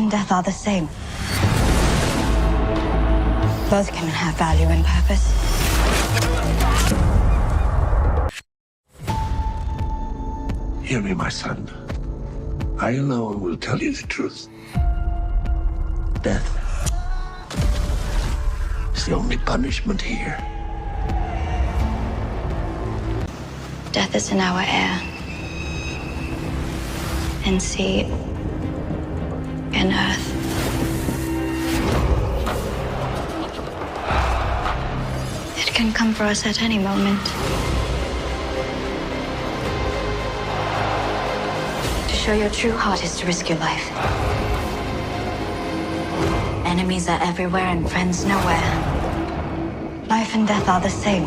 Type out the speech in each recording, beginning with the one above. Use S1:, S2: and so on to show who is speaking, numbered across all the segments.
S1: and death are the same. Both can have value and purpose.
S2: Hear me, my son. I alone will tell you the truth. Death is the only punishment here.
S1: Death is in our air, in sea, in earth. It can come for us at any moment. To show your true heart is to risk your life. Enemies are everywhere and friends nowhere. Life and death are the same.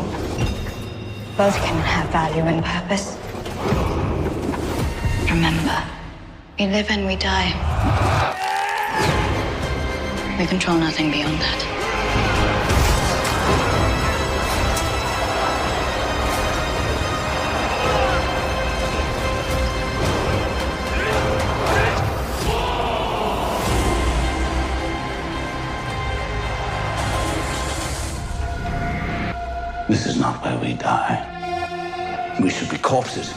S1: Both can have value and purpose. Remember, we live and we die. We control nothing beyond that.
S2: This is not where we die. We should be corpses.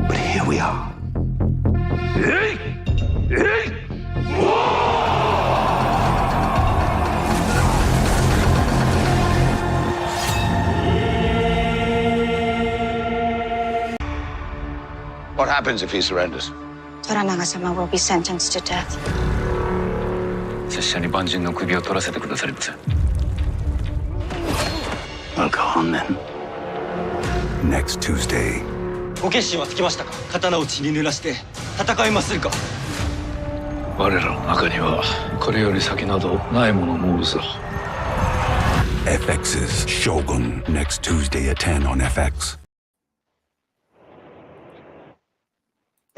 S2: But here we are. What happens if he surrenders?
S1: Toranaga-sama will be sentenced to death.
S3: 拙者に万人の首を取らせてくださりませ。
S2: Well, go on then.
S4: Next Tuesday.
S5: ご決心はつきましたか。刀を血に濡らして戦いまするか。
S3: 我らの中にはこれより先などないものもおるぞ。
S4: FX's Shogun next Tuesday at 10 on FX.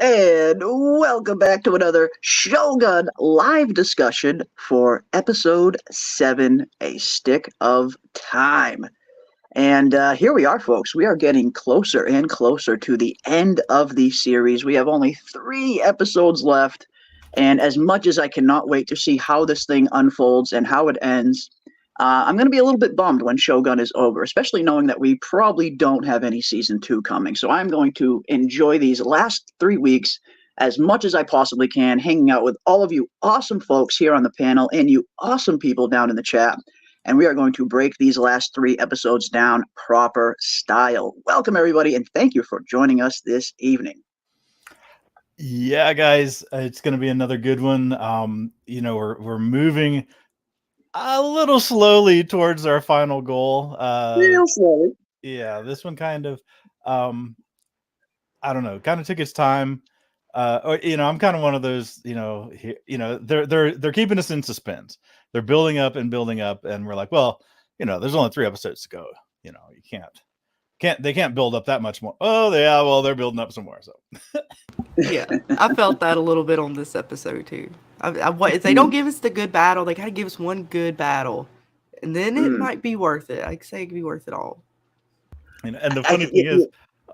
S6: And welcome back to another Shogun Live Discussion for episode 7, A Stick of Time. And here we are, folks. We are getting closer and closer to the end of the series. We have only 3 episodes left. And as much as I cannot wait to see how this thing unfolds and how it ends, I'm going to be a little bit bummed when Shogun is over, especially knowing that we probably don't have any season 2 coming. So I'm going to enjoy these last 3 weeks as much as I possibly can, hanging out with all of you awesome folks here on the panel and you awesome people down in the chat. And we are going to break these last 3 episodes down proper style. Welcome, everybody, and thank you for joining us this evening.
S7: Yeah, guys, it's going to be another good one. We're moving a little slowly towards our final goal.
S6: Real slowly.
S7: Yeah, this one kind of, I don't know, kind of took its time. I'm kind of one of those, they're keeping us in suspense. They're building up, and we're like, well, there's only 3 episodes to go. You they can't build up that much more. Oh, yeah, well, they're building up some more. So,
S8: yeah, I felt that a little bit on this episode too. If they don't give us the good battle, they gotta give us one good battle, and then it might be worth it. I say it could be worth it all.
S7: And the funny thing is,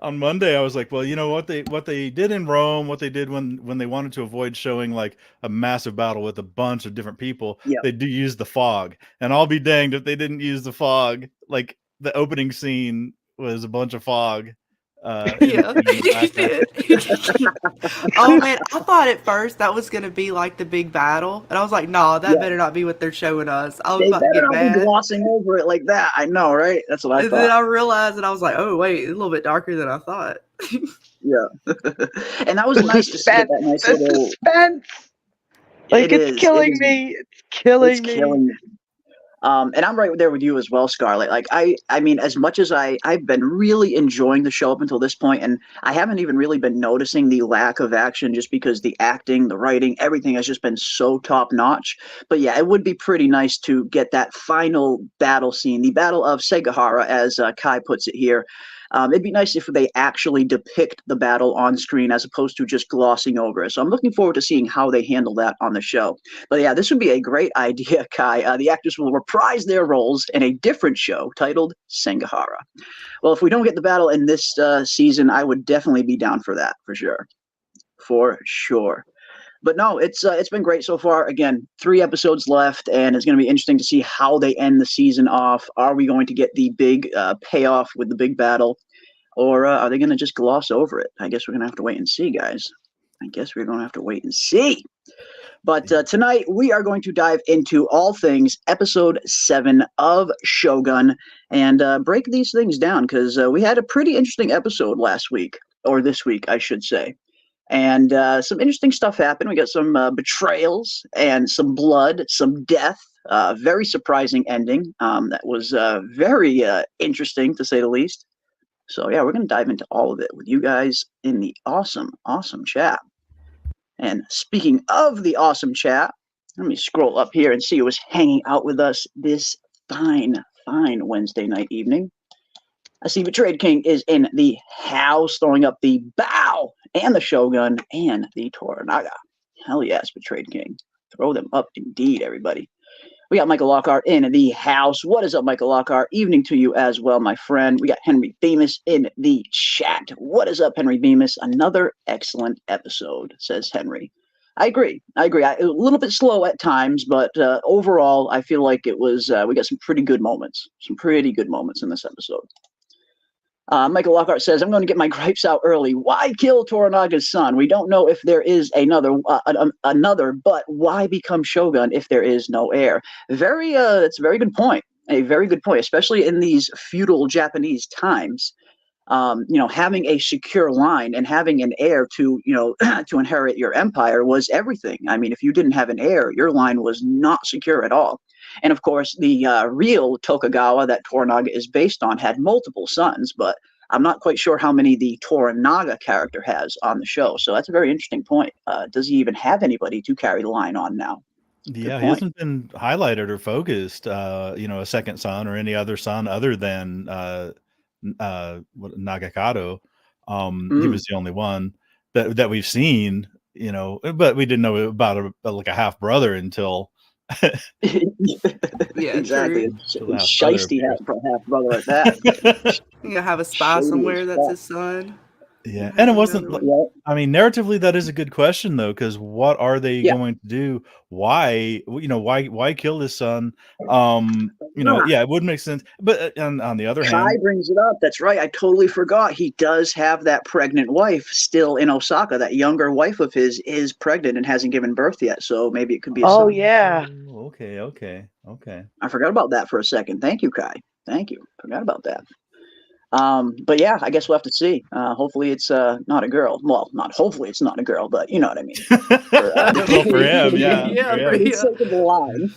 S7: on Monday I was like, well, what they did in Rome, what they did when they wanted to avoid showing like a massive battle with a bunch of different people, they do use the fog. And I'll be danged if they didn't use the fog. Like the opening scene was a bunch of fog.
S8: Yeah. Oh man, I thought at first that was gonna be like the big battle, and I was like, "No, that better not be what they're showing us." I was about to get mad.
S6: Be glossing over it like that. I know, right? That's what I thought.
S8: And then I realized, and I was like, "Oh wait, it's a little bit darker than I thought."
S6: Yeah, and that was nice to see that nice little
S9: suspense. Like it's killing me. It's killing me.
S6: And I'm right there with you as well, Scarlett. Like I mean, as much as I've been really enjoying the show up until this point, and I haven't even really been noticing the lack of action just because the acting, the writing, everything has just been so top notch. But yeah, it would be pretty nice to get that final battle scene, the Battle of Segahara, as Kai puts it here. It'd be nice if they actually depict the battle on screen as opposed to just glossing over it. So I'm looking forward to seeing how they handle that on the show. But yeah, this would be a great idea, Kai. The actors will reprise their roles in a different show titled Segahara. Well, if we don't get the battle in this season, I would definitely be down for that, for sure. For sure. But no, it's been great so far. Again, 3 episodes left, and it's going to be interesting to see how they end the season off. Are we going to get the big payoff with the big battle, or are they going to just gloss over it? I guess we're going to have to wait and see, guys. I guess we're going to have to wait and see. But tonight we are going to dive into all things episode 7 of Shogun and break these things down, because we had a pretty interesting episode last week, or this week, I should say. And some interesting stuff happened. We got some betrayals and some blood, some death. Very surprising ending. That was very interesting, to say the least. So yeah, we're going to dive into all of it with you guys in the awesome, awesome chat. And speaking of the awesome chat, let me scroll up here and see who is hanging out with us this fine Wednesday night evening. I see Betrayed King is in the house, throwing up the bow and the Shogun and the Toranaga. Hell yes, Betrayed King. Throw them up indeed, everybody. We got Michael Lockhart in the house. What is up, Michael Lockhart? Evening to you as well, my friend. We got Henry Bemis in the chat. What is up, Henry Bemis? Another excellent episode, says Henry. I agree. A little bit slow at times, but overall, I feel like it was, we got some pretty good moments. Some pretty good moments in this episode. Michael Lockhart says, I'm going to get my gripes out early. Why kill Toranaga's son? We don't know if there is another, but why become Shogun if there is no heir? It's a very good point. A very good point, especially in these feudal Japanese times. Having a secure line and having an heir to, to inherit your empire was everything. I mean, if you didn't have an heir, your line was not secure at all. And of course, the real Tokugawa that Toranaga is based on had multiple sons, but I'm not quite sure how many the Toranaga character has on the show. So that's a very interesting point. Does he even have anybody to carry the line on now?
S7: Yeah, he hasn't been highlighted or focused, a second son or any other son other than Nagakado. He was the only one that we've seen, but we didn't know about a half brother until
S6: yeah, exactly. Shiesty half brother at that.
S8: You have a spy somewhere that's his son.
S7: Yeah, and it wasn't. I mean, narratively, that is a good question though, because what are they going to do? Why, why kill his son? It would make sense. But on the other hand,
S6: Kai brings it up. That's right. I totally forgot. He does have that pregnant wife still in Osaka. That younger wife of his is pregnant and hasn't given birth yet. So maybe it could be a son.
S9: Yeah.
S7: Oh, okay.
S6: I forgot about that for a second. Thank you, Kai. Thank you. Forgot about that. But yeah, I guess we'll have to see. Hopefully it's not a girl. Well, not hopefully it's not a girl, but you know what I mean.
S7: For him, yeah.
S6: For the sake of the line.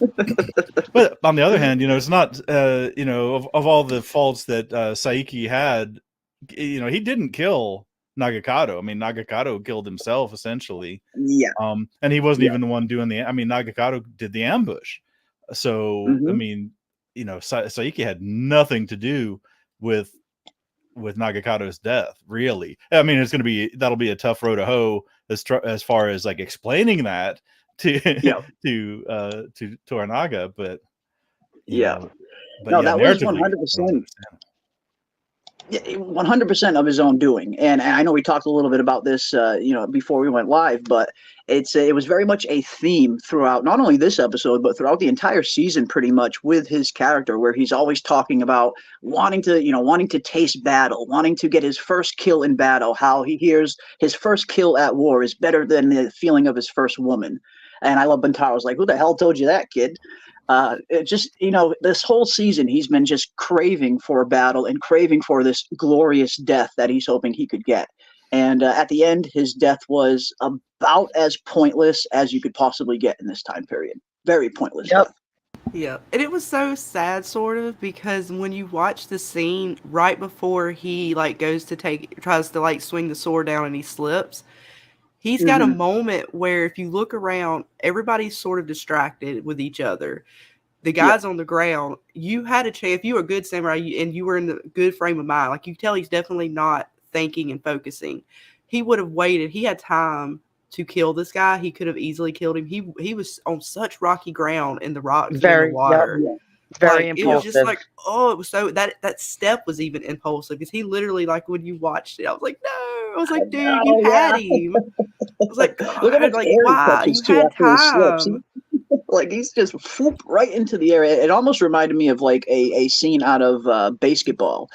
S7: But on the other hand, it's not of all the faults that Saiki had, he didn't kill Nagakado. I mean, Nagakado killed himself essentially.
S6: Yeah.
S7: And he wasn't even the one doing Nagakado did the ambush. So I mean, Saiki had nothing to do with Nagakado's death, really. I mean, that'll be a tough row to hoe as far as like explaining that to Toranaga, but
S6: that was 100%. 100% of his own doing, and I know we talked a little bit about this, before we went live, but it was very much a theme throughout not only this episode but throughout the entire season, pretty much, with his character, where he's always talking about wanting to taste battle, wanting to get his first kill in battle. How he hears his first kill at war is better than the feeling of his first woman. And I love Buntaro's like, who the hell told you that, kid? This whole season, he's been just craving for a battle and craving for this glorious death that he's hoping he could get. And at the end, his death was about as pointless as you could possibly get in this time period. Very pointless death.
S8: Yeah, and it was so sad, sort of, because when you watch the scene right before he tries to swing the sword down and he slips, he's got a moment where if you look around, everybody's sort of distracted with each other. The guy's on the ground. You had a chance. If you were a good samurai and you were in the good frame of mind, like you tell he's definitely not thinking and focusing. He would have waited. He had time to kill this guy. He could have easily killed him. He was on such rocky ground in the rocks, in the water.
S9: Very impulsive.
S8: It was just like, it was so that step was even impulsive, because he literally, when you watched it, I was like, no. I was like, dude, you had him. I was like, God,
S6: Look at how
S8: like,
S6: air he
S8: wow,
S6: touches
S8: you
S6: too
S8: had
S6: after he slips.
S8: time.
S6: Like he's just whoop right into the air. It almost reminded me of like a scene out of basketball.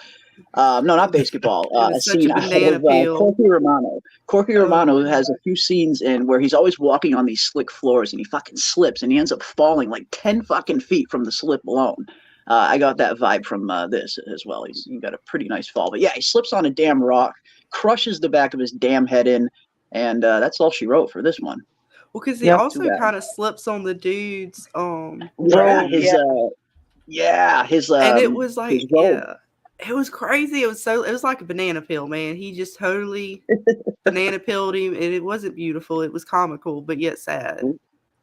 S6: No, not basketball.
S8: It
S6: A
S8: was such
S6: scene
S8: a
S6: out
S8: banana
S6: of
S8: peel.
S6: Corky Romano. Corky Romano
S8: Oh,
S6: has a few scenes in where he's always walking on these slick floors and he fucking slips and he ends up falling like 10 fucking feet from the slip alone. I got that vibe from this as well. He got a pretty nice fall. But yeah, he slips on a damn rock, crushes the back of his damn head in, and that's all she wrote for this one.
S8: well, because he
S9: Yep.
S8: also kind of slips on the dude's
S6: Yeah,
S9: Robe,
S6: his
S8: and it was
S6: his
S8: like,
S6: robe.
S8: yeah, it was crazy. It was like a banana peel, man. He just totally banana peeled him, and it wasn't beautiful. It was comical, but yet sad.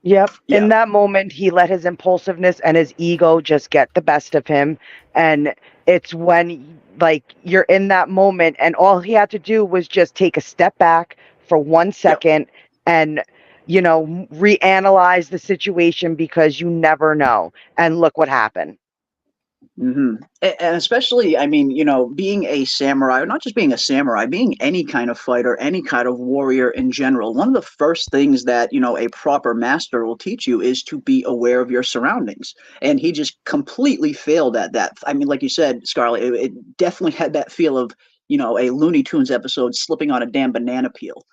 S9: Yep.
S6: Yeah.
S9: In that moment, he let his impulsiveness and his ego just get the best of him. And it's when, like, you're in that moment, and all he had to do was just take a step back for 1 second and, reanalyze the situation, because you never know. And look what happened.
S6: Mm-hmm. And especially, I mean, being a samurai, or not just being a samurai, being any kind of fighter, any kind of warrior in general, one of the first things that, a proper master will teach you is to be aware of your surroundings. And he just completely failed at that. I mean, like you said, Scarlett, it definitely had that feel of, a Looney Tunes episode slipping on a damn banana peel.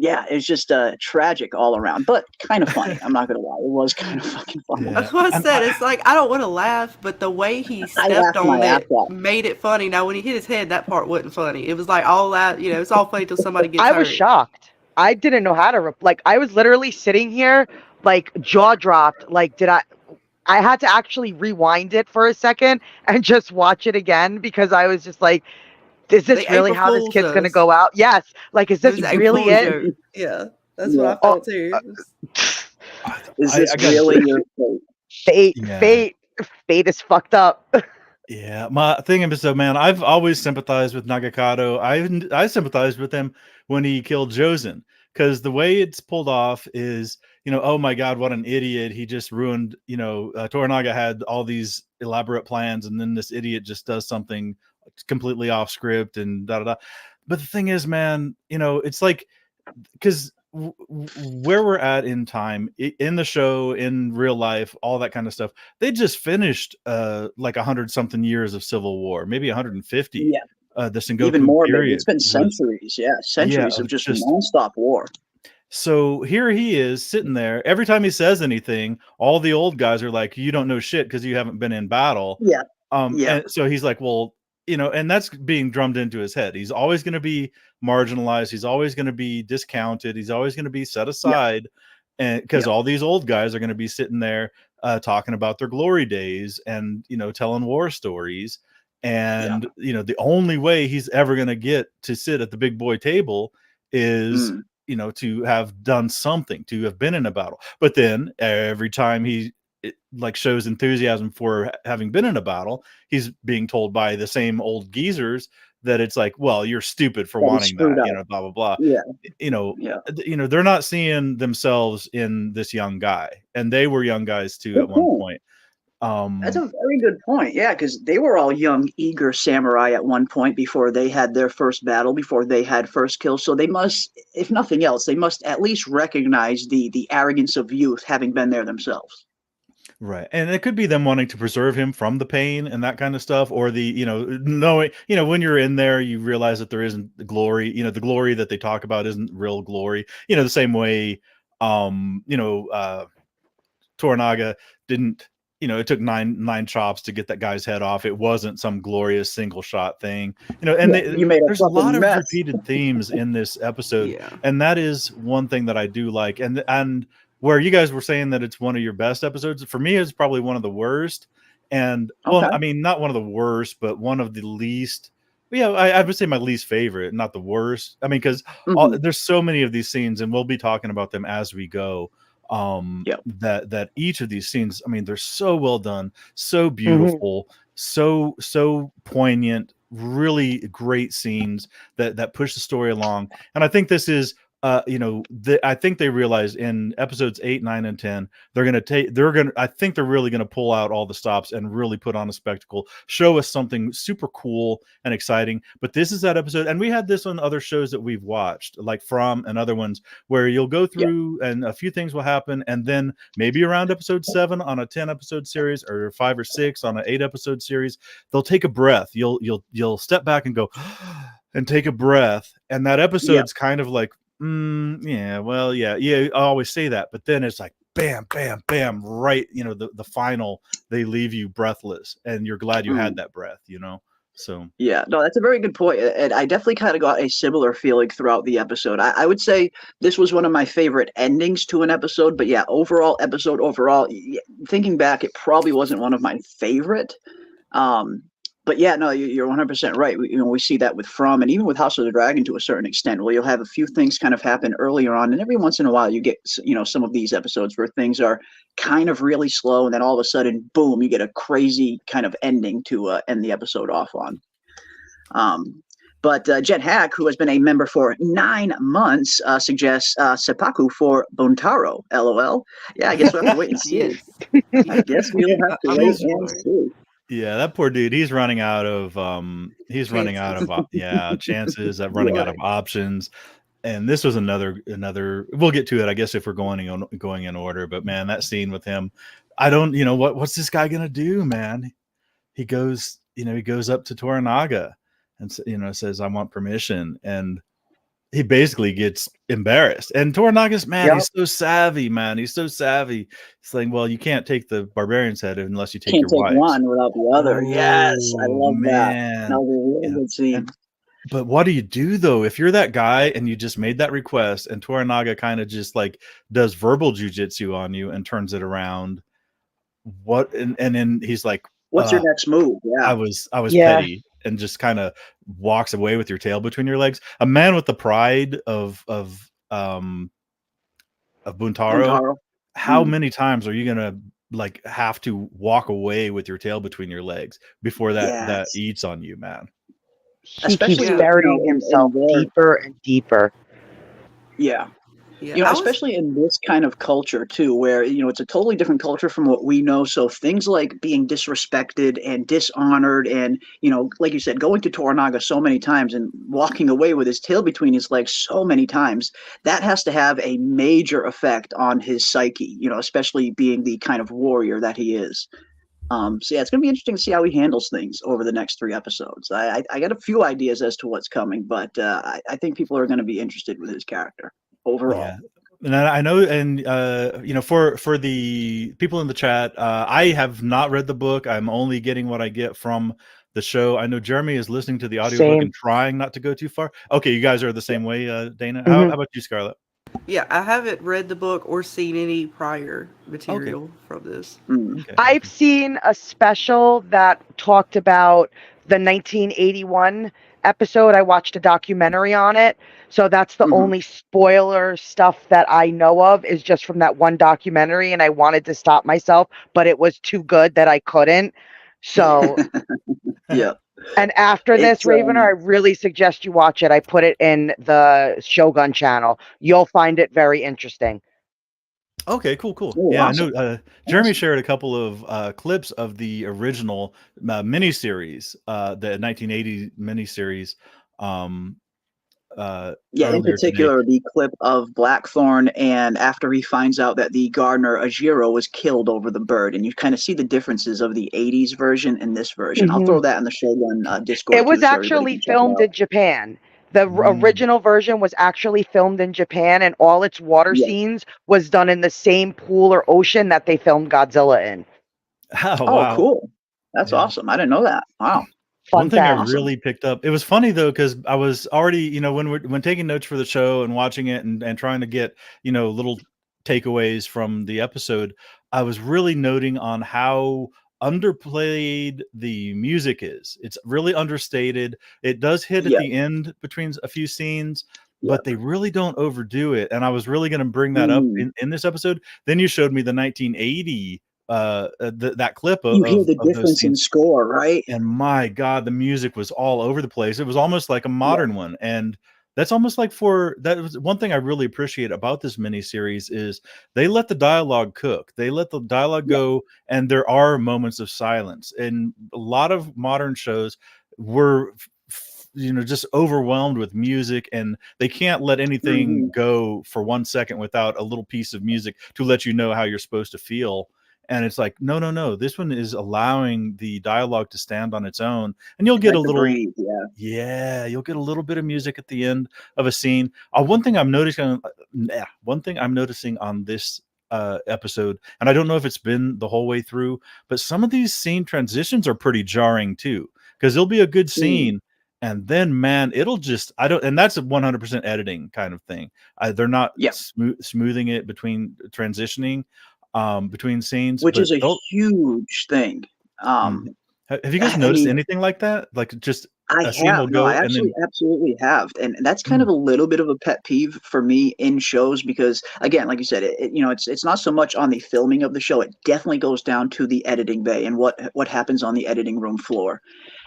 S6: Yeah, it's just tragic all around, but kind of funny. I'm not gonna lie, it was kind of fucking funny.
S7: Yeah.
S8: That's what I said. It's like, I don't want to laugh, but the way he stepped on it made it funny. Now, when he hit his head, that part wasn't funny. It was like all that, it's all funny till somebody gets hurt.
S9: I was shocked. I didn't know how to I was literally sitting here, like, jaw dropped. Like, I had to actually rewind it for a second and just watch it again, because I was just like, is this really how this kid's going to go out? Yes. Like, is this really it?
S8: Yeah. That's what I felt too.
S6: Is this really your
S9: fate?
S7: Yeah.
S9: Fate is fucked up.
S7: Yeah, my thing is, so man, I've always sympathized with Nagakato. I sympathized with him when he killed Jozen, because the way it's pulled off is, oh my God, what an idiot. He just ruined, Toranaga had all these elaborate plans, and then this idiot just does something completely off script and da da da. But the thing is, man, it's like, because where we're at in time, in the show, in real life, all that kind of stuff, they just finished like 100 something years of civil war, maybe 150.
S6: Yeah,
S7: the Sengoku
S6: even more.
S7: period.
S6: It's been centuries. Centuries of just nonstop war.
S7: So here he is sitting there. Every time he says anything, all the old guys are like, "You don't know shit because you haven't been in battle."
S6: Yeah.
S7: And so he's like, "Well, and that's being drummed into his head. He's always going to be marginalized. He's always going to be discounted. He's always going to be set aside, and because all these old guys are going to be sitting there talking about their glory days and telling war stories, and the only way he's ever going to get to sit at the big boy table is to have done something, to have been in a battle. But then every time he shows enthusiasm for having been in a battle, he's being told by the same old geezers that it's like, well, you're stupid for wanting that, blah blah blah. They're not seeing themselves in this young guy, and they were young guys too at one point.
S6: That's a very good point. Yeah, because they were all young, eager samurai at one point before they had their first battle, before they had first kills. So they must, if nothing else, they must at least recognize the arrogance of youth, having been there themselves.
S7: Right. And it could be them wanting to preserve him from the pain and that kind of stuff, or the, knowing, when you're in there, you realize that there isn't the glory, the glory that they talk about isn't real glory, the same way, Toranaga didn't, it took nine chops to get that guy's head off. It wasn't some glorious single shot thing, and there's a lot of repeated themes in this episode. And that is one thing that I do like. And where you guys were saying that it's one of your best episodes, for me, it's probably one of the worst. And well, I mean, not one of the worst, but one of the least. I would say my least favorite, not the worst. I mean, because there's so many of these scenes, and we'll be talking about them as we go. That each of these scenes, I mean, they're so well done, so beautiful, so poignant, really great scenes that push the story along. And I think this is I think they realize in episodes 8, 9, and 10, I think they're really gonna pull out all the stops and really put on a spectacle, show us something super cool and exciting. But this is that episode, and we had this on other shows that we've watched, like From and other ones, where you'll go through and a few things will happen, and then maybe around episode 7 on a 10-episode series, or 5 or 6 on an 8-episode series, they'll take a breath. You'll step back and go and take a breath, and that episode's kind of like, yeah, I always say that, but then it's like bam, bam, bam, right, the final, they leave you breathless, and you're glad you had that breath, so
S6: yeah, no, that's a very good point, and I definitely kind of got a similar feeling throughout the episode. I would say this was one of my favorite endings to an episode, but yeah, overall, thinking back, it probably wasn't one of my favorite. But yeah, no, you're 100% right. We see that with From, and even with House of the Dragon to a certain extent, where you'll have a few things kind of happen earlier on, and every once in a while you get, some of these episodes where things are kind of really slow, and then all of a sudden, boom, you get a crazy kind of ending to end the episode off on. But Jet Hack, who has been a member for 9 months, suggests Seppaku for Buntaro. LOL. Yeah, I guess we'll have to wait and see. I guess we'll have to wait and see.
S7: Yeah, that poor dude. He's running out of chances at running out of options. And this was another. We'll get to it, I guess, if we're going in order. But man, that scene with him, I don't. What's this guy gonna do, man? He goes up to Toranaga and says, "I want permission," and he basically gets embarrassed. And Toranaga's he's so savvy, man. He's so savvy. He's saying, well, you can't take the barbarian's head unless you take your wife.
S6: One without the other. Yes, I love that. That was a really good scene.
S7: But what do you do though if you're that guy and you just made that request, and Toranaga kind of just like does verbal jujitsu on you and turns it around? What? And then he's like,
S6: "What's your next move?" Yeah,
S7: I was petty. And just kind of walks away with your tail between your legs. A man with the pride of Buntaro. How many times are you gonna have to walk away with your tail between your legs before that eats on you, man?
S9: He keeps burying himself deeper and deeper.
S6: Yeah. Especially in this kind of culture too, where it's a totally different culture from what we know. So things like being disrespected and dishonored, and like you said, going to Toranaga so many times and walking away with his tail between his legs so many times, that has to have a major effect on his psyche. Especially being the kind of warrior that he is. So yeah, it's gonna be interesting to see how he handles things over the next 3 episodes. I got a few ideas as to what's coming, but I think people are going to be interested with his character overall.
S7: Yeah. And I know, and for the people in the chat, I have not read the book. I'm only getting what I get from the show. I know Jeremy is listening to the audiobook and trying not to go too far. Okay, you guys are the same way, Dana. How about you, Scarlett?
S8: Yeah, I haven't read the book or seen any prior material from this.
S7: Okay.
S9: I've seen a special that talked about the 1981 episode. I watched a documentary on it. So that's the only spoiler stuff that I know of, is just from that one documentary, and I wanted to stop myself, but it was too good that I couldn't. So
S6: yeah.
S9: And after this, Ravener, I really suggest you watch it. I put it in the Shogun channel. You'll find it very interesting.
S7: Okay, cool.
S6: Oh,
S7: yeah,
S6: awesome.
S7: I know. Jeremy shared a couple of clips of the original miniseries, the 1980 miniseries.
S6: In particular, the clip of Blackthorne, and after he finds out that the gardener Ajiro was killed over the bird, and you kind of see the differences of the 80s version and this version. I'll throw that in the Shogun Discord.
S9: It was actually filmed in Japan. The original version was actually filmed in Japan, and all its water scenes was done in the same pool or ocean that they filmed Godzilla in.
S7: Oh, wow.
S6: Cool. That's awesome. I didn't know that. Wow.
S7: One thing I really picked up, it was funny though, because I was already, when taking notes for the show and watching it and trying to get, little takeaways from the episode, I was really noting on how underplayed the music is. It's really understated. It does hit at the end between a few scenes, but they really don't overdo it. And I was really going to bring that up in this episode. Then you showed me the 1980 that clip of,
S6: you hear the difference in score, right?
S7: And my God, the music was all over the place. It was almost like a modern one, and that's almost like that was one thing I really appreciate about this miniseries is they let the dialogue cook. They let the dialogue go, and there are moments of silence. And a lot of modern shows were just overwhelmed with music, and they can't let anything go for 1 second without a little piece of music to let you know how you're supposed to feel. And it's like, no, this one is allowing the dialogue to stand on its own, and you'll get a little
S6: breathe,
S7: you'll get a little bit of music at the end of a scene. One thing I'm noticing on this episode, and I don't know if it's been the whole way through, but some of these scene transitions are pretty jarring too, because there'll be a good scene, and then man, it'll just and that's a 100% editing kind of thing. They're not smoothing it between transitioning between scenes,
S6: which is a huge thing.
S7: Have you guys noticed anything like that? Like just a scene will go,
S6: I actually absolutely have, and that's kind of a little bit of a pet peeve for me in shows, because again, like you said, it's not so much on the filming of the show. It definitely goes down to the editing bay and what happens on the editing room floor.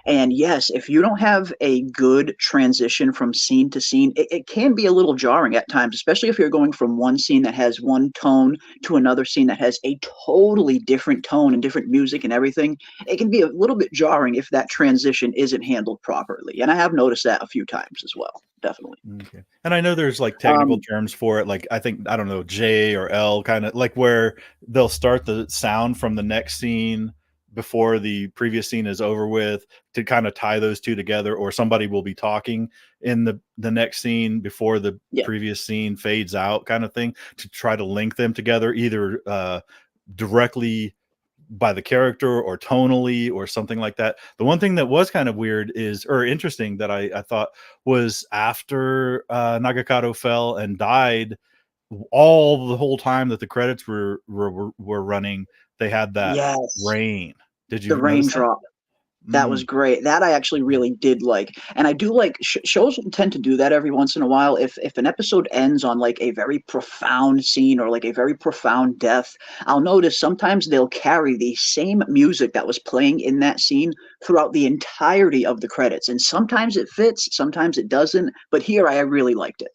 S6: And yes, if you don't have a good transition from scene to scene, it can be a little jarring at times, especially if you're going from one scene that has one tone to another scene that has a totally different tone and different music and everything. It can be a little bit jarring if that transition isn't handled properly. And I have noticed that a few times as well. Definitely.
S7: Okay. And I know there's like technical terms for it. Like I don't know, J or L, kind of like where they'll start the sound from the next scene before the previous scene is over with to kind of tie those two together, or somebody will be talking in the next scene before the previous scene fades out, kind of thing, to try to link them together, either directly by the character or tonally or something like that. The one thing that was kind of weird or interesting that I thought was after Nagakato fell and died, the whole time that the credits were running, they had that rain. Did you?
S6: The raindrop. That was great. That I actually really did like, and I do like shows will tend to do that every once in a while. If an episode ends on like a very profound scene or like a very profound death, I'll notice sometimes they'll carry the same music that was playing in that scene throughout the entirety of the credits, and sometimes it fits, sometimes it doesn't. But here, I really liked it.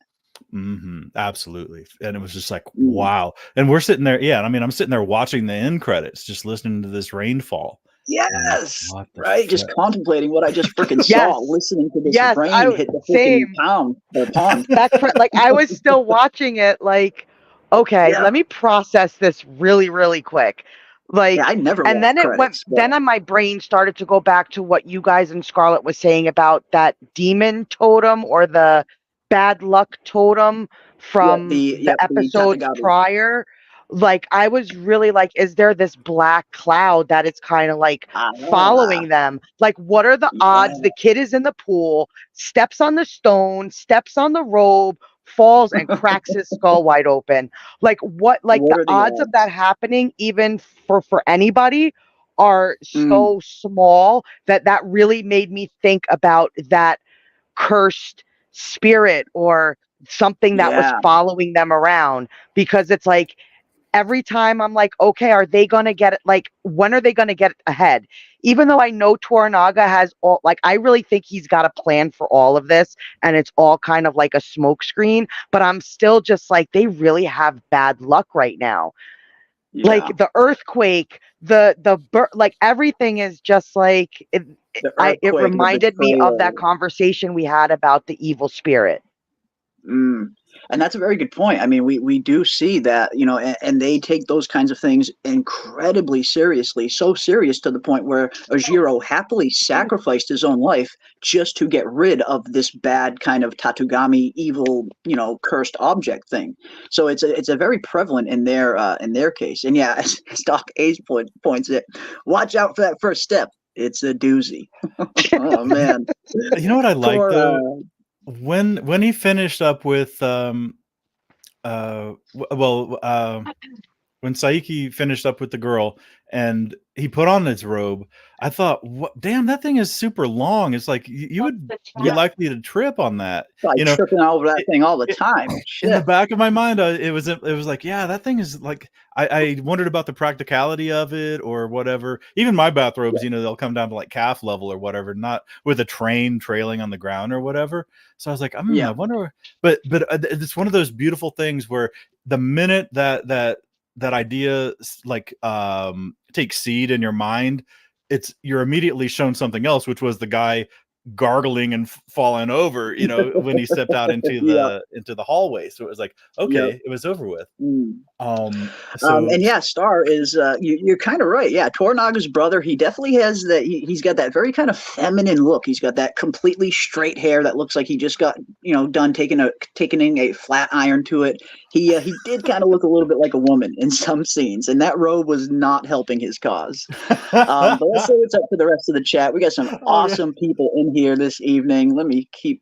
S7: Absolutely. And it was just like, wow. And we're sitting there. Yeah. I mean, I'm sitting there watching the end credits, just listening to this rainfall.
S6: Yes. Right. Just contemplating what I just freaking saw, listening to this rain hit the freaking pond.
S9: Like I was still watching it like, okay, let me process this really, really quick. Like,
S6: I never.
S9: And then it went. Then my brain started to go back to what you guys and Scarlett was saying about that demon totem or the bad luck totem from the episodes prior. Like I was really like, is there this black cloud that it's kind of like following them? Like, what are the odds? The kid is in the pool, steps on the stone, steps on the robe, falls and cracks his skull wide open. Like what? Like the odds of that happening, even for anybody, are so small that really made me think about that cursed spirit or something that was following them around, because it's like every time I'm like, okay, are they going to get it? Like, when are they going to get ahead? Even though I know Toranaga has I really think he's got a plan for all of this, and it's all kind of like a smokescreen, but I'm still just like, they really have bad luck right now. Like the earthquake, like everything is just like, it reminded me of that conversation we had about the evil spirit.
S6: And that's a very good point. I mean, we do see that, and they take those kinds of things incredibly seriously, so serious to the point where Ojiro happily sacrificed his own life just to get rid of this bad kind of Tatugami evil, cursed object thing. So it's a very prevalent in their case. And yeah, as Doc Ace points it, watch out for that first step. It's a doozy. Oh man.
S7: You know what I like though? When he finished up with when Saiki finished up with the girl and he put on his robe. I thought, what? Damn, that thing is super long. It's like you would be likely to trip on that.
S6: Like tripping over that thing all the time.
S7: In the back of my mind, it was like, yeah, that thing is like. I wondered about the practicality of it or whatever. Even my bathrobes, they'll come down to like calf level or whatever, not with a train trailing on the ground or whatever. So I was like, I wonder. But it's one of those beautiful things where the minute that idea like takes seed in your mind, you're immediately shown something else, which was the guy gargling and falling over, when he stepped out into the hallway. So it was like, okay, it was over with.
S6: And Star is you're kind of right. Yeah, Toranaga's brother, he definitely has that. He's got that very kind of feminine look. He's got that completely straight hair that looks like he just got done taking a flat iron to it. He did kind of look a little bit like a woman in some scenes, and that robe was not helping his cause. But let's say what's up to the rest of the chat. We got some awesome people in here this evening. Let me see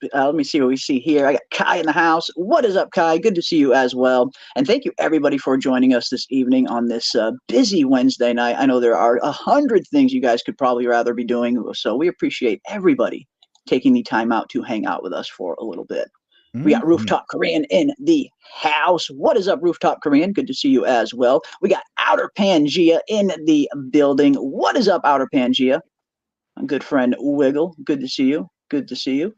S6: what we see here. I got Kai in the house. What is up, Kai? Good to see you as well. And thank you everybody for joining us this evening on this busy Wednesday night. I know there are 100 things you guys could probably rather be doing, so we appreciate everybody taking the time out to hang out with us for a little bit. We got Rooftop Korean in the house. What is up, Rooftop Korean? Good to see you as well. We got Outer Pangea in the building. What is up, Outer Pangea? My good friend Wiggle. Good to see you. Good to see you.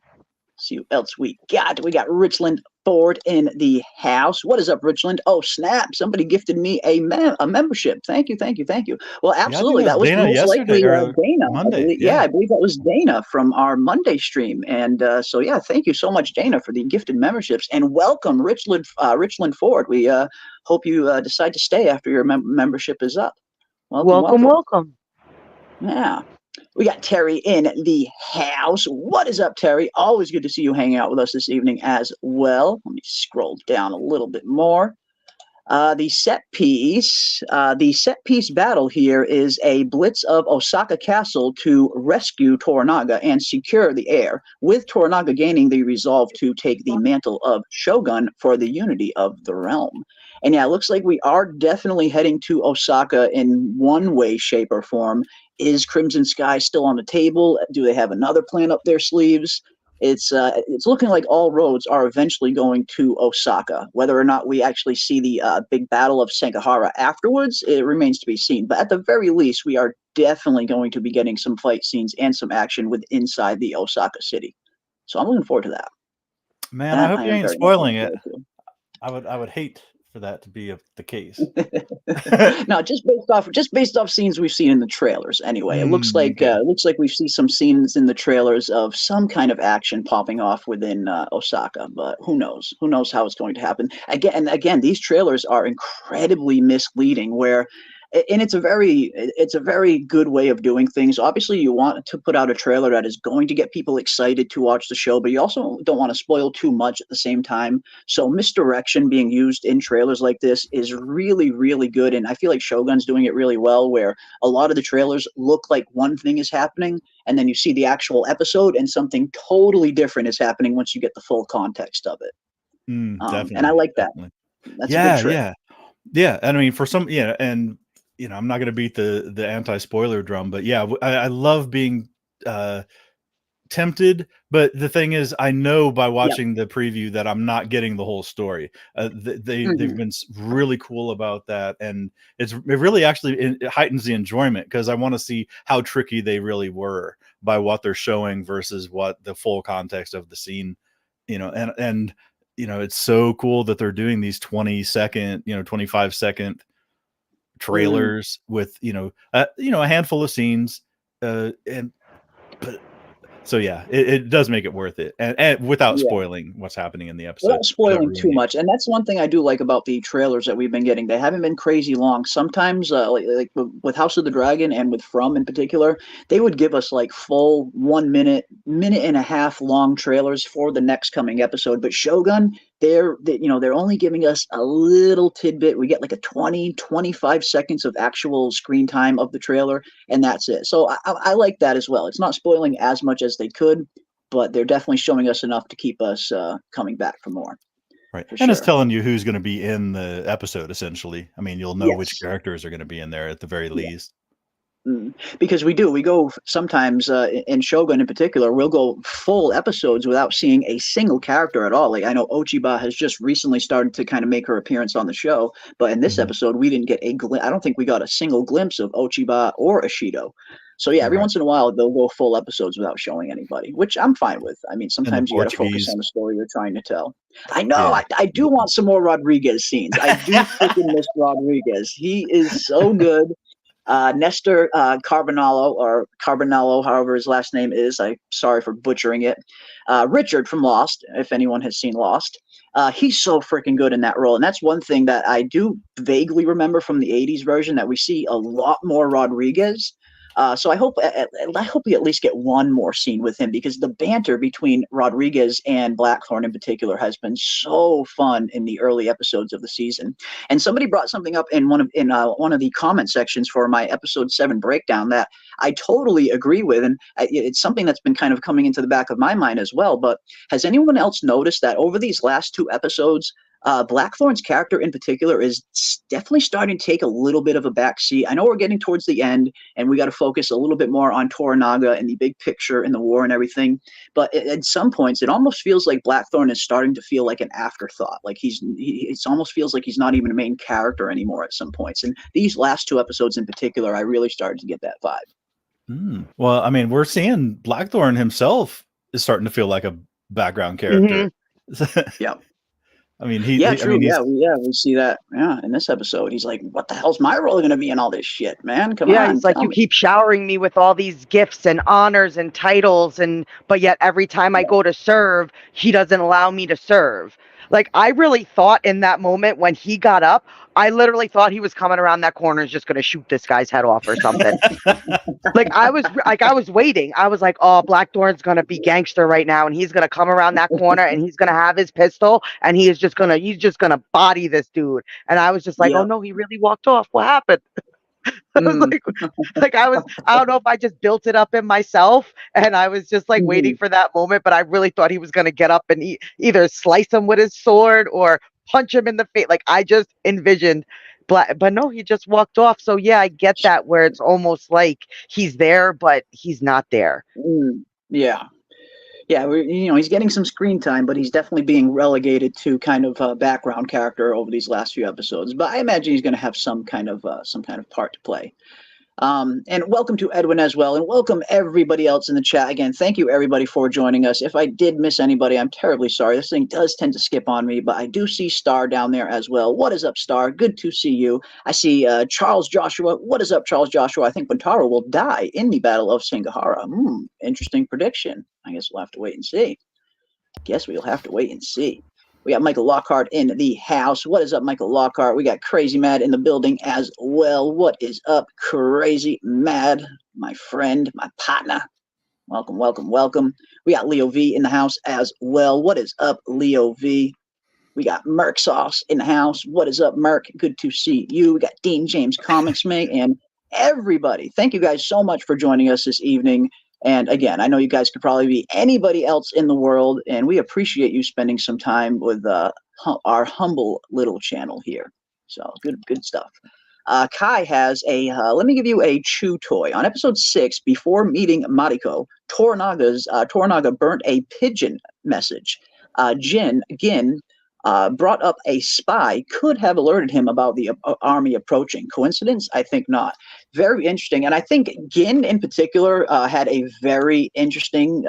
S6: See who else we got. We got Richland Ford in the house. What is up, Richland? Oh, snap. Somebody gifted me a membership. Thank you. Well, absolutely. That was most likely Dana. Monday. I believe that was Dana from our Monday stream. And thank you so much, Dana, for the gifted memberships. And welcome, Richland Ford. We hope you decide to stay after your membership is up.
S9: Welcome.
S6: Yeah. We got Terry in the house. What is up, Terry? Always good to see you hanging out with us this evening as well. Let me scroll down a little bit more. The set piece battle here is a blitz of Osaka Castle to rescue Toranaga and secure the heir, with Toranaga gaining the resolve to take the mantle of Shogun for the unity of the realm. And yeah, it looks like we are definitely heading to Osaka in one way, shape, or form. Is Crimson Sky still on the table? Do they have another plan up their sleeves? It's looking like all roads are eventually going to Osaka. Whether or not we actually see the big battle of Sankahara afterwards, it remains to be seen. But at the very least, we are definitely going to be getting some fight scenes and some action inside the Osaka city. So I'm looking forward to that.
S7: Man, I hope you ain't spoiling it. I would hate for that to be the case.
S6: No, just based off scenes we've seen in the trailers. Anyway, it looks like we've seen some scenes in the trailers of some kind of action popping off within Osaka. But who knows? Who knows how it's going to happen? Again, these trailers are incredibly misleading. And it's a very good way of doing things. Obviously, you want to put out a trailer that is going to get people excited to watch the show, but you also don't want to spoil too much at the same time. So misdirection being used in trailers like this is really, really good. And I feel like Shogun's doing it really well, where a lot of the trailers look like one thing is happening, and then you see the actual episode and something totally different is happening once you get the full context of it.
S7: Definitely.
S6: And I like that. That's a good trick.
S7: Yeah. And I mean, for some, and I'm not going to beat the anti-spoiler drum, but yeah, I love being tempted. But the thing is, I know by watching the preview that I'm not getting the whole story. They've been really cool about that, and it really actually heightens the enjoyment, because I want to see how tricky they really were by what they're showing versus what the full context of the scene. And it's so cool that they're doing these 20-second, 25-second trailers with a handful of scenes, so yeah, it does make it worth it, and without spoiling what's happening in the episode,
S6: without spoiling too much. And that's one thing I do like about the trailers that we've been getting. They haven't been crazy long. Sometimes like with House of the Dragon and with From in particular, they would give us like full 1 minute and a half long trailers for the next coming episode. But Shogun, they're only giving us a little tidbit. We get like a 20-25 seconds of actual screen time of the trailer, and that's it. So I like that as well. It's not spoiling as much as they could, but they're definitely showing us enough to keep us coming back for more.
S7: Right. And it's telling you who's going to be in the episode, essentially. I mean, you'll know which characters are going to be in there at the very least.
S6: Because we go sometimes in Shogun in particular, we'll go full episodes without seeing a single character at all. Like I know Ochiba has just recently started to kind of make her appearance on the show, but in this episode we didn't get I don't think we got a single glimpse of Ochiba or Ishido. So yeah, every once in a while they'll go full episodes without showing anybody, which I'm fine with. I mean, sometimes you got to focus on the story you're trying to tell. I know. Yeah. I do want some more Rodriguez scenes. I do freaking miss Rodriguez. He is so good. Nestor Carbonello, however his last name is. I'm sorry for butchering it. Richard from Lost, if anyone has seen Lost. He's so freaking good in that role. And that's one thing that I do vaguely remember from the 80s version, that we see a lot more Rodriguez. So I hope we at least get one more scene with him, because the banter between Rodriguez and Blackthorne in particular has been so fun in the early episodes of the season. And somebody brought something up in one of the comment sections for my episode 7 breakdown that I totally agree with, and it's something that's been kind of coming into the back of my mind as well. But has anyone else noticed that over these last 2 episodes, Blackthorne's character in particular is definitely starting to take a little bit of a backseat? I know we're getting towards the end and we got to focus a little bit more on Toranaga and the big picture in the war and everything, but at some points it almost feels like Blackthorne is starting to feel like an afterthought. Like it almost feels like he's not even a main character anymore at some points. And these last 2 episodes in particular, I really started to get that vibe.
S7: Well, I mean, we're seeing Blackthorne himself is starting to feel like a background character.
S6: Yeah.
S7: I mean,
S6: we see that. Yeah, in this episode, he's like, "What the hell's my role going to be in all this shit, man? Come on."
S9: Yeah, he's like, "You keep showering me with all these gifts and honors and titles, but yet every time I go to serve, he doesn't allow me to serve." Like, I really thought in that moment when he got up, I literally thought he was coming around that corner and just going to shoot this guy's head off or something. I was waiting. I was like, "Oh, Blackthorne's going to be gangster right now, and he's going to come around that corner and he's going to have his pistol and he's just going to body this dude." And I was just like, "Oh no, he really walked off. What happened?" I don't know if I just built it up in myself and I was just like waiting for that moment, but I really thought he was going to get up and either slice him with his sword or punch him in the face. Like, I just envisioned but no, he just walked off. So yeah, I get that, where it's almost like he's there, but he's not there.
S6: Yeah, he's getting some screen time, but he's definitely being relegated to kind of a background character over these last few episodes. But I imagine he's going to have some kind of part to play. And welcome to Edwin as well, and welcome everybody else in the chat. Again, thank you everybody for joining us. If I did miss anybody, I'm terribly sorry. This thing does tend to skip on me, but I do see Star down there as well. What is up, Star? Good to see you. I see Charles Joshua. What is up, Charles Joshua? I think Buntaro will die in the Battle of Singahara. Interesting prediction. I guess we'll have to wait and see. We got Michael Lockhart in the house. What is up, Michael Lockhart? We got Crazy Mad in the building as well. What is up, Crazy Mad? My friend, my partner. Welcome, welcome, welcome. We got Leo V in the house as well. What is up, Leo V? We got Merc Sauce in the house. What is up, Merc? Good to see you. We got Dean James Comics, mate, and everybody. Thank you guys so much for joining us this evening. And again, I know you guys could probably be anybody else in the world, and we appreciate you spending some time with our humble little channel here. So good stuff. Kai has let me give you a chew toy. On episode 6, before meeting Mariko, Toranaga burnt a pigeon message. Gin brought up a spy could have alerted him about the army approaching. Coincidence? I think not. Very interesting. And I think Gin in particular had a very interesting,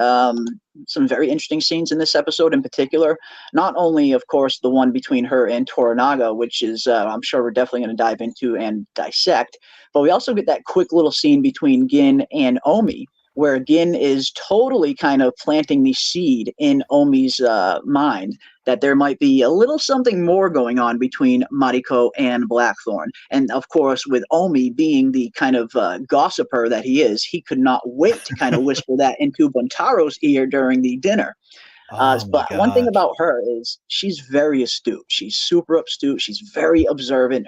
S6: some very interesting scenes in this episode in particular. Not only, of course, the one between her and Toranaga, which is I'm sure we're definitely going to dive into and dissect, but we also get that quick little scene between Gin and Omi, where Gin is totally kind of planting the seed in Omi's mind that there might be a little something more going on between Mariko and Blackthorne. And of course, with Omi being the kind of gossiper that he is, he could not wait to kind of whisper that into Buntaro's ear during the dinner. But one thing about her is she's very astute. She's super astute. She's very observant.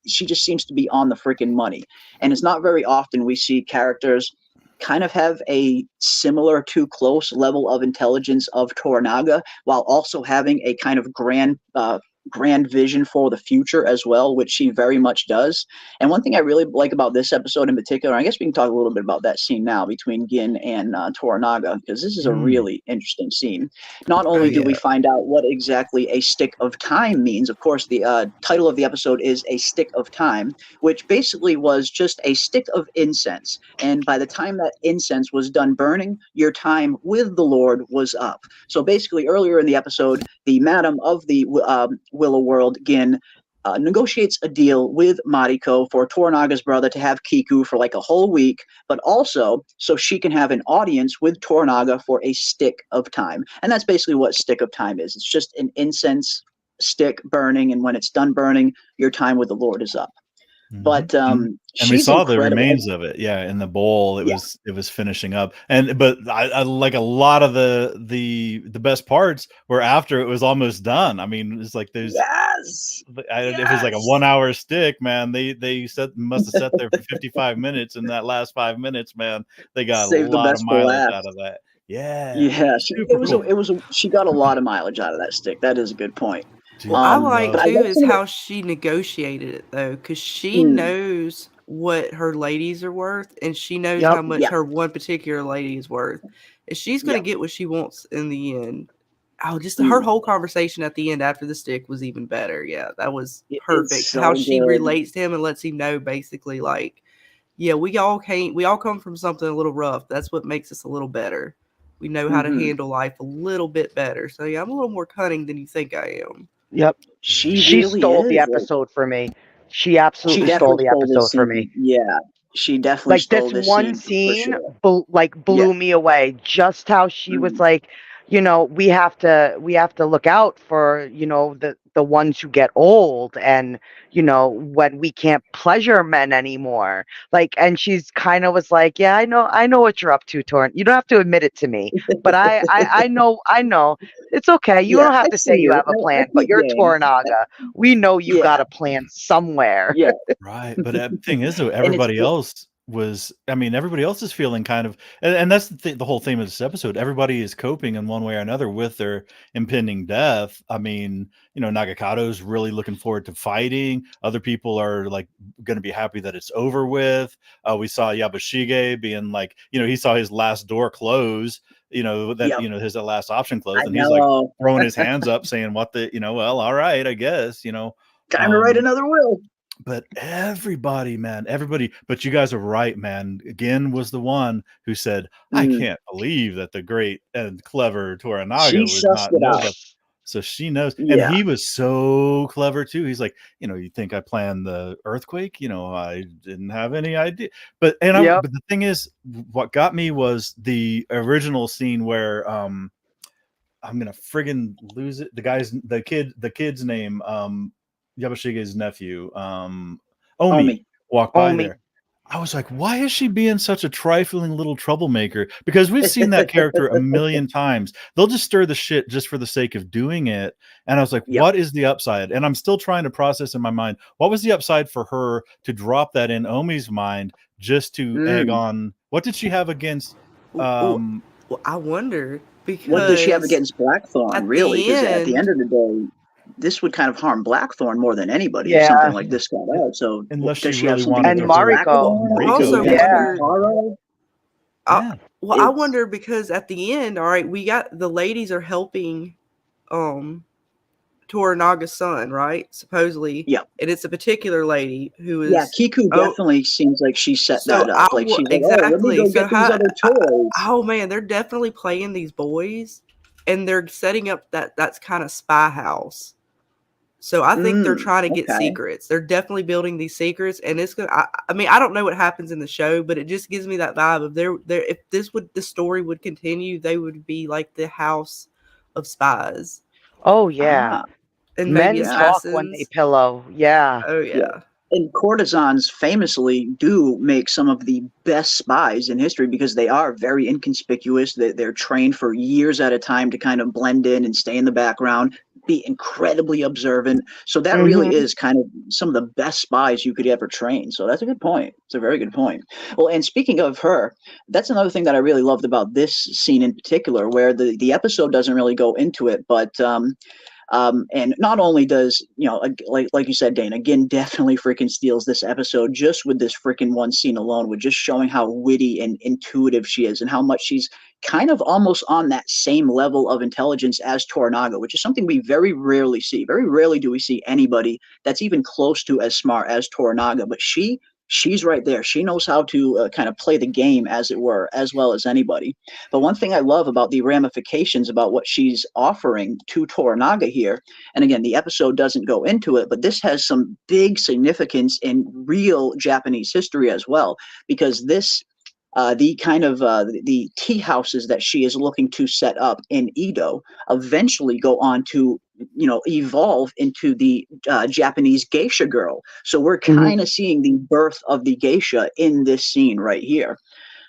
S6: She just seems to be on the freaking money. And it's not very often we see characters kind of have a similar to close level of intelligence of Toranaga, while also having a kind of grand grand vision for the future as well, which she very much does. And one thing I really like about this episode in particular, I guess we can talk a little bit about that scene now between Gin and Toranaga, because this is a really interesting scene. Not only do we find out what exactly a stick of time means, of course, the title of the episode is A Stick of Time, which basically was just a stick of incense. And by the time that incense was done burning, your time with the Lord was up. So basically, earlier in the episode, the madam of the Willow world, Gin, negotiates a deal with Mariko for Toranaga's brother to have Kiku for like a whole week, but also so she can have an audience with Toranaga for a stick of time. And that's basically what stick of time is. It's just an incense stick burning, and when it's done burning, your time with the Lord is up. But
S7: and we saw the remains of it, in the bowl. It was finishing up, but I like a lot of the best parts were after it was almost done. I mean, it's like there's it was like a 1 hour stick, man. They must have sat there for 55 minutes, and that last 5 minutes, man, they got a lot of mileage out of that.
S6: She got a lot of mileage out of that stick. That is a good point.
S8: What I like too is how she negotiated it, though, because she knows what her ladies are worth, and she knows how much her one particular lady is worth, and she's going to get what she wants in the end. Oh, just her whole conversation at the end after the stick was even better. Yeah, that was perfect.
S6: So
S8: how she
S6: good.
S8: relates to him and lets him know, basically, like, we all come from something a little rough. That's what makes us a little better. We know how to handle life a little bit better. So I'm a little more cunning than you think I am.
S9: Yep. She really stole the episode for me. She absolutely stole the episode for me.
S6: Yeah. She definitely stole
S9: this one scene blew me away. Just how she was like, we have to look out for, the ones who get old, and when we can't pleasure men anymore. And she's kind of was like, yeah, I know what you're up to, Torn. You don't have to admit it to me, but I know. It's okay. You don't have to say you have a plan, but you're Toranaga. We know you got a plan somewhere.
S6: Yeah.
S7: Right. But the thing is, though, everybody else is feeling kind of, and that's the whole theme of this episode. Everybody is coping in one way or another with their impending death. I mean, Nagakato's really looking forward to fighting. Other people are like going to be happy that it's over with. We saw Yabushige being like, he saw his last door close, his last option closed, and he's like throwing his hands up saying, well, all right, I guess,
S6: time to write another will.
S7: But everybody, but you guys are right, man. Gin was the one who said, I can't believe that the great and clever Toranaga would not know that. So she knows. And he was so clever too. He's like, you think I planned the earthquake? I didn't have any idea. But the thing is, what got me was the original scene where I'm gonna friggin' lose it. The kid's name, Yabushige's nephew, Omi, walked by there. I was like, why is she being such a trifling little troublemaker? Because we've seen that character a million times. They'll just stir the shit just for the sake of doing it. And I was like, what is the upside? And I'm still trying to process in my mind, what was the upside for her to drop that in Omi's mind just to egg on? What did she have against?
S8: Well, I wonder, because
S6: what does she have against Blackthorne, really? Because at the end of the day, this would kind of harm Blackthorne more than anybody if something like this got out. So
S7: unless
S6: does
S7: she really wanted
S9: and Mariko.
S8: I wonder, because at the end, all right, we got the ladies are helping Toranaga's son, right? Supposedly. Yeah. And it's a particular lady who is
S6: Kiku definitely seems like she set that up. Like she's
S8: exactly.
S6: Like, get these other toys.
S8: Man, they're definitely playing these boys, and they're setting up that's kind of spy house. So I think they're trying to get secrets. They're definitely building these secrets, and it's gonna. I don't know what happens in the show, but it just gives me that vibe of if the story would continue, they would be like the house of spies.
S9: Oh yeah,
S8: and
S9: men talk when they pillow. Yeah.
S8: Oh yeah.
S6: And courtesans famously do make some of the best spies in history because they are very inconspicuous. They're trained for years at a time to kind of blend in and stay in the background, be incredibly observant. So that really is kind of some of the best spies you could ever train. So that's a good point. It's a very good point. Well, and speaking of her, that's another thing that I really loved about this scene in particular, where the episode doesn't really go into it, but And not only does, like you said, Dana, again, definitely freaking steals this episode just with this freaking one scene alone, with just showing how witty and intuitive she is and how much she's kind of almost on that same level of intelligence as Toranaga, which is something we very rarely see. Very rarely do we see anybody that's even close to as smart as Toranaga, but she's right there. She knows how to kind of play the game, as it were, as well as anybody. But one thing I love about the ramifications about what she's offering to Toranaga here, and again, the episode doesn't go into it, but this has some big significance in real Japanese history as well, because this the kind of the tea houses that she is looking to set up in Edo eventually go on to evolve into the Japanese geisha girl. So we're kind of seeing the birth of the geisha in this scene right here.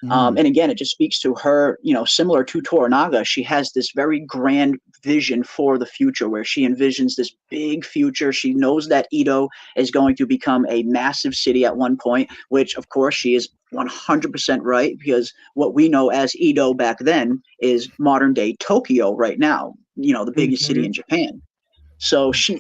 S6: And again, it just speaks to her, similar to Toranaga, she has this very grand vision for the future where she envisions this big future. She knows that Edo is going to become a massive city at one point, which of course she is 100% right, because what we know as Edo back then is modern day Tokyo right now, the biggest city in Japan. So she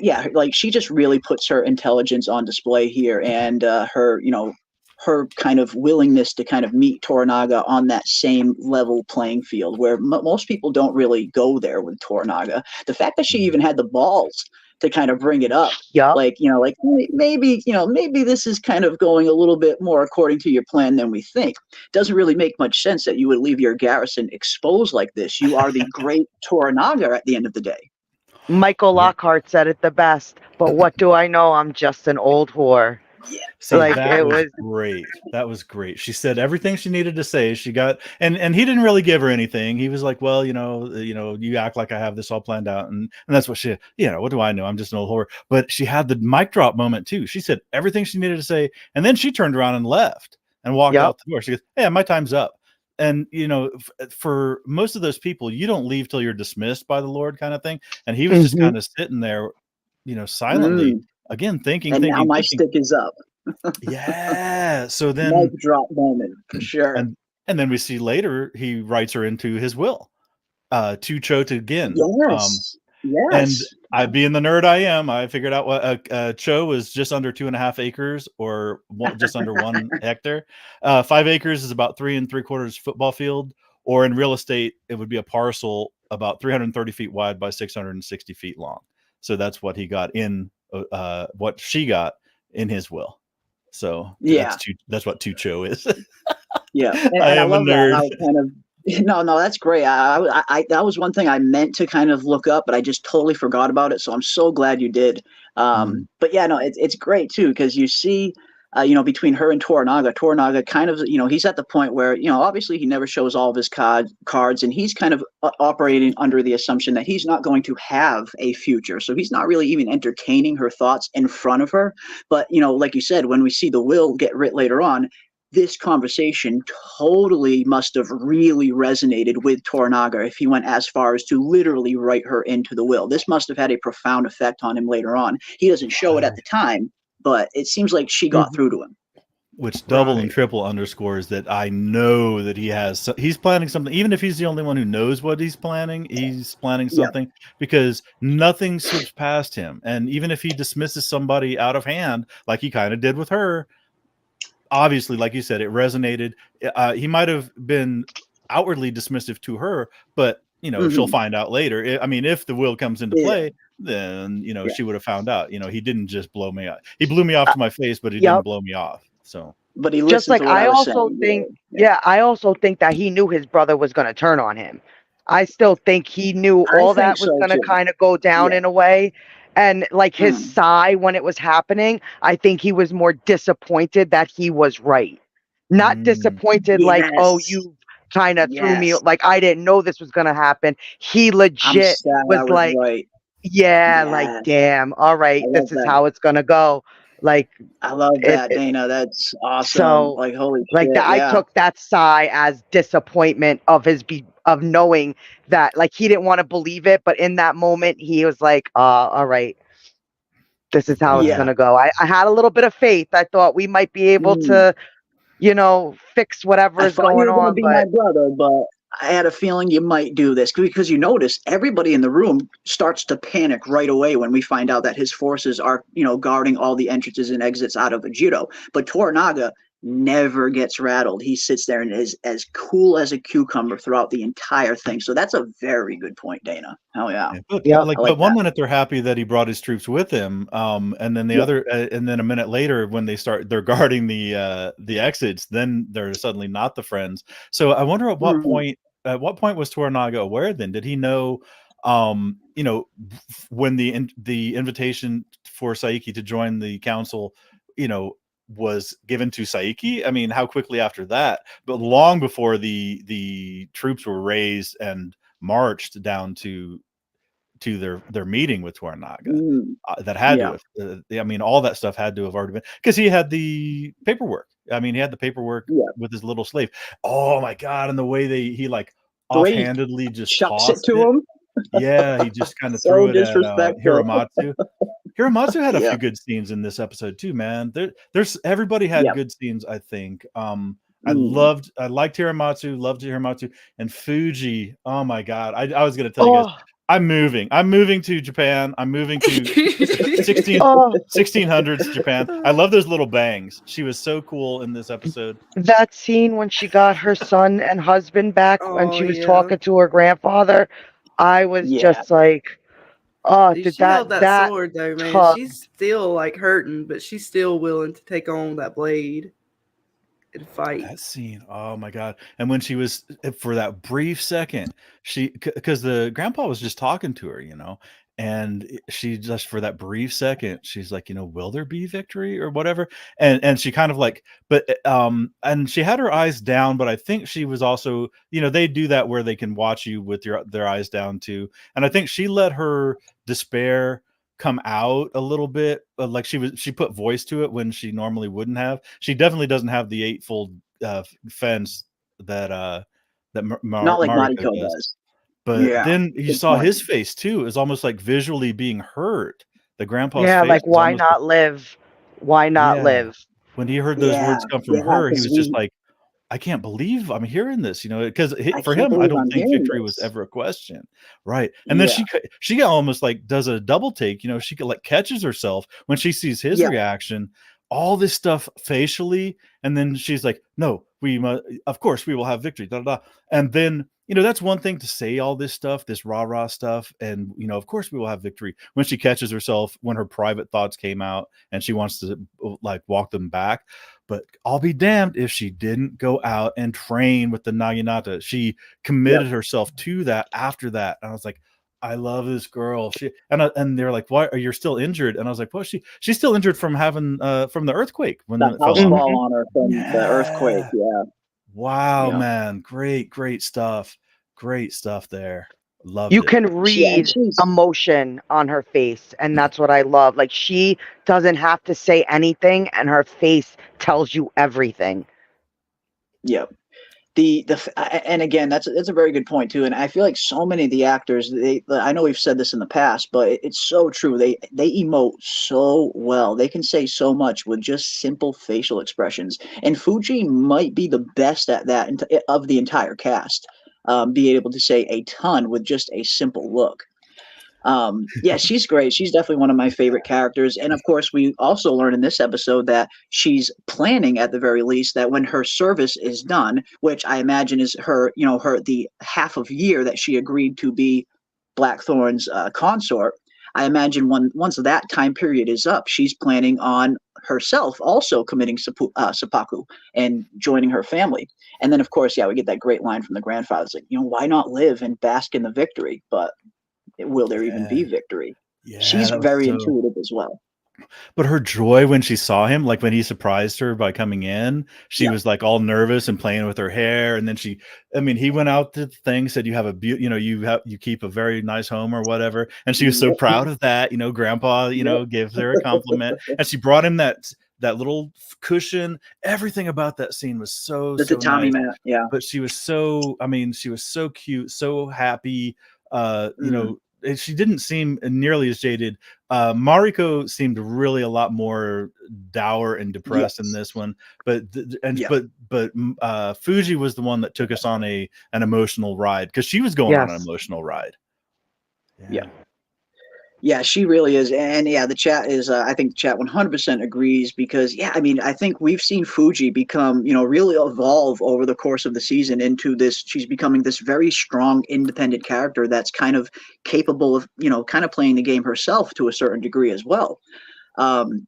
S6: just really puts her intelligence on display here, and her kind of willingness to kind of meet Toranaga on that same level playing field, where most people don't really go there with Toranaga. The fact that she even had the balls to kind of bring it up, maybe this is kind of going a little bit more according to your plan than we think. Doesn't really make much sense that you would leave your garrison exposed like this. You are the great Toranaga at the end of the day.
S9: Michael Lockhart said it the best, but what do I know? I'm just an old whore.
S6: Yeah.
S7: See, that was great. That was great. She said everything she needed to say. She got, and he didn't really give her anything. He was like, well, you act like I have this all planned out. And that's what she, what do I know? I'm just an old whore. But she had the mic drop moment too. She said everything she needed to say. And then she turned around and left and walked out the door. She goes, yeah, my time's up. And, for most of those people, you don't leave till you're dismissed by the Lord kind of thing. And he was just kind of sitting there, silently, again, thinking.
S6: Now my stick is up.
S7: Yeah. So then
S6: mic drop moment for sure.
S7: And then we see later he writes her into his will, to Cho to Gin.
S6: Yes.
S7: And I, being the nerd I am, I figured out what Cho was just under 2.5 acres, or just under 1 hectare. 5 acres is about 3 3/4 football field, or in real estate, it would be a parcel about 330 feet wide by 660 feet long. So that's what he got in, what she got in his will. So that's what 2 Cho is.
S6: Yeah, and I love that. Kind of. No, that's great. I that was one thing I meant to kind of look up, but I just totally forgot about it. So I'm so glad you did. But yeah, no, it's great too, because you see, between her and Toranaga kind of, he's at the point where, obviously he never shows all of his cards, and he's kind of operating under the assumption that he's not going to have a future. So he's not really even entertaining her thoughts in front of her. But, like you said, when we see the will get writ later on, this conversation totally must have really resonated with Toranaga if he went as far as to literally write her into the will. This must have had a profound effect on him later on. He doesn't show it at the time, but it seems like she got through to him.
S7: Which double and triple underscores that I know that he's planning something. Even if he's the only one who knows what he's planning something, because nothing slips past him. And even if he dismisses somebody out of hand, like he kind of did with her, obviously, like you said, it resonated. He might have been outwardly dismissive to her, but she'll find out later. I mean, if the will comes into play, then she would have found out. He didn't just blow me out. He blew me off to my face, but he didn't blow me off. So,
S6: but he
S9: just like
S6: to what
S9: I also
S6: saying.
S9: think, I also think that he knew his brother was going to turn on him. I still think he knew all that was going to kind of go down in a way. And like his sigh when it was happening, I think he was more disappointed that he was right. Not disappointed like, oh, you kind of threw me, like I didn't know this was going to happen. He legit was like, right. Like, damn, all right, this is how it's going to go. Like,
S6: I love that, Dana. That's awesome.
S9: So,
S6: like, holy shit.
S9: Like, I took that sigh as disappointment of of knowing that, like, he didn't want to believe it, but in that moment, he was like, all right, this is how it's going to go. I had a little bit of faith. I thought we might be able to, fix whatever is going on.
S6: Be my brother, but I had a feeling you might do this, because you notice everybody in the room starts to panic right away when we find out that his forces are, guarding all the entrances and exits out of Ishido. But Toranaga never gets rattled. He sits there and is as cool as a cucumber throughout the entire thing. So that's a very good point, Dana. Hell yeah.
S7: But one minute they're happy that he brought his troops with him, and then the other, and then a minute later when they're guarding the exits, then they're suddenly not the friends. So I wonder at what point was Toranaga aware? Then did he know? When the invitation for Saiki to join the council, was given to Saiki. I mean, how quickly after that? But long before the troops were raised and marched down to their meeting with Toranaga. That had to have, I mean, all that stuff had to have already been, because he had the paperwork. I mean, he had the paperwork with his little slave. Oh my God! And the way he like offhandedly just
S6: chucks
S7: tossed
S6: it to him.
S7: Yeah, he just kind of
S6: So
S7: threw it at
S6: disrespectful.
S7: Hiromatsu had a few good scenes in this episode too, man. There's everybody had good scenes, I think. I liked Hiromatsu, and Fuji. Oh my God. I was gonna tell you guys, I'm moving to Japan. I'm moving to 1600s Japan. I love those little bangs. She was so cool in this episode.
S9: That scene when she got her son and husband back, when she was talking to her grandfather, I was just like,
S8: Dude, she held that sword though, man. She's still like hurting, but she's still willing to take on that blade and fight.
S7: That scene, oh my God! And when she was, for that brief second, because the grandpa was just talking to her, and she just, for that brief second, she's like, will there be victory or whatever? And she kind of like, and she had her eyes down, but I think she was also, they do that where they can watch you with their eyes down too. And I think she let her despair come out a little bit, like she put voice to it when she normally wouldn't have. She definitely doesn't have the eightfold fence that
S6: not like Mariko does.
S7: But then you saw his face too. It was almost like visually being hurt. The grandpa's face.
S9: Like, why not live? Why not live?
S7: When he heard those words come from her, he was just like, I can't believe I'm hearing this, because for him, I don't think victory was ever a question. Right. And then she almost like does a double take, she like catches herself when she sees his reaction, all this stuff facially. And then she's like, no, of course we will have victory. Da, da, da. And then, that's one thing to say all this stuff, this rah-rah stuff. And, of course we will have victory, when she catches herself, when her private thoughts came out and she wants to like walk them back. But I'll be damned if she didn't go out and train with the Naginata. She committed herself to that after that. And I was like, I love this girl. And they're like, why are you still injured? And I was like, well, she's still injured from having from the earthquake, when
S6: the house fall on her from the earthquake.
S7: Wow, man. Great stuff. Great stuff there. Loved
S9: you
S7: it.
S9: Can read emotion on her face, and that's what I love. Like, she doesn't have to say anything, and her face tells you everything.
S6: Yep. And again, that's a very good point too. And I feel like so many of the actors, I know we've said this in the past, but it's so true. They emote so well. They can say so much with just simple facial expressions. And Fuji might be the best at that of the entire cast. Be able to say a ton with just a simple look. She's great. She's definitely one of my favorite characters. And of course, we also learn in this episode that she's planning, at the very least, that when her service is done, which I imagine is her the half of year that she agreed to be Blackthorne's consort. I imagine once that time period is up, she's planning on herself also committing seppuku and joining her family. And then, of course, we get that great line from the grandfather. It's like, why not live and bask in the victory? But will there even be victory? She's very intuitive as well.
S7: But her joy when she saw him, like when he surprised her by coming in, she was like all nervous and playing with her hair. And then he went out to the thing, said, you have you keep a very nice home or whatever. And she was so proud of that, grandpa, gives her a compliment. And she brought him that little cushion. Everything about that scene was so
S6: tatami
S7: nice.
S6: mat.
S7: But she was so cute, so happy, she didn't seem nearly as jaded. Mariko seemed really a lot more dour and depressed in this one, but Fuji was the one that took us on an emotional ride, because she was going on an emotional ride.
S6: Yeah, she really is. And yeah, the chat is, I think the chat 100% agrees, because, yeah, I mean, I think we've seen Fuji become, really evolve over the course of the season into this. She's becoming this very strong, independent character that's kind of capable of, kind of playing the game herself to a certain degree as well.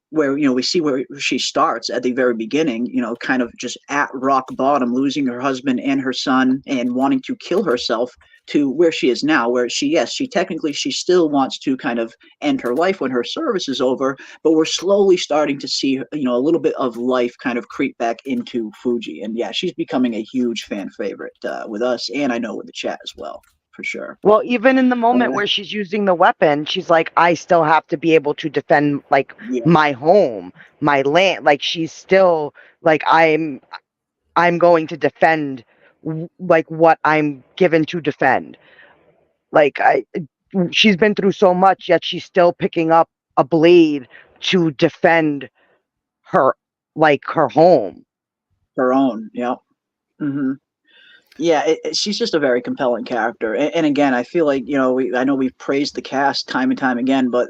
S6: Where, we see where she starts at the very beginning, kind of just at rock bottom, losing her husband and her son and wanting to kill herself, to where she is now, where she technically, she still wants to kind of end her life when her service is over, but we're slowly starting to see, a little bit of life kind of creep back into Fuji. And yeah, she's becoming a huge fan favorite with us, and I know with the chat as well. For sure.
S9: Well, even in the moment where she's using the weapon, she's like, I still have to be able to defend my home, my land. Like, she's still like, I'm going to defend what I'm given to defend. Like, she's been through so much, yet she's still picking up a blade to defend her home.
S6: Her own. Yeah. Mm-hmm. Yeah, she's just a very compelling character, and again, I feel like I know we've praised the cast time and time again, but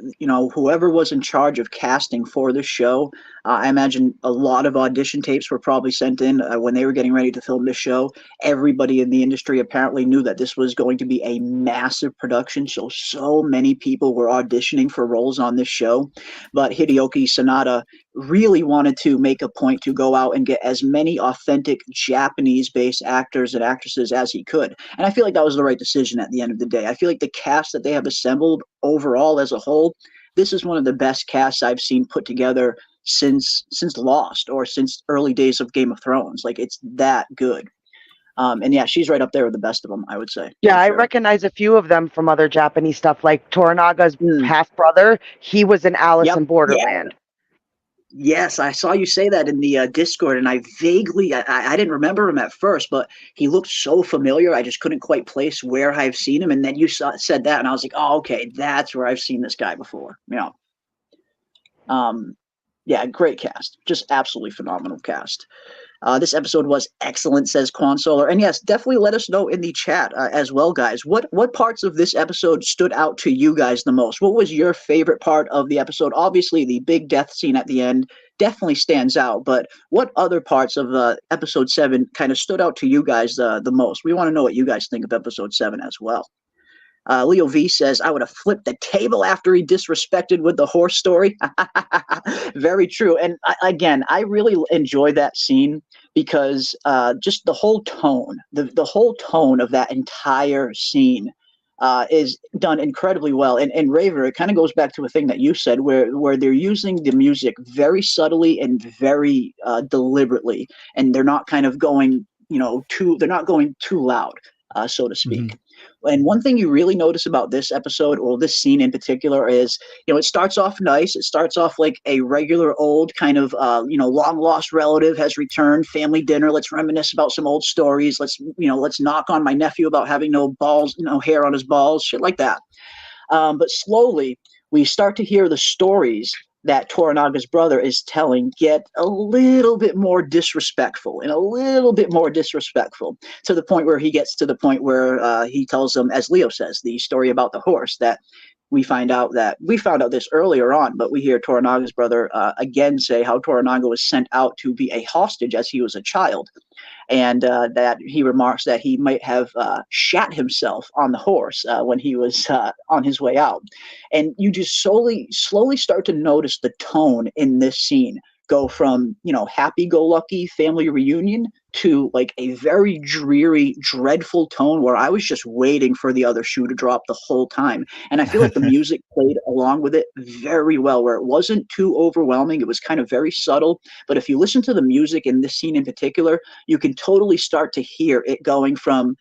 S6: whoever was in charge of casting for this show, I imagine a lot of audition tapes were probably sent in when they were getting ready to film this show. Everybody in the industry apparently knew that this was going to be a massive production, so many people were auditioning for roles on this show, but Hideyoki Sanada really wanted to make a point to go out and get as many authentic Japanese-based actors and actresses as he could. And I feel like that was the right decision at the end of the day. I feel like the cast that they have assembled overall as a whole, this is one of the best casts I've seen put together since Lost, or since early days of Game of Thrones. Like, it's that good. And yeah, she's right up there with the best of them, I would say.
S9: Yeah, I recognize a few of them from other Japanese stuff, like Toranaga's half-brother. He was in Alice in Borderland.
S6: Yes, I saw you say that in the Discord, and I vaguely, I didn't remember him at first, but he looked so familiar, I just couldn't quite place where I've seen him, and then you said that, and I was like, oh, okay, that's where I've seen this guy before. Yeah, great cast. Just absolutely phenomenal cast. This episode was excellent, says Consoler. And yes, definitely let us know in the chat as well, guys. What parts of this episode stood out to you guys the most? What was your favorite part of the episode? Obviously, the big death scene at the end definitely stands out, but what other parts of episode 7 kind of stood out to you guys the most? We want to know what you guys think of episode 7 as well. Leo V says, I would have flipped the table after he disrespected with the horse story. Very true. And again, I really enjoy that scene because just the whole tone, the whole tone of that entire scene is done incredibly well. And Raver, it kind of goes back to a thing that you said, where they're using the music very subtly and very deliberately, and they're not kind of going, they're not going too loud, so to speak. Mm-hmm. And one thing you really notice about this episode, or this scene in particular, is, it starts off nice. It starts off like a regular old kind of, long lost relative has returned, family dinner. Let's reminisce about some old stories. Let's knock on my nephew about having no balls, no hair on his balls, shit like that. But slowly we start to hear the stories that Toranaga's brother is telling get a little bit more disrespectful, to the point where he gets to the point where he tells them, as Leo says, the story about the horse, that we found out this earlier on, but we hear Toranaga's brother again say how Toranaga was sent out to be a hostage as he was a child. And that he remarks that he might have shat himself on the horse when he was on his way out. And you just slowly start to notice the tone in this scene go from, happy-go-lucky family reunion to like a very dreary, dreadful tone where I was just waiting for the other shoe to drop the whole time. And I feel like the music played along with it very well, where it wasn't too overwhelming. It was kind of very subtle. But if you listen to the music in this scene in particular, you can totally start to hear it going from,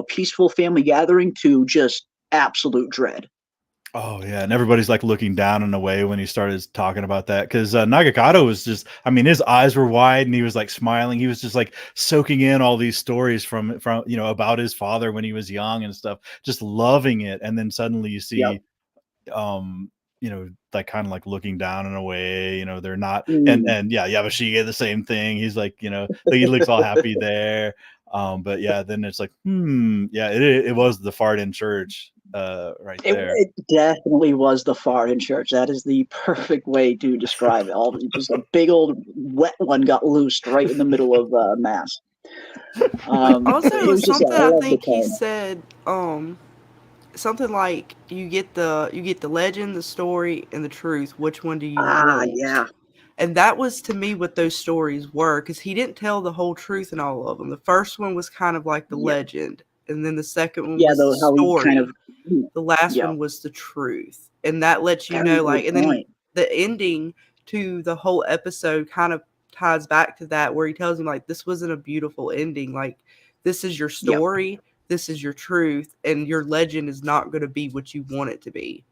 S6: peaceful family gathering to just absolute dread.
S7: Oh yeah, and everybody's like looking down and away when he started talking about that because Nagakato was just, I mean, his eyes were wide and he was like smiling. He was just like soaking in all these stories from about his father when he was young and stuff, just loving it. And then suddenly you see, like kind of like looking down and away. They're not, and yeah, Yabashige the same thing. He's like, he looks all happy there. But yeah, then it's like, yeah, it was the fart in church. Right there.
S6: It definitely was the fart in church. That is the perfect way to describe it. Just a big old wet one got loosed right in the middle of mass.
S8: Also, it was something I think he said. Something like you get the legend, the story, and the truth. Which one do you want?
S6: Yeah.
S8: And that was to me what those stories were, because he didn't tell the whole truth in all of them. The first one was kind of like the legend, and then the second one was the story. The last one was the truth, and that lets you know, like, and then the ending to the whole episode kind of ties back to that, where he tells him, like, this wasn't a beautiful ending. Like, this is your story, this is your truth, and your legend is not going to be what you want it to be.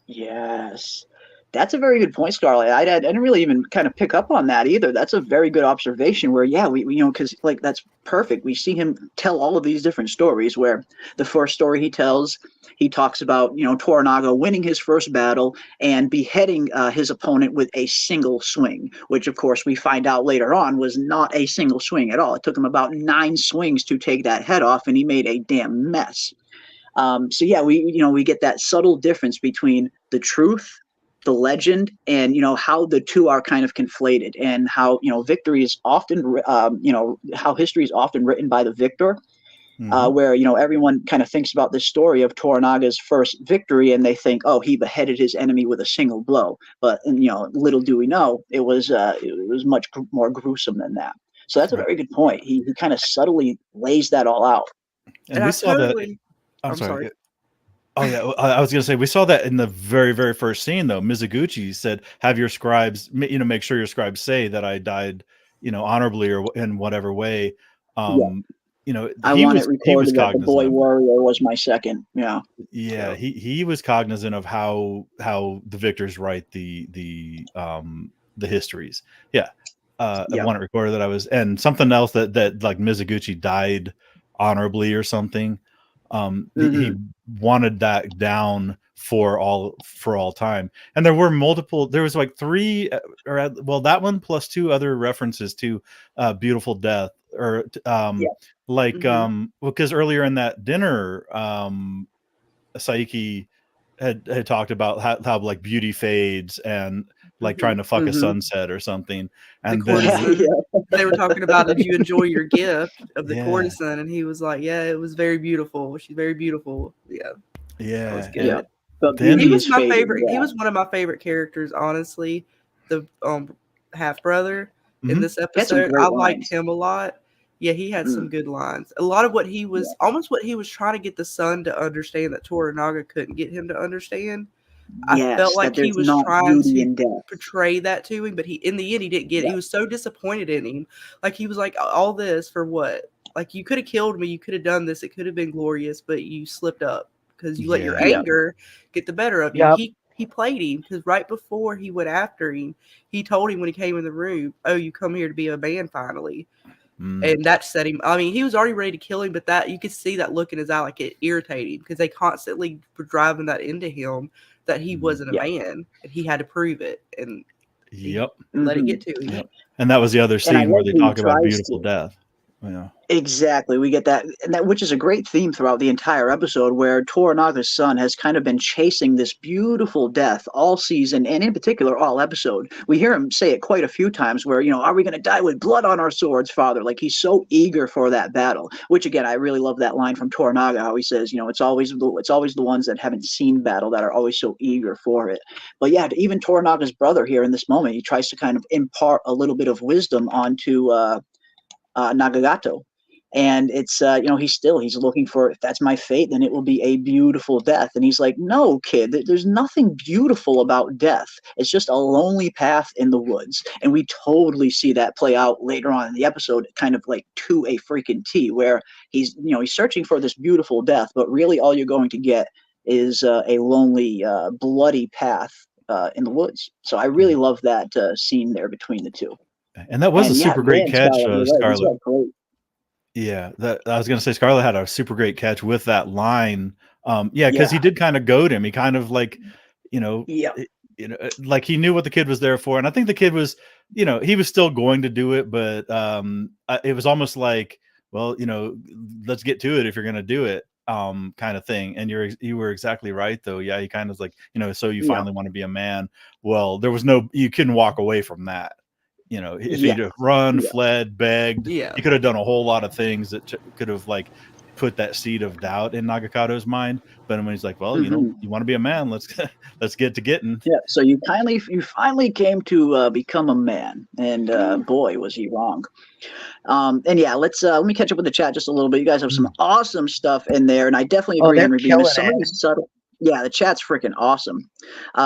S6: Yes. That's a very good point, Scarlett. I didn't really even kind of pick up on that either. That's a very good observation where, we because like that's perfect. We see him tell all of these different stories where the first story he tells, he talks about, Toranaga winning his first battle and beheading his opponent with a single swing, which of course we find out later on was not a single swing at all. It took him about 9 swings to take that head off, and he made a damn mess. So yeah, we get that subtle difference between the truth, the legend, and how the two are kind of conflated, and how victory is often how history is often written by the victor, where everyone kind of thinks about this story of Toranaga's first victory and they think, oh, he beheaded his enemy with a single blow, but little do we know it was much more gruesome than that. So that's a very good point. He kind of subtly lays that all out,
S7: and we saw that. I'm sorry. Oh yeah, I was gonna say we saw that in the very, very first scene though. Mizuguchi said, "Have your scribes, make sure your scribes say that I died, honorably or in whatever way."
S6: I want it recorded that the boy warrior was my second.
S7: Yeah, he was cognizant of how the victors write the histories. Yeah, I want it recorded that I was, and something else that like Mizuguchi died honorably or something. He wanted that down for all time, and there was like 3 that one plus 2 other references to beautiful death, or because earlier in that dinner Saiki had talked about how like beauty fades and like trying to fuck a sunset or something, and then
S8: they were talking about, did you enjoy your gift of the courtesan, and he was like, yeah, it was very beautiful, she's very beautiful. That was good. Then he was my favorite. He was one of my favorite characters, honestly, the half brother in this episode. I liked him a lot. Yeah, he had some good lines. A lot of what he was almost what he was trying to get the son to understand that Toranaga couldn't get him to understand. I felt like he was trying to portray that to him, but in the end he didn't get it. He was so disappointed in him. Like, he was like, all this for what? Like, you could have killed me, you could have done this, it could have been glorious, but you slipped up because you let your anger get the better of you. He played him, because right before he went after him, he told him when he came in the room, oh, you come here to be a man finally. And that set him. I mean, he was already ready to kill him, but that you could see that look in his eye, like it irritated him, because they constantly were driving that into him, that he wasn't a man, and he had to prove it, and let it get to him.
S7: And that was the other scene where they talk about beautiful death.
S6: Exactly. We get that, which is a great theme throughout the entire episode, where Toranaga's son has kind of been chasing this beautiful death all season, and in particular all episode. We hear him say it quite a few times where, are we going to die with blood on our swords, father? Like, he's so eager for that battle, which again, I really love that line from Toranaga, how he says, it's always the ones that haven't seen battle that are always so eager for it. But yeah, even Toranaga's brother here in this moment, he tries to kind of impart a little bit of wisdom onto Nagagato. And it's, he's looking for, if that's my fate, then it will be a beautiful death. And he's like, no, kid, there's nothing beautiful about death. It's just a lonely path in the woods. And we totally see that play out later on in the episode, kind of like to a freaking T, where he's searching for this beautiful death, but really all you're going to get is a lonely, bloody path in the woods. So I really love that scene there between the two.
S7: And that was a super great catch,
S6: Scarlett.
S7: Scarlett.
S6: Great.
S7: Yeah, that I was going to say Scarlett had a super great catch with that line. Because he did kind of goad him. He kind of like, like he knew what the kid was there for, and I think the kid was, he was still going to do it, but it was almost like, well, let's get to it if you're going to do it, kind of thing. And you were exactly right, though. Yeah, he kind of like, so you finally want to be a man. Well, you couldn't walk away from that. If he'd have run, fled, begged, he could have done a whole lot of things that could have like put that seed of doubt in Nagakato's mind. But when he's like, well, you want to be a man, let's get to getting.
S6: Yeah. So you finally came to become a man, and boy, was he wrong. And yeah, let me catch up with the chat just a little bit. You guys have some awesome stuff in there, and I definitely agree on reviewing this. Some of these subtle. Yeah, the chat's freaking awesome.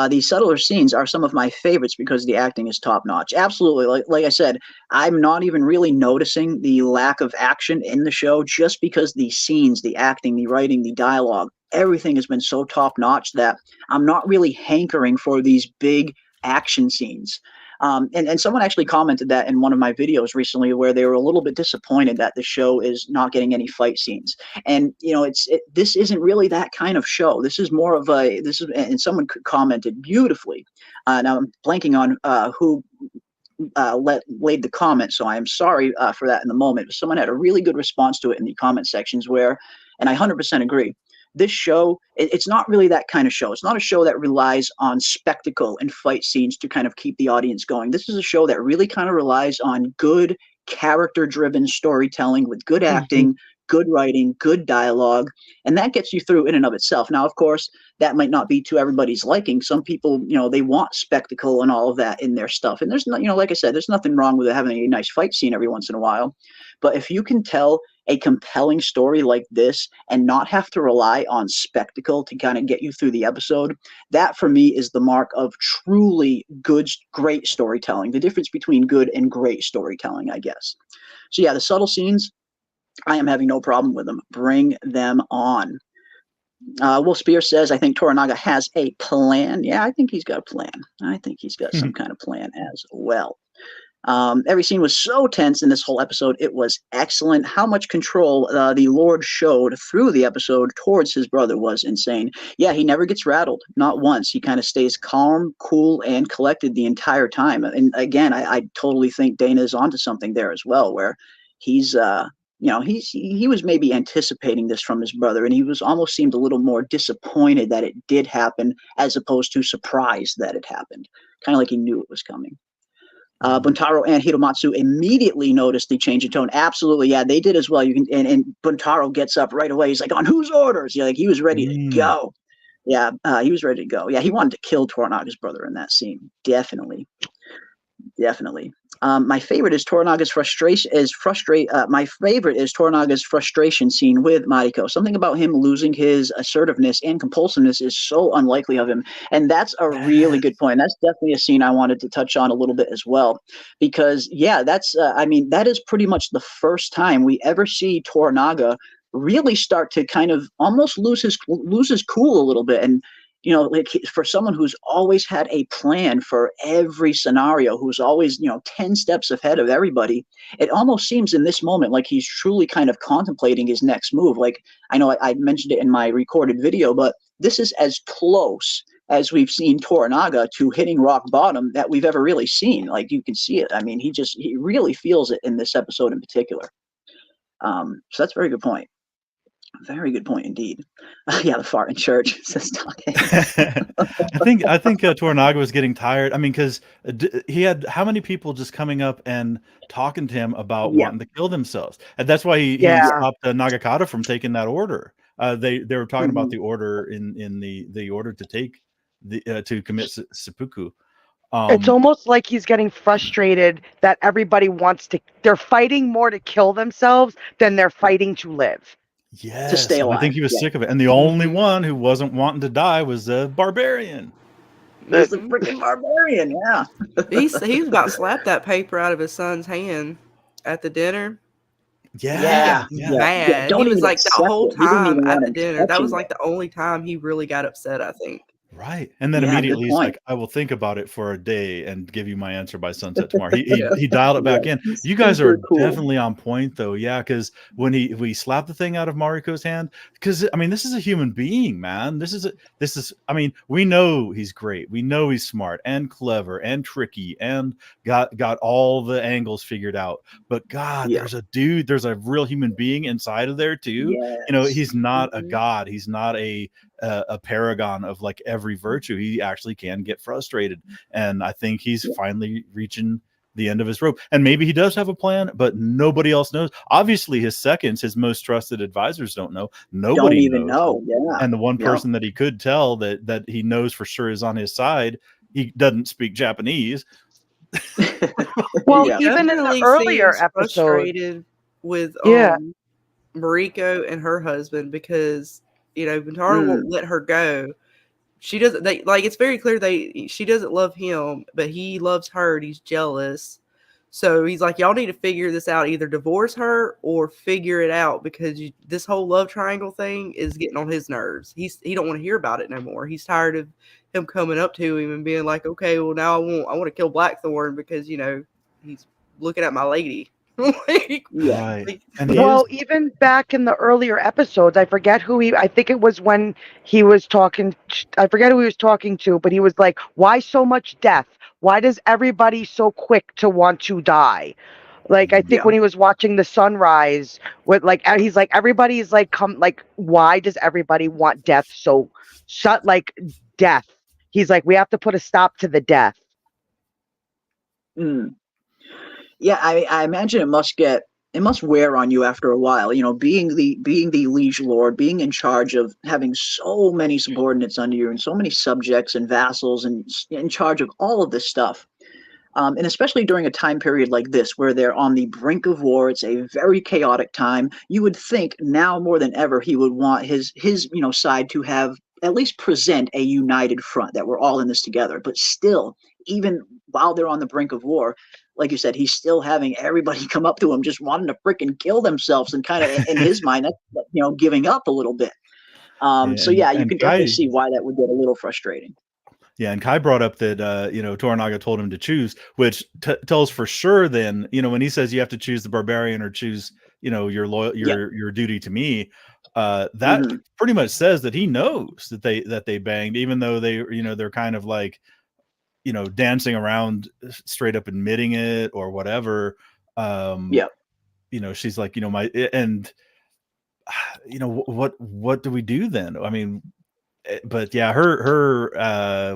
S6: These subtler scenes are some of my favorites because the acting is top notch. Absolutely. Like I said, I'm not even really noticing the lack of action in the show just because the scenes, the acting, the writing, the dialogue, everything has been so top notch that I'm not really hankering for these big action scenes. And someone actually commented that in one of my videos recently, where they were a little bit disappointed that the show is not getting any fight scenes. And this isn't really that kind of show. This is more of and someone commented beautifully. Now I'm blanking on who laid the comment, so I am sorry for that in the moment. But someone had a really good response to it in the comment sections and I 100% agree. This show, it's not really that kind of show. It's not a show that relies on spectacle and fight scenes to kind of keep the audience going. This is a show that really kind of relies on good character-driven storytelling with good acting, good writing, good dialogue, and that gets you through in and of itself. Now, of course, that might not be to everybody's liking. Some people, they want spectacle and all of that in their stuff. And there's no, like I said, there's nothing wrong with having a nice fight scene every once in a while. But if you can tell a compelling story like this and not have to rely on spectacle to kind of get you through the episode, that for me is the mark of truly great storytelling. The difference between good and great storytelling, I guess. So yeah, the subtle scenes, I am having no problem with them. Bring them on. Will Spear says, I think Toranaga has a plan. Yeah, I think he's got a plan. I think he's got some kind of plan as well. Every scene was so tense in this whole episode. It was excellent. How much control the Lord showed through the episode towards his brother was insane. Yeah, he never gets rattled. Not once. He kind of stays calm, cool, and collected the entire time. And again, I totally think Dana is onto something there as well, where he's he was maybe anticipating this from his brother, and he was almost seemed a little more disappointed that it did happen as opposed to surprised that it happened. Kind of like he knew it was coming. Buntaro and Hiromatsu immediately noticed the change in tone. Absolutely, yeah, they did as well. And Buntaro gets up right away. He's like, "On whose orders?" Yeah, like he was ready to go. Yeah, he was ready to go. Yeah, he wanted to kill Toranaga's brother in that scene. Definitely. My favorite is Toranaga's frustration. My favorite is Toranaga's frustration scene with Mariko. Something about him losing his assertiveness and compulsiveness is so unlikely of him, and that's a really good point. That's definitely a scene I wanted to touch on a little bit as well, because yeah, that's that is pretty much the first time we ever see Toranaga really start to kind of almost lose his cool a little bit. And like for someone who's always had a plan for every scenario, who's always 10 steps ahead of everybody, it almost seems in this moment like he's truly kind of contemplating his next move. Like, I know I mentioned it in my recorded video, but this is as close as we've seen Toranaga to hitting rock bottom that we've ever really seen. Like, you can see it. I mean, he really feels it in this episode in particular. So that's a very good point. Very good point indeed. Yeah, the fart in church says talking.
S7: I think Toranaga was getting tired. I mean, because he had how many people just coming up and talking to him about wanting to kill themselves, and that's why he stopped Nagakata from taking that order. They were talking about the order in the order to take to commit seppuku.
S9: It's almost like he's getting frustrated that everybody they're fighting more to kill themselves than they're fighting to live.
S7: Yes,
S6: to stay alive.
S7: I think he was sick of it, and the only one who wasn't wanting to die was the barbarian.
S6: He's the freaking barbarian, yeah.
S8: He's about to slap that paper out of his son's hand at the dinner.
S7: Yeah.
S8: Mad.
S6: Don't
S8: He was
S6: even
S8: like that
S6: accept
S8: whole
S6: it. He didn't
S8: time
S6: even
S8: at
S6: want
S8: the
S6: him
S8: dinner. That was
S6: touching
S8: like the only time he really got upset, I think.
S7: Right. And then
S6: Yeah, good
S7: immediately he's
S6: point.
S7: like, I will think about it for a day and give you my answer by sunset tomorrow. He
S8: Yeah.
S7: he dialed it back
S6: Yeah,
S7: in.
S6: he's
S7: You guys
S6: super
S7: are
S6: cool.
S7: definitely on point though. Yeah, because when we slapped the thing out of Mariko's hand, because I mean, this is a human being, man. This is I mean, we know he's great. We know he's smart and clever and tricky and got all the angles figured out. But God,
S6: Yeah.
S7: there's a real human being inside of there too. You know,
S6: Yes.
S7: he's not a
S6: Mhm.
S7: god. He's not a paragon of like every virtue. He actually can get frustrated, and I think he's
S6: Yeah.
S7: finally reaching the end of his rope. And maybe he does have a plan, but nobody else knows. Obviously, his seconds, his most trusted advisors, don't know. Nobody
S6: Don't even
S7: knows.
S6: know. Yeah.
S7: And the one
S6: Yep.
S7: person that he could tell that he knows for sure is on his side, he doesn't speak Japanese.
S9: Well,
S6: Yeah.
S9: even in the
S8: Definitely
S9: earlier
S8: seems
S9: episode,
S8: frustrated with
S9: Yeah.
S8: Mariko and her husband because Bintaro won't let her go. She doesn't. They like it's very clear she doesn't love him, but he loves her. And he's jealous, so he's like, y'all need to figure this out. Either divorce her or figure it out because this whole love triangle thing is getting on his nerves. He don't want to hear about it no more. He's tired of him coming up to him and being like, okay, well now I want to kill Blackthorne because he's looking at my lady.
S7: Right. And
S9: well, even back in the earlier episodes, I forget I think it was when he was talking, I forget who he was talking to, but he was like, why so much death? Why does everybody so quick to want to die? Like, I think when he was watching the sunrise with he's like, everybody's like, why does everybody want death? Like death. He's like, we have to put a stop to the death.
S6: Yeah, I imagine it must wear on you after a while, being the liege lord, being in charge of having so many subordinates under you and so many subjects and vassals and in charge of all of this stuff. And especially during a time period like this where they're on the brink of war, it's a very chaotic time. You would think now more than ever he would want his side to have at least present a united front, that we're all in this together. But still, even while they're on the brink of war, like you said, he's still having everybody come up to him just wanting to freaking kill themselves, and kind of in his mind, that's, giving up a little bit. So yeah, you can definitely see why that would get a little frustrating.
S7: Yeah, and Kai brought up that Toranaga told him to choose, which tells for sure then, when he says you have to choose the barbarian or choose, your duty to me, that pretty much says that he knows that they banged, even though they're kind of like, dancing around straight up admitting it or whatever. She's like, what do we do then? I mean, but yeah, her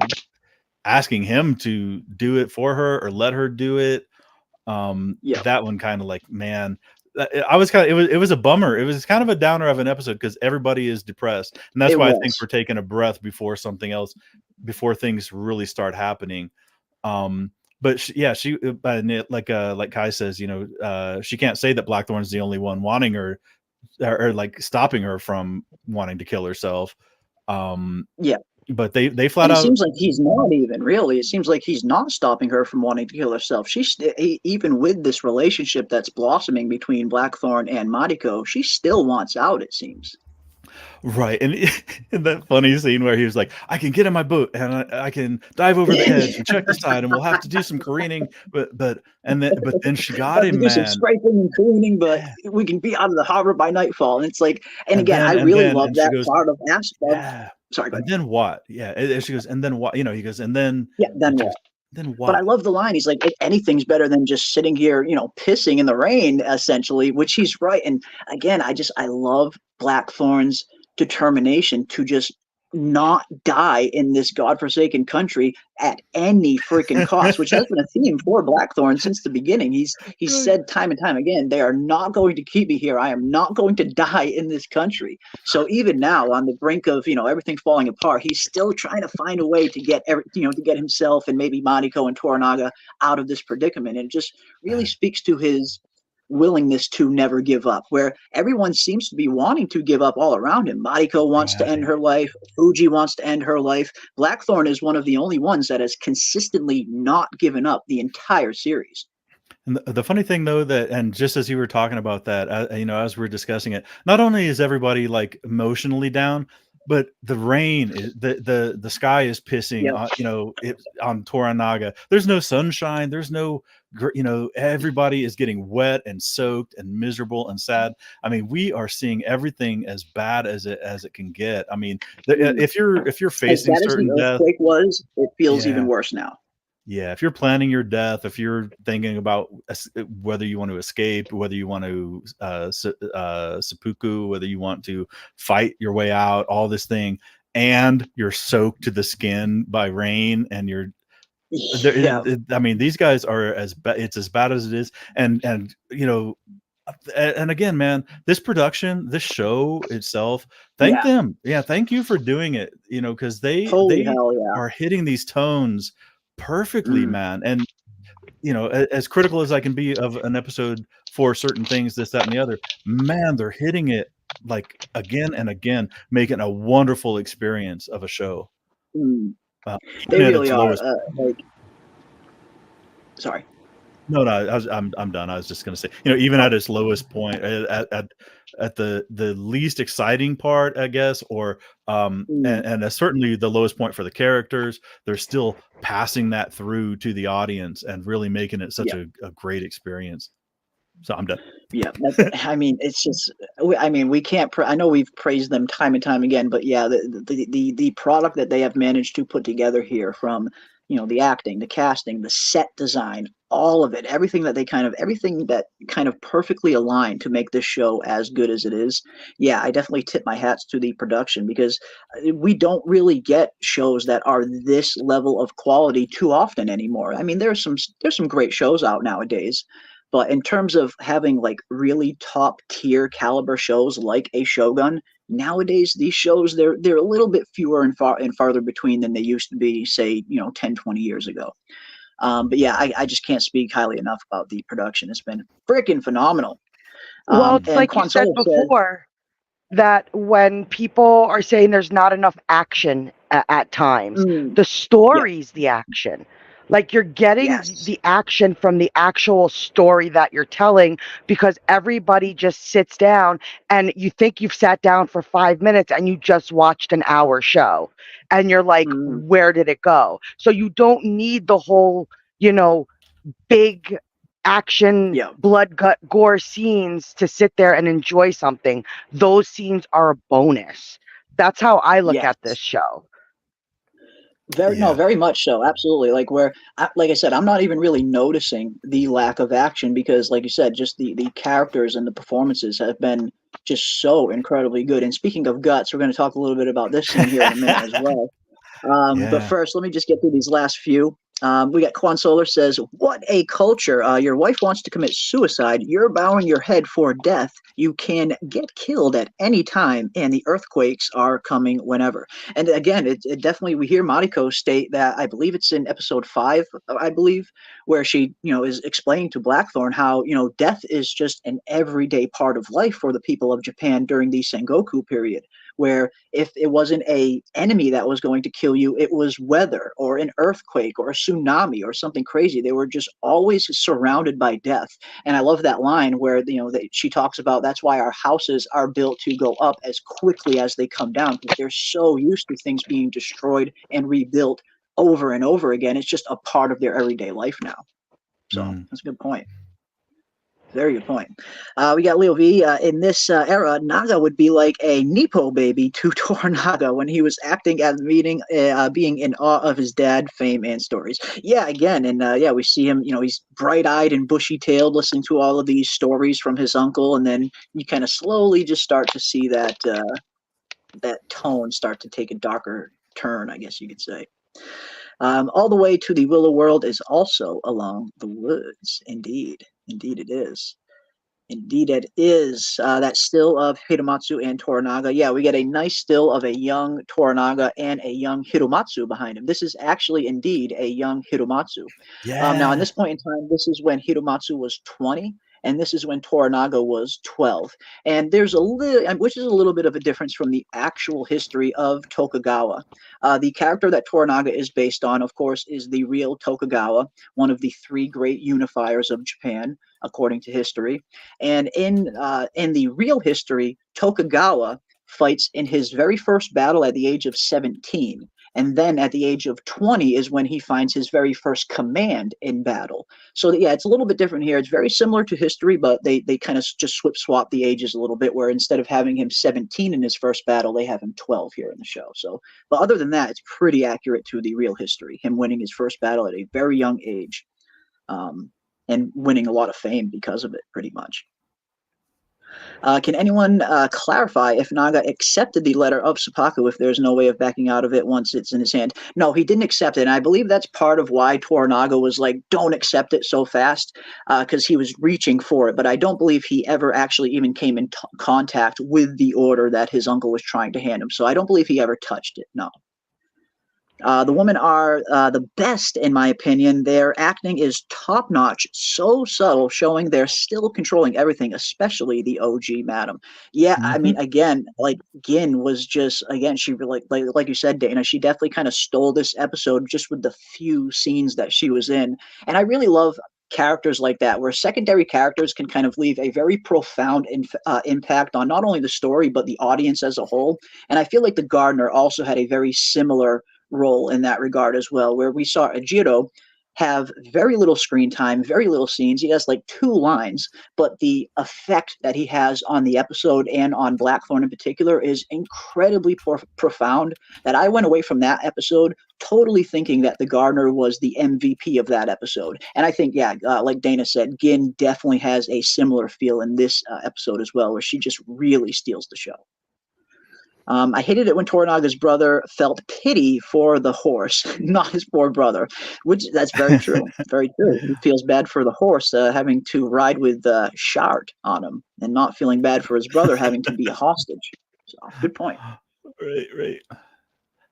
S7: asking him to do it for her or let her do it. That one kind of like, man, I was it was a bummer. It was kind of a downer of an episode because everybody is depressed, and that's why I think we're taking a breath before before things really start happening. But she like Kai says, she can't say that Blackthorne's the only one wanting her or like stopping her from wanting to kill herself. But they flat out.
S6: It seems like he's not even really. It seems like he's not stopping her from wanting to kill herself. Even with this relationship that's blossoming between Blackthorne and Mariko, she still wants out, it seems.
S7: Right, and in that funny scene where he was like, "I can get in my boat and I can dive over the edge and check the side, and we'll have to do some careening." But then she got him,
S6: do some scraping and careening, but we can be out of the harbor by nightfall. And it's like, I really love that part of Aspen. Sorry,
S7: and then what? Yeah, and she goes, and then what? He goes, and then
S6: then what?
S7: Then what?
S6: But I love the line. He's like, anything's better than just sitting here, pissing in the rain, essentially, which he's right. And again, I love Blackthorne's determination to just not die in this godforsaken country at any freaking cost, which has been a theme for Blackthorne since the beginning. He's said time and time again, they are not going to keep me here. I am not going to die in this country. So even now, on the brink of everything falling apart, he's still trying to find a way to get to get himself and maybe Mariko and Toranaga out of this predicament. And it just really speaks to his willingness to never give up, where everyone seems to be wanting to give up all around him. Mariko wants to end her life. Fuji wants to end her life. Blackthorne is one of the only ones that has consistently not given up the entire series.
S7: And the funny thing though that, and just as you were talking about that, as we're discussing it, not only is everybody like emotionally down, but the rain is the sky is pissing on, on Toranaga. There's no sunshine. There's no, everybody is getting wet and soaked and miserable and sad. I mean, we are seeing everything as bad as it can get. I mean, if you're facing certain
S6: death, earthquake was, it feels even worse now.
S7: Yeah, if you're planning your death, if you're thinking about whether you want to escape, whether you want to seppuku, whether you want to fight your way out, all this thing, and you're soaked to the skin by rain, and you're, I mean, these guys are it's as bad as it is, and and again, man, this production, this show itself, thank them, thank you for doing it, because they are hitting these tones perfectly, man. And as critical as I can be of an episode for certain things, this, that, and the other, man, they're hitting it like again and again, making a wonderful experience of a show.
S6: They really are. Sorry.
S7: No, I'm done. I was just going to say, even at its lowest point, at the least exciting part, I guess, or and certainly the lowest point for the characters, they're still passing that through to the audience and really making it such a great experience. So I'm done.
S6: Yeah, I mean, it's just, we can't. I know we've praised them time and time again, but the product that they have managed to put together here, from the acting, the casting, the set design, all of it, everything that kind of perfectly aligned to make this show as good as it is. Yeah, I definitely tip my hats to the production, because we don't really get shows that are this level of quality too often anymore. I mean, there's some great shows out nowadays, but in terms of having like really top tier caliber shows like a Shogun, nowadays these shows, they're a little bit fewer and farther between than they used to be, say 10, 20 years ago. But yeah, I just can't speak highly enough about the production. It's been freaking phenomenal.
S9: Well, it's like you said before, that when people are saying there's not enough action at times, the story's the action. Like, you're getting the action from the actual story that you're telling, because everybody just sits down and you think you've sat down for 5 minutes and you just watched an hour show, and you're like, where did it go? So you don't need the whole, big action, blood, gut, gore scenes to sit there and enjoy something. Those scenes are a bonus. That's how I look at this show.
S6: Very much so. Absolutely. Like I said, I'm not even really noticing the lack of action, because like you said, just the characters and the performances have been just so incredibly good. And speaking of guts, we're going to talk a little bit about this scene here in a minute as well. But first, let me just get through these last few. We got Quan Solar says, "What a culture. Your wife wants to commit suicide. You're bowing your head for death. You can get killed at any time, and the earthquakes are coming whenever." And again, it definitely, we hear Mariko state that, I believe it's in episode 5, I believe, where she, is explaining to Blackthorne how, death is just an everyday part of life for the people of Japan during the Sengoku period, where if it wasn't a enemy that was going to kill you, it was weather or an earthquake or a tsunami or something crazy. They were just always surrounded by death. And I love that line where she talks about, that's why our houses are built to go up as quickly as they come down, because they're so used to things being destroyed and rebuilt over and over again. It's just a part of their everyday life now. So that's a good point. Very good point. We got Leo V. In this era, Naga would be like a Nepo baby to Toranaga when he was acting at the meeting, being in awe of his dad, fame, and stories. Yeah, again, and we see him, he's bright-eyed and bushy-tailed, listening to all of these stories from his uncle, and then you kind of slowly just start to see that tone start to take a darker turn, I guess you could say. All the way to the Willow world is also along the woods. Indeed it is. Indeed it is. That still of Hiromatsu and Toranaga. Yeah, we get a nice still of a young Toranaga and a young Hiromatsu behind him. This is actually indeed a young Hiromatsu. Now, at this point in time, this is when Hiromatsu was 20, and this is when Toranaga was 12. And there's a little, which is a little bit of a difference from the actual history of Tokugawa. The character that Toranaga is based on, of course, is the real Tokugawa, one of the three great unifiers of Japan, according to history. And in the real history, Tokugawa fights in his very first battle at the age of 17. And then at the age of 20 is when he finds his very first command in battle. So yeah, it's a little bit different here. It's very similar to history, but they kind of just swap the ages a little bit, where instead of having him 17 in his first battle, they have him 12 here in the show. So, but other than that, it's pretty accurate to the real history, him winning his first battle at a very young age, and winning a lot of fame because of it, pretty much. Can anyone clarify if Naga accepted the letter of Seppaku if there's no way of backing out of it once it's in his hand? No, he didn't accept it, and I believe that's part of why Toranaga was like, don't accept it so fast, because he was reaching for it, but I don't believe he ever actually even came in contact with the order that his uncle was trying to hand him, so I don't believe he ever touched it, no. The women are the best, in my opinion. Their acting is top-notch, so subtle, showing they're still controlling everything, especially the OG madam. Yeah, I mean, again, like Gin was just, again, she like you said, Dana, she definitely kind of stole this episode just with the few scenes that she was in. And I really love characters like that, where secondary characters can kind of leave a very profound impact on not only the story, but the audience as a whole. And I feel like the gardener also had a very similar role in that regard as well, where we saw Ishido have very little screen time, very little scenes. He has like 2 lines, but the effect that he has on the episode and on Blackthorne in particular is incredibly profound, that I went away from that episode totally thinking that the gardener was the MVP of that episode. And I think, yeah, like Dana said, Gin definitely has a similar feel in this episode as well, where she just really steals the show. I hated it when Toranaga's brother felt pity for the horse, not his poor brother, which that's very true. Very true. He feels bad for the horse having to ride with Shart on him, and not feeling bad for his brother having to be a hostage. So, good point.
S7: Right.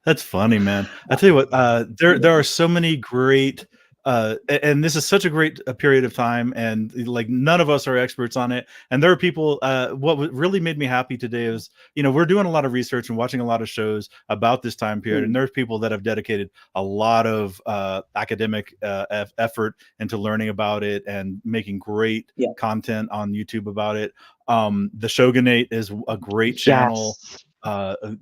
S7: That's funny, man. I tell you what, there are so many great, and this is such a great period of time, and like none of us are experts on it. And there are people. What really made me happy today is, we're doing a lot of research and watching a lot of shows about this time period, and there's people that have dedicated a lot of academic effort into learning about it and making great content on YouTube about it. The Shogunate is a great channel.
S9: Yes.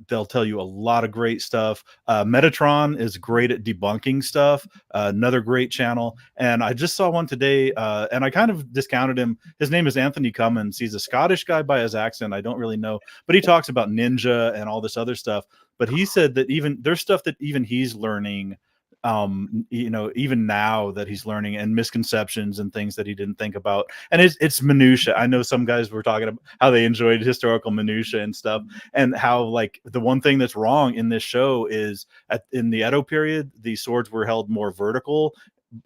S7: They'll tell you a lot of great stuff. Metatron is great at debunking stuff. Another great channel. And I just saw one today, and I kind of discounted him. His name is Anthony Cummins. He's a Scottish guy by his accent. I don't really know, but he talks about ninja and all this other stuff. But he said that there's stuff that even he's learning, even now that he's learning, and misconceptions and things that he didn't think about. And it's minutia. I know some guys were talking about how they enjoyed historical minutia and stuff, and how like the one thing that's wrong in this show is in the Edo period, the swords were held more vertical,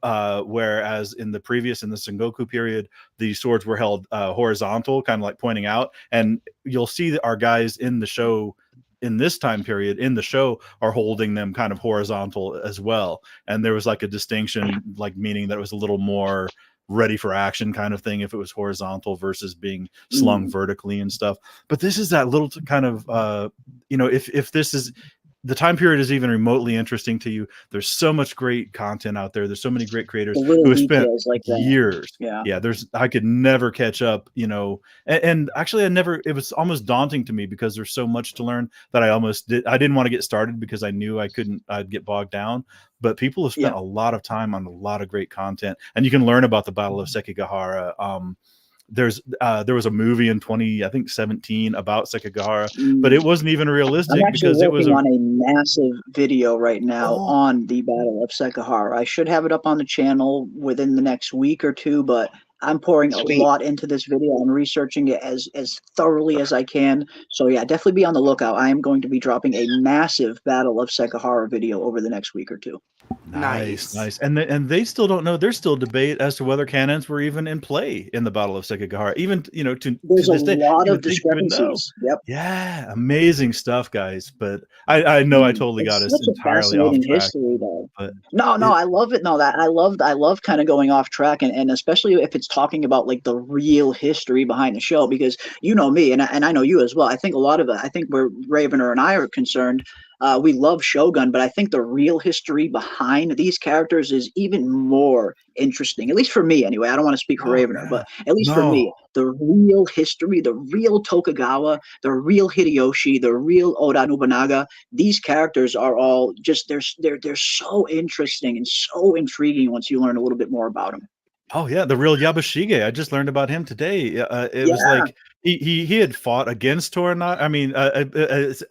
S7: whereas in the Sengoku period, the swords were held horizontal, kind of like pointing out. And you'll see that our guys in the show in this time period in the show are holding them kind of horizontal as well. And there was like a distinction, like meaning that it was a little more ready for action kind of thing if it was horizontal versus being slung vertically and stuff. But this is that little kind of, if this is the time period is even remotely interesting to you, there's so much great content out there. There's so many great creators who have spent like years. I could never catch up, and actually it was almost daunting to me because there's so much to learn that I didn't want to get started because I knew I'd get bogged down. But people have spent a lot of time on a lot of great content, and you can learn about the Battle of Sekigahara. There was a movie in 2017 about Sekigahara, but it wasn't even realistic.
S6: I'm actually working on a massive video right now on the Battle of Sekigahara. I should have it up on the channel within the next week or two, but I'm pouring a lot into this video. I'm researching it as thoroughly as I can. So yeah, definitely be on the lookout. I am going to be dropping a massive Battle of Sekigahara video over the next week or two.
S7: Nice. And they still don't know. There's still debate as to whether cannons were even in play in the Battle of Sekigahara. Even
S6: there's
S7: to this
S6: a
S7: day,
S6: lot
S7: you
S6: of
S7: would think you would know.
S6: discrepancies. Yep.
S7: Yeah, amazing stuff, guys. But I know I totally got us
S6: such a
S7: entirely off
S6: fascinating
S7: track.
S6: history, though.
S7: But
S6: No, I love it. No, that I love kind of going off track, and especially if it's talking about like the real history behind the show, because you know me, and I know you as well. I think a lot of it. I think where Ravener and I are concerned, we love Shogun, but I think the real history behind these characters is even more interesting. At least for me, anyway. I don't want to speak for Ravener, but at least for me, the real history, the real Tokugawa, the real Hideyoshi, the real Oda Nobunaga. These characters are all just they're so interesting and so intriguing once you learn a little bit more about them.
S7: Oh yeah, the real Yabashige. I just learned about him today. It was like he had fought against Toranaga. I mean,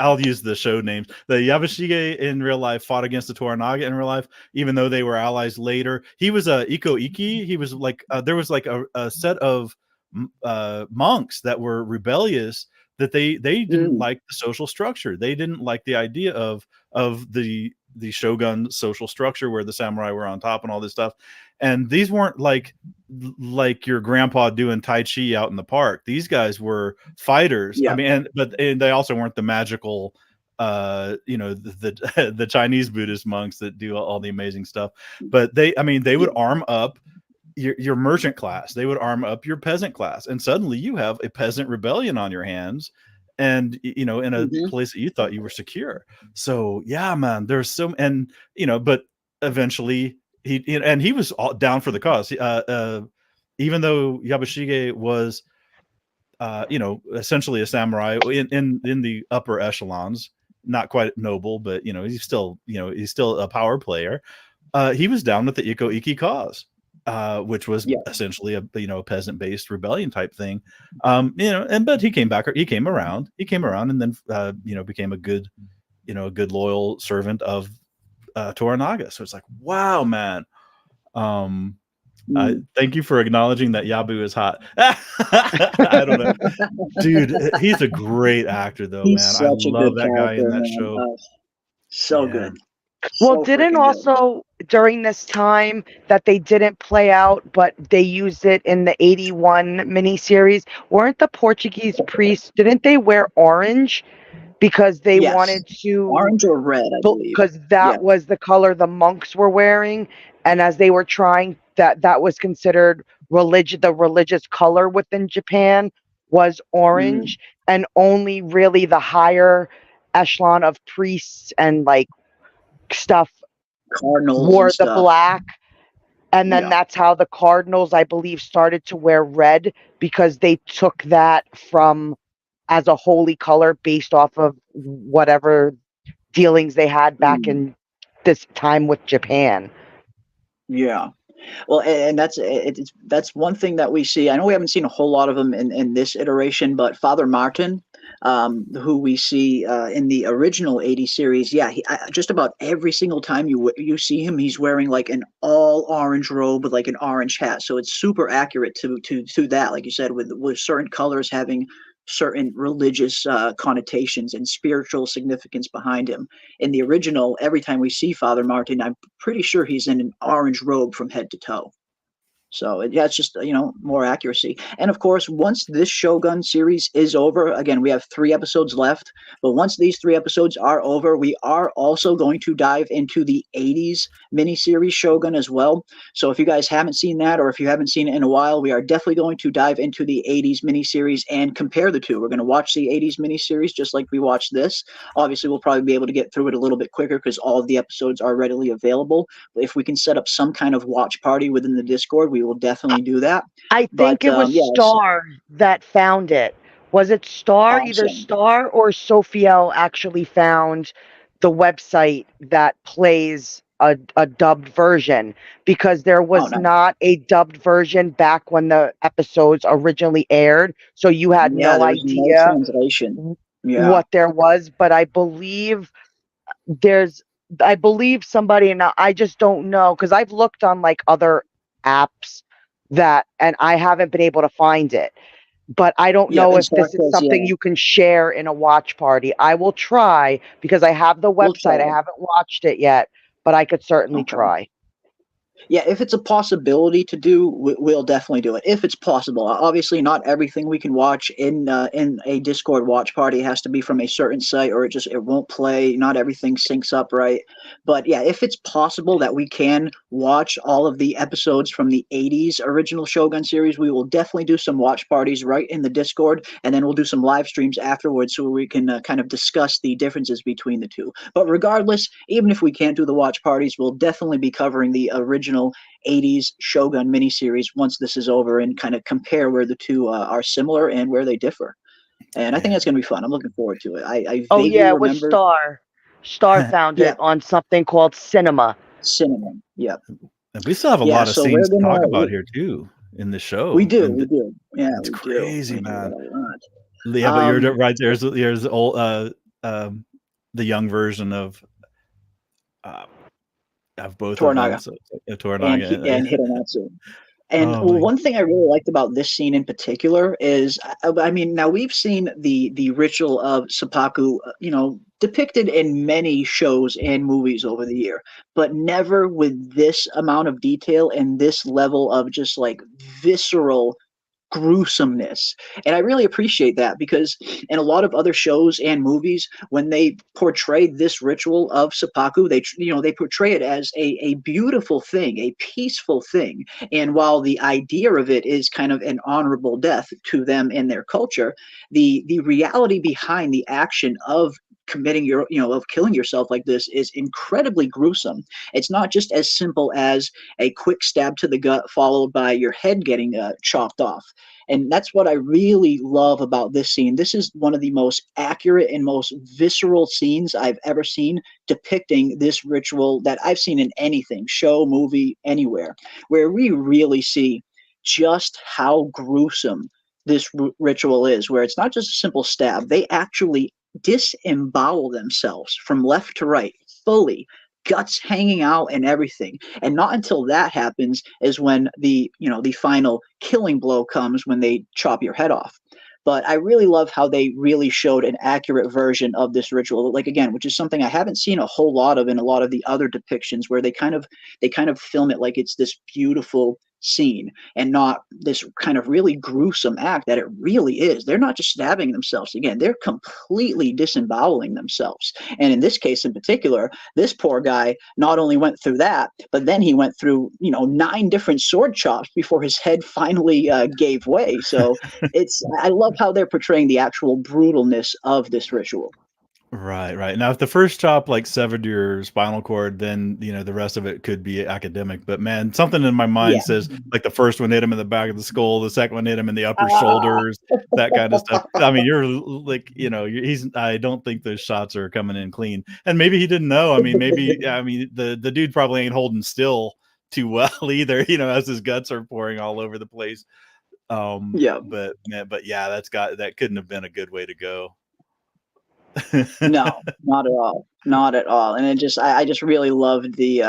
S7: I'll use the show names. The Yabashige in real life fought against the Toranaga in real life, even though they were allies later. He was a Iko Iki. He was like there was like a set of monks that were rebellious, that they didn't like the social structure. They didn't like the idea of the shogun social structure where the samurai were on top and all this stuff. And these weren't like your grandpa doing tai chi out in the park. These guys were fighters. I mean, but they also weren't the magical the Chinese Buddhist monks that do all the amazing stuff. But they would arm up your merchant class. They would arm up your peasant class, and suddenly you have a peasant rebellion on your hands, and in a place that you thought you were secure. So yeah, man, there's so, and but eventually he was all down for the cause. Even though Yabashige was essentially a samurai in the upper echelons, not quite noble, but he's still a power player. He was down with the Iko Iki cause, which was essentially a peasant-based rebellion type thing. But he came around, and then became a good loyal servant of Toranaga. So it's like, wow, man. Thank you for acknowledging that Yabu is hot. I don't know, dude. He's a great actor, though, man. I love that guy in that show.
S6: So good.
S9: Well,
S6: So
S9: didn't
S6: freaking
S9: also during this time that they didn't play out, but they used it in the 81 miniseries, weren't the Portuguese priests, didn't they wear orange because they wanted to
S6: orange or red, I believe,
S9: because that was the color the monks were wearing, and as they were trying that was considered the religious color within Japan was orange, and only really the higher echelon of priests and like stuff
S6: cardinals
S9: wore
S6: and
S9: the
S6: stuff.
S9: black, and then that's how the cardinals, I believe, started to wear red, because they took that from as a holy color based off of whatever dealings they had back in this time with Japan.
S6: Yeah. Well, and that's one thing that we see. I know we haven't seen a whole lot of them in this iteration, but Father Martin, who we see in the original 80 series, just about every single time you see him, he's wearing like an all orange robe with like an orange hat. So it's super accurate to that, like you said, with certain colors having certain religious connotations and spiritual significance behind him. In the original, every time we see Father Martin, I'm pretty sure he's in an orange robe from head to toe. So it's just more accuracy. And of course, once this Shogun series is over, again, we have 3 episodes left, but once these 3 episodes are over, we are also going to dive into the 80s miniseries Shogun as well. So if you guys haven't seen that, or if you haven't seen it in a while, we are definitely going to dive into the 80s miniseries and compare the two. We're going to watch the 80s miniseries just like we watched this. Obviously, we'll probably be able to get through it a little bit quicker because all of the episodes are readily available. But if we can set up some kind of watch party within the Discord, we will definitely do that.
S9: I think it was Star that found it. Was it Star?
S6: Awesome.
S9: Either Star or Sophiel actually found the website that plays a dubbed version, because there was not a dubbed version back when the episodes originally aired. So you had no idea what there was. But I believe somebody, and I just don't know, because I've looked on like other apps and I haven't been able to find it, but I don't know if this is something you can share in a watch party. I will try, because I have the website. I haven't watched it yet, but I could certainly
S6: Okay.
S9: try.
S6: Yeah, if it's a possibility to do, we'll definitely do it. If it's possible, obviously not everything we can watch in a Discord watch party has to be from a certain site, or it won't play. Not everything syncs up right. But yeah, if it's possible that we can watch all of the episodes from the '80s original Shogun series, we will definitely do some watch parties right in the Discord, and then we'll do some live streams afterwards so we can kind of discuss the differences between the two. But regardless, even if we can't do the watch parties, we'll definitely be covering the original '80s Shogun miniseries once this is over, and kind of compare where the two are similar and where they differ. And I think that's going to be fun. I'm looking forward to it. I
S9: Oh
S6: vaguely
S9: yeah, it was
S6: remember.
S9: Star found
S6: Yeah,
S9: it on something called Cinema.
S6: cinnamon. Yep.
S7: And we still have a
S6: Yeah.
S7: lot of
S6: So we're
S7: scenes to talk
S6: gonna.
S7: about here too in the show.
S6: We do.
S7: And
S6: We do. Yeah,
S7: it's
S6: we do.
S7: crazy,
S6: We do
S7: man.
S6: a lot.
S7: Yeah, but you're right. There's old the young version of both of them.
S6: Toranaga
S7: So,
S6: and
S7: Toranaga.
S6: Hitomatsu. And
S7: Oh my.
S6: one thing I really liked about this scene in particular is, I mean, now we've seen the ritual of seppuku, depicted in many shows and movies over the year, but never with this amount of detail and this level of just like visceral gruesomeness. And I really appreciate that, because in a lot of other shows and movies, when they portray this ritual of seppuku, they portray it as a beautiful thing, a peaceful thing. And while the idea of it is kind of an honorable death to them in their culture, the reality behind the action of of killing yourself like this is incredibly gruesome. It's not just as simple as a quick stab to the gut followed by your head getting chopped off. And that's what I really love about this scene. This is one of the most accurate and most visceral scenes I've ever seen depicting this ritual that I've seen in anything, show, movie, anywhere, where we really see just how gruesome this ritual is, where it's not just a simple stab. They actually disembowel themselves from left to right fully, guts hanging out and everything. And not until that happens is when the final killing blow comes, when they chop your head off. But I really love how they really showed an accurate version of this ritual, like, again, which is something I haven't seen a whole lot of in a lot of the other depictions, where they kind of film it like it's this beautiful scene and not this kind of really gruesome act that it really is. They're not just stabbing themselves, again, they're completely disemboweling themselves. And in this case in particular, this poor guy not only went through that, but then he went through 9 different sword chops before his head finally gave way. So I love how they're portraying the actual brutalness of this ritual.
S7: Right. Now, if the first chop like severed your spinal cord, then the rest of it could be academic. But man, something in my mind says like the first one hit him in the back of the skull, the second one hit him in the upper shoulders, that kind of stuff. I mean, you're like, I don't think those shots are coming in clean. And maybe he didn't know. I mean, the dude probably ain't holding still too well either. As his guts are pouring all over the place. But yeah, that couldn't have been a good way to go.
S6: No, not at all. Not at all. And I just really loved the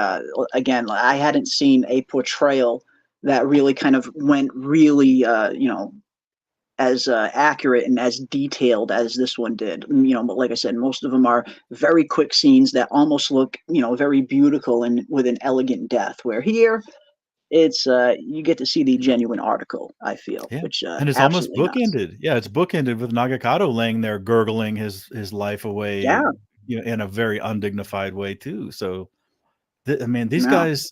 S6: again, I hadn't seen a portrayal that really kind of went really as accurate and as detailed as this one did. But like I said, most of them are very quick scenes that almost look very beautiful and with an elegant death, where here it's you get to see the genuine article, I feel.
S7: Yeah.
S6: Which
S7: And it's almost bookended. Yeah, it's bookended with Nagakato laying there gurgling his life away, in a very undignified way too. So these guys,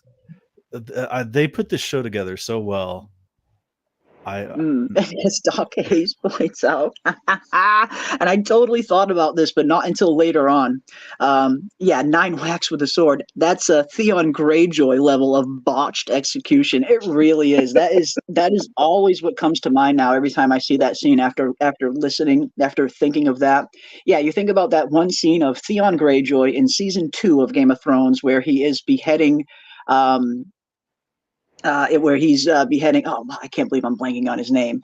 S7: they put this show together so well.
S6: As Doc Hayes points out, and I totally thought about this, but not until later on. 9 whacks with a sword. That's a Theon Greyjoy level of botched execution. It really is. That is always what comes to mind now every time I see that scene. After thinking of that, you think about that one scene of Theon Greyjoy in season 2 of Game of Thrones, where he is beheading. Where he's beheading. Oh, I can't believe I'm blanking on his name.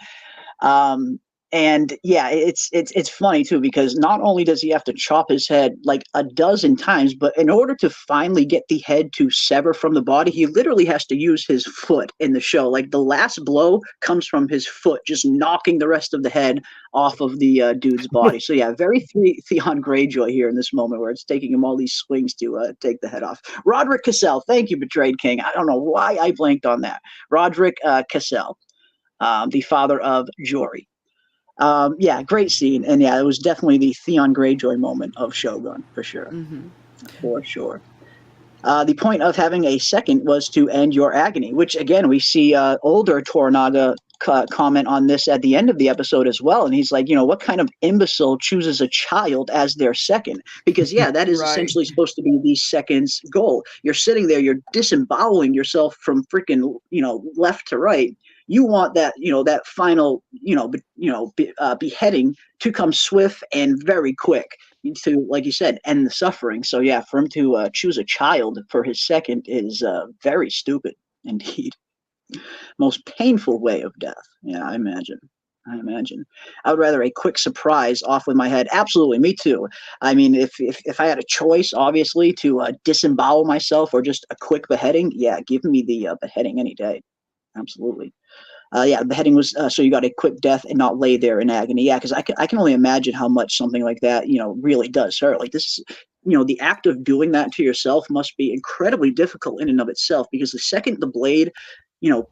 S6: And yeah, it's funny too, because not only does he have to chop his head like a dozen times, but in order to finally get the head to sever from the body, he literally has to use his foot in the show. Like the last blow comes from his foot, just knocking the rest of the head off of the dude's body. So yeah, very Theon Greyjoy here in this moment, where it's taking him all these swings to take the head off. Roderick Cassell, thank you, Betrayed King. I don't know why I blanked on that. Roderick Cassell, the father of Jory. Yeah, great scene, and yeah, it was definitely the Theon Greyjoy moment of Shogun for sure, for sure. The point of having a second was to end your agony, which again we see older Toranaga comment on this at the end of the episode as well, and he's like, what kind of imbecile chooses a child as their second? Because yeah, that is essentially supposed to be the second's goal. You're sitting there, you're disemboweling yourself from freaking left to right. You want that, that final, beheading to come swift and very quick to, like you said, end the suffering. So yeah, for him to choose a child for his second is very stupid indeed. Most painful way of death. Yeah, I imagine. I would rather a quick surprise off with my head. Absolutely, me too. I mean, if I had a choice, obviously, to disembowel myself or just a quick beheading, yeah, give me the beheading any day. Absolutely. Yeah, the beheading was so you got a quick death and not lay there in agony. Yeah, because I can only imagine how much something like that, really does hurt. Like this, the act of doing that to yourself must be incredibly difficult in and of itself. Because the second the blade,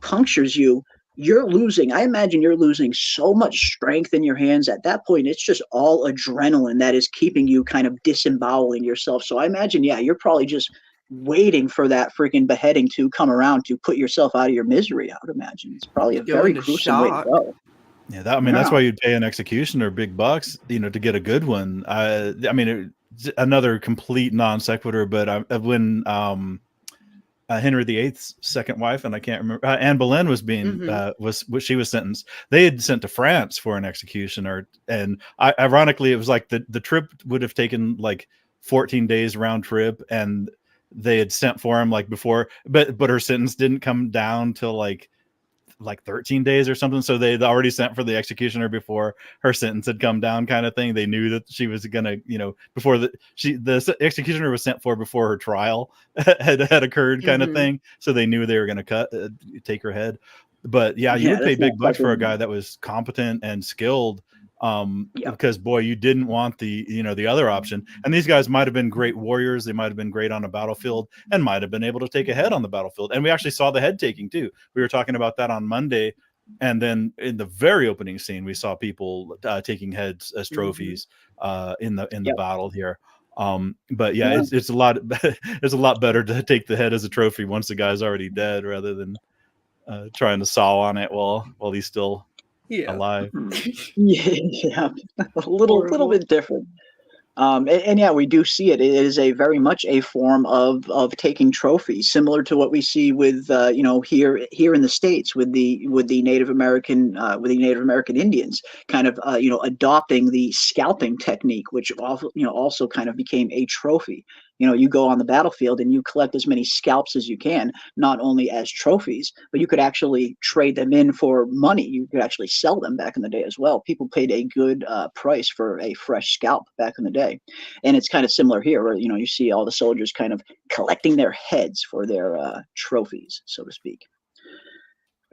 S6: punctures you, you're losing. I imagine you're losing so much strength in your hands. At that point, it's just all adrenaline that is keeping you kind of disemboweling yourself. So I imagine, yeah, you're probably just waiting for that freaking beheading to come around to put yourself out of your misery. I would imagine it's probably a very gruesome way to go.
S7: Yeah, that's why you'd pay an executioner big bucks, to get a good one. I mean, another complete non sequitur, but when Henry VIII's second wife, and I can't remember, Anne Boleyn was being she was sentenced. They had sent to France for an executioner, and ironically, it was like the trip would have taken like 14 days round trip, and they had sent for him like before, but her sentence didn't come down till like 13 days or something. So they'd already sent for the executioner before her sentence had come down, kind of thing. They knew that she was gonna, before the executioner was sent for before her trial had occurred, kind of thing. So they knew they were gonna take her head. But yeah, you would pay big bucks for a guy that was competent and skilled. Because boy, you didn't want the other option. And these guys might have been great warriors. They might have been great on a battlefield and might have been able to take a head on the battlefield. And we actually saw the head taking too. We were talking about that on Monday. And then in the very opening scene, we saw people taking heads as trophies in the battle here. But yeah, it's a lot. It's a lot better to take the head as a trophy once the guy's already dead, rather than trying to saw on it while he's still alive.
S6: Yeah, a little bit different. And yeah, we do see it. It is a very much a form of taking trophies, similar to what we see with here in the States with the Native American Indians, kind of adopting the scalping technique, which also kind of became a trophy. You go on the battlefield and you collect as many scalps as you can, not only as trophies, but you could actually trade them in for money. You could actually sell them back in the day as well. People paid a good price for a fresh scalp back in the day. And it's kind of similar here, where you see all the soldiers kind of collecting their heads for their trophies, so to speak.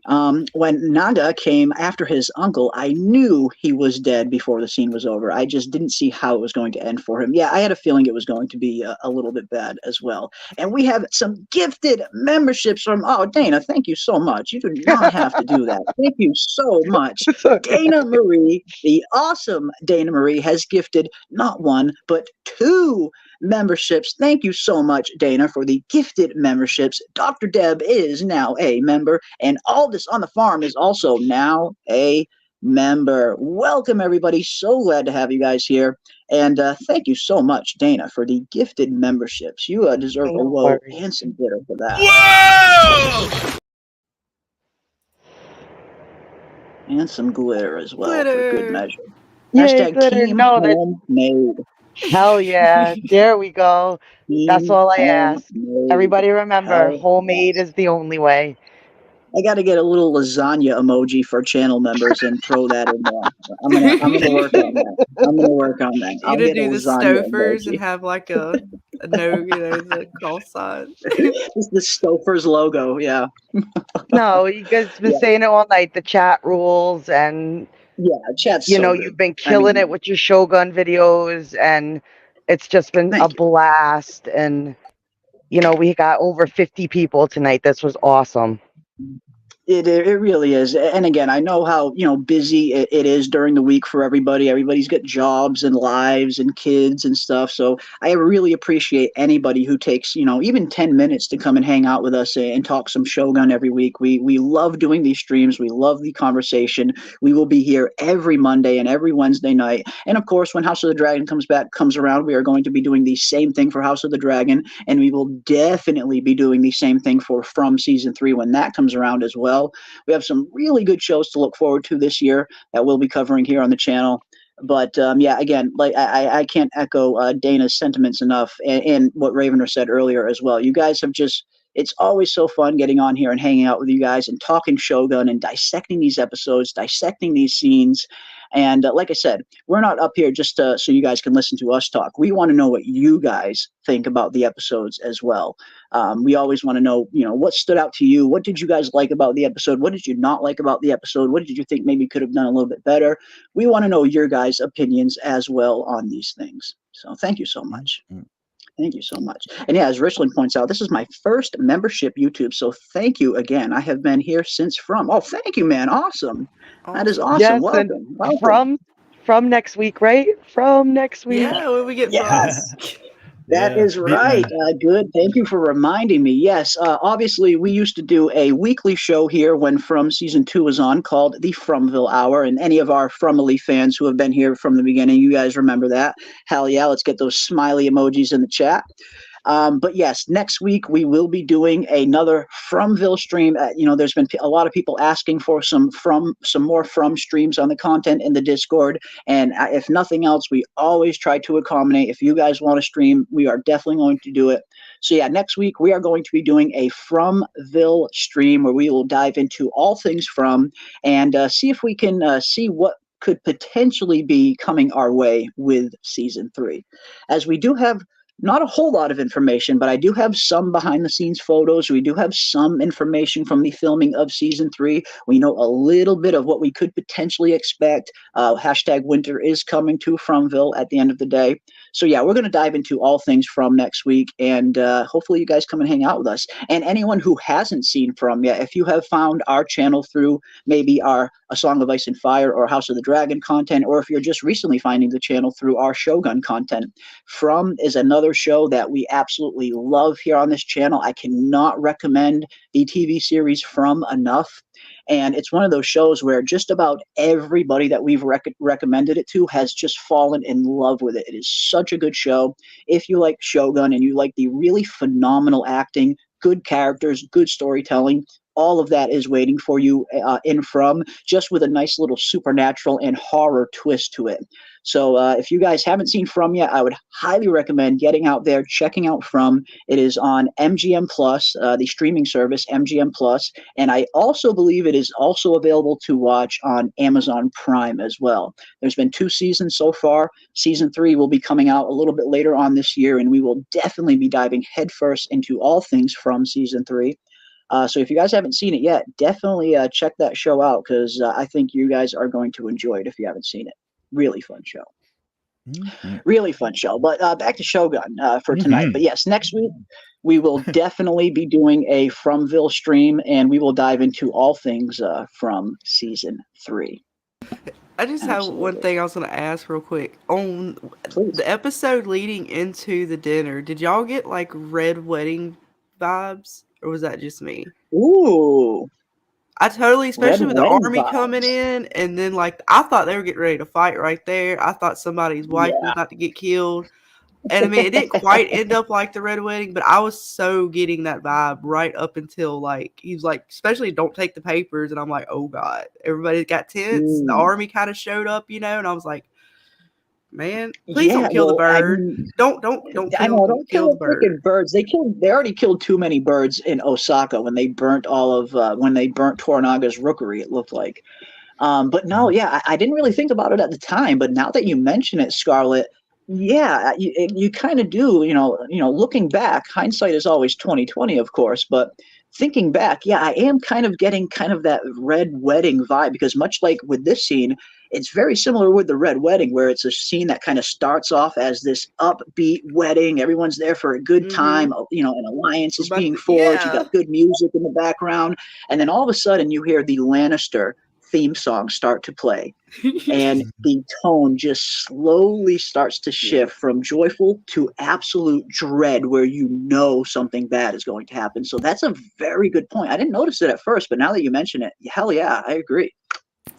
S6: When Naga came after his uncle, I knew he was dead before the scene was over. I just didn't see how it was going to end for him. Yeah, I had a feeling it was going to be a little bit bad as well. And we have some gifted memberships from, Dana, thank you so much. You do not have to do that. Thank you so much. Dana Marie, the awesome Dana Marie, has gifted not one, but 2 memberships. Thank you so much, Dana, for the gifted memberships. Dr. Deb is now a member, and All This on the Farm is also now a member. Welcome, everybody. So glad to have you guys here. And thank you so much, Dana, for the gifted memberships. You deserve a low and some glitter for that. Whoa! And some glitter as well, for good measure. Hashtag Team Homemade.
S9: Hell yeah. There we go. That's all I ask. Everybody remember, homemade is the only way.
S6: I got to get a little lasagna emoji for channel members and throw that in there. I'm gonna work on that. I'm gonna work on that.
S8: You're
S6: I'll
S8: gonna
S6: get a
S8: do the
S6: lasagna
S8: Stofers and
S6: emoji.
S8: have like a no, the cross sign.
S6: It's the Stouffer's logo. Yeah.
S9: No, you guys been
S6: Yeah.
S9: saying it all night. The chat rules, and
S6: Yeah. Chat's
S9: you
S6: so
S9: know
S6: good.
S9: you've been killing it with your Shogun videos, and it's just been a
S6: Thank you.
S9: blast. And you know we got over 50 people tonight. This was awesome.
S6: It really is. And again, I know how, busy it is during the week for everybody. Everybody's got jobs and lives and kids and stuff. So I really appreciate anybody who takes, even 10 minutes to come and hang out with us and talk some Shogun every week. We love doing these streams. We love the conversation. We will be here every Monday and every Wednesday night. And of course, when House of the Dragon comes around, we are going to be doing the same thing for House of the Dragon. And we will definitely be doing the same thing for From Season 3 when that comes around as well. We have some really good shows to look forward to this year that we'll be covering here on the channel. But again, like I can't echo Dana's sentiments enough, and what Ravener said earlier as well. You guys have it's always so fun getting on here and hanging out with you guys and talking Shogun and dissecting these episodes, dissecting these scenes. And like I said, we're not up here just so you guys can listen to us talk. We want to know what you guys think about the episodes as well. We always want to know, what stood out to you? What did you guys like about the episode? What did you not like about the episode? What did you think maybe could have done a little bit better? We want to know your guys' opinions as well on these things. So thank you so much. Thank you so much. And yeah, as Richland points out, this is my first membership YouTube. So thank you again. I have been here since From. Oh, thank you, man. Awesome. That is awesome.
S9: Yes,
S6: Welcome.
S9: and from next week, right? From next week.
S8: Yeah, when we get
S6: Yes. That
S7: Yeah.
S6: is right. Good. Thank you for reminding me. Yes. Obviously, we used to do a weekly show here when From Season 2 was on called the Fromville Hour. And any of our Fromily fans who have been here from the beginning, you guys remember that. Hell yeah. Let's get those smiley emojis in the chat. But yes, next week we will be doing another Fromville stream. There's been a lot of people asking for some more From streams on the content in the Discord. And if nothing else, we always try to accommodate. If you guys want to stream, we are definitely going to do it. So yeah, next week we are going to be doing a Fromville stream where we will dive into all things From and see if we can see what could potentially be coming our way with Season 3. As we do have not a whole lot of information, but I do have some behind the scenes photos. We do have some information from the filming of Season 3. We know a little bit of what we could potentially expect. Hashtag winter is coming to Fromville at the end of the day. So yeah, we're going to dive into all things From next week, and hopefully you guys come and hang out with us. And anyone who hasn't seen From yet, if you have found our channel through maybe our A Song of Ice and Fire or House of the Dragon content, or if you're just recently finding the channel through our Shogun content, From is another show that we absolutely love here on this channel. I cannot recommend the TV series From enough. And it's one of those shows where just about everybody that we've recommended it to has just fallen in love with it. It is such a good show. If you like Shogun and you like the really phenomenal acting, good characters, good storytelling, all of that is waiting for you in From, just with a nice little supernatural and horror twist to it. So if you guys haven't seen From yet, I would highly recommend getting out there, checking out From. It is on MGM Plus, the streaming service, MGM Plus, and I also believe it is also available to watch on Amazon Prime as well. There's been 2 seasons so far. Season 3 will be coming out a little bit later on this year, and we will definitely be diving headfirst into all things From Season 3. So if you guys haven't seen it yet, definitely check that show out, because I think you guys are going to enjoy it if you haven't seen it. Really fun show. Really fun show. But back to Shogun for tonight. But yes, next week we will definitely be doing a Fromville stream, and we will dive into all things From Season 3.
S8: I just have one thing I was going to ask real quick. On the episode leading into the dinner, did y'all get like red wedding vibes? Or was that just me?
S6: Ooh.
S8: I totally, especially with the army
S6: vibes.
S8: coming in, and then like I thought they were getting ready to fight right there. I thought somebody's wife was about to get killed. And I mean, it didn't quite end up like the red wedding, but I was so getting that vibe right up until like he was like, especially don't take the papers, and I'm like, oh god, everybody got tense. The army kind of showed up, and I was like, man. Please don't kill the bird.
S6: I mean,
S8: Don't
S6: I know, don't
S8: kill
S6: kill
S8: the
S6: the
S8: bird.
S6: freaking birds. They already killed too many birds in Osaka when they burnt when they burnt Toranaga's rookery, it looked like. But no, yeah, I didn't really think about it at the time, but now that you mention it, Scarlett, yeah, you kind of do, looking back, hindsight is always 20/20, of course, but thinking back, yeah, I am kind of getting kind of that red wedding vibe, because much like with this scene, it's very similar with the red wedding, where it's a scene that kind of starts off as this upbeat wedding. Everyone's there for a good time, an alliance is being forged. You got good music in the background, and then all of a sudden you hear the Lannister theme song start to play, and the tone just slowly starts to shift from joyful to absolute dread, where something bad is going to happen. So that's a very good point. I didn't notice it at first, but now that you mention it, hell yeah, I agree.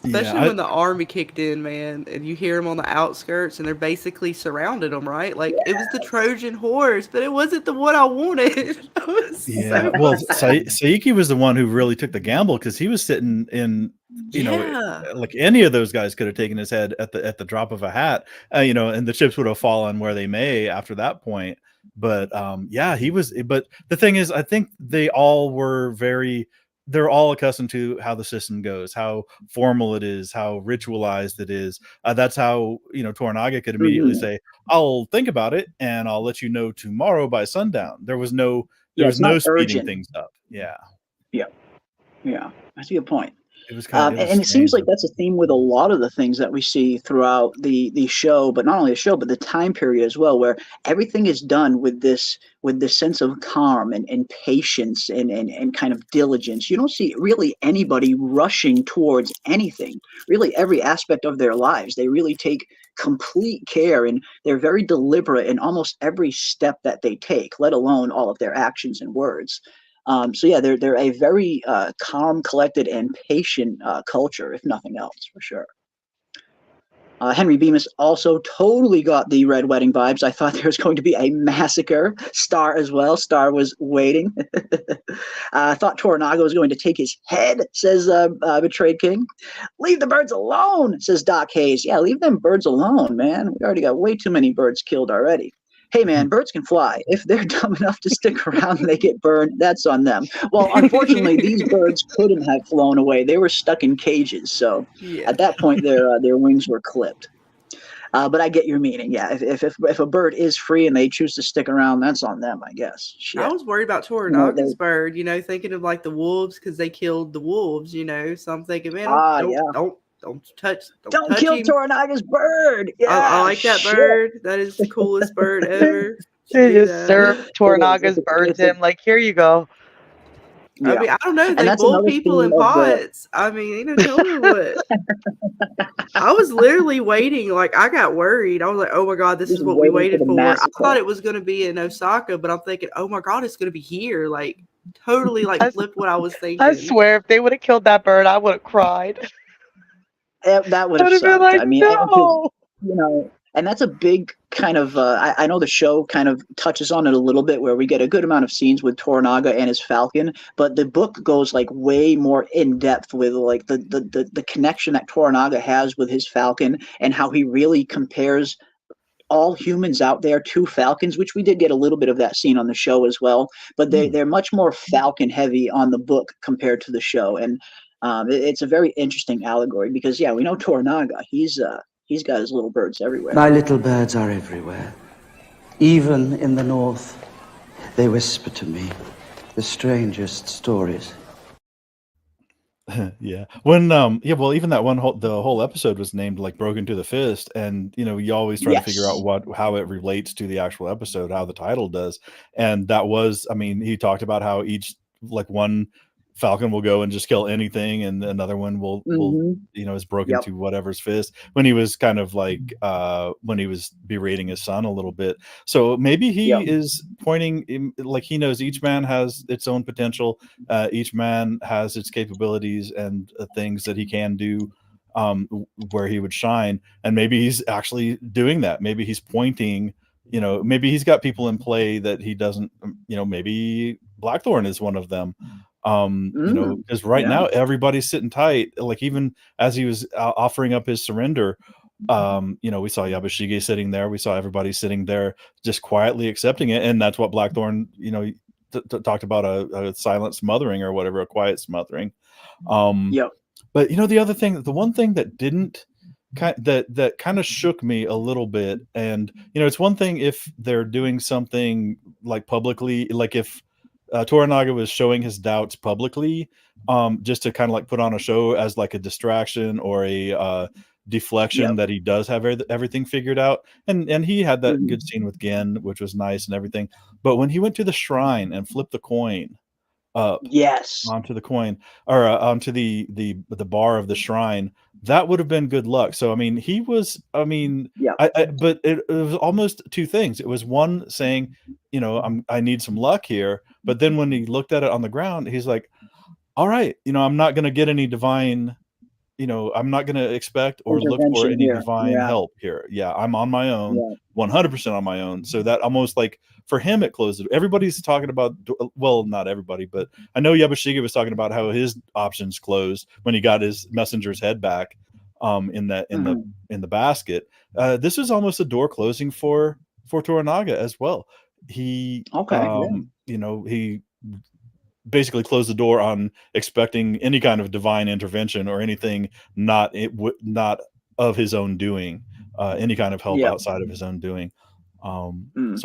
S8: Especially when the army kicked in, man, and you hear them on the outskirts, and they're basically surrounded them, right? Like, it was the Trojan horse, but it wasn't the one I wanted.
S7: Saiki was the one who really took the gamble, because he was sitting in, like any of those guys could have taken his head at the drop of a hat, and the chips would have fallen where they may after that point. But he was. But the thing is, I think they're all accustomed to how the system goes, how formal it is, how ritualized it is. That's how, Toranaga could immediately say, I'll think about it and I'll let you know tomorrow by sundown. There was no speeding urgent things up. Yeah.
S6: That's a good point.
S7: It was kind of,
S6: and it seems like that's a theme with a lot of the things that we see throughout the show, but not only the show, but the time period as well, where everything is done with this sense of calm and patience and kind of diligence. You don't see really anybody rushing towards anything. Really, every aspect of their lives, they really take complete care, and they're very deliberate in almost every step that they take, let alone all of their actions and words. They're a very calm, collected, and patient culture, if nothing else, for sure. Henry Bemis also totally got the Red Wedding vibes. I thought there was going to be a massacre. Star as well. Star was waiting. I thought Toranaga was going to take his head, says Betrayed King. Leave the birds alone, says Doc Hayes. Yeah, leave them birds alone, man. We already got way too many birds killed already. Hey, man, birds can fly. If they're dumb enough to stick around and they get burned, that's on them. Well, unfortunately, these birds couldn't have flown away. They were stuck in cages. So at that point, their wings were clipped. But I get your meaning. Yeah, if a bird is free and they choose to stick around, that's on them, I guess. Shit.
S8: I was worried about Toranaga's bird, thinking of like the wolves, because they killed the wolves, So I'm thinking, man, don't
S6: kill Toranaga's bird. Yeah,
S8: I like that bird. That is the coolest bird ever.
S9: They just serve Toranaga's bird to him, like, here you go.
S8: I mean, I don't know. They bull people in pots. I mean, tell me what. I was literally waiting. Like, I got worried. I was like, oh my God, this is what we waited for. I thought it was going to be in Osaka, but I'm thinking, oh my God, it's going to be here. Like, totally, flipped what I was thinking.
S9: I swear, if they would have killed that bird, I would have cried.
S6: That would have sucked.
S9: Been like,
S6: I mean,
S9: no.
S6: And that's a big kind of, I know the show kind of touches on it a little bit, where we get a good amount of scenes with Toranaga and his falcon, but the book goes like way more in depth with like the connection that Toranaga has with his falcon, and how he really compares all humans out there to falcons, which we did get a little bit of that scene on the show as well, but they're much more falcon heavy on the book compared to the show. And it's a very interesting allegory, because we know Toranaga, he's got his little birds everywhere.
S10: My little birds are everywhere. Even in the north, they whisper to me the strangest stories.
S7: Yeah. When even that the whole episode was named like Broken to the Fist, and you always try to figure out how it relates to the actual episode, how the title does. And that was, I mean, he talked about how each, like, one falcon will go and just kill anything, and another one will is broken to whatever's fist, when he was kind of like when he was berating his son a little bit. So maybe he is pointing, like, he knows each man has its own potential, each man has its capabilities and things that he can do, where he would shine, and maybe he's actually doing that. Maybe he's pointing, maybe he's got people in play that he doesn't, maybe Blackthorne is one of them. Because now everybody's sitting tight. Like, even as he was offering up his surrender, We saw Yabushige sitting there. We saw everybody sitting there just quietly accepting it. And that's what Blackthorne, talked about a silent smothering or whatever, a quiet smothering.
S6: Yep.
S7: But the one thing that didn't that kind of shook me a little bit, and it's one thing if they're doing something like publicly, like if Toranaga was showing his doubts publicly, just to kind of like put on a show as like a distraction or a deflection that he does have everything figured out, and he had that good scene with Gen, which was nice and everything. But when he went to the shrine and flipped the coin up onto the coin or onto the bar of the shrine, that would have been good luck. So but it was almost two things. It was one saying, I need some luck here, but then when he looked at it on the ground, he's like, all right, I'm not going to get any divine, I'm not going to expect or look for any divine help here. Yeah, I'm on my own, 100% on my own. So that almost like for him, it closed it. Everybody's talking about, well, not everybody, but I know Yabushige was talking about how his options closed when he got his messenger's head back in the basket. This is almost a door closing for Toranaga as well. He he basically closed the door on expecting any kind of divine intervention or anything not of his own doing, any kind of help outside of his own doing. So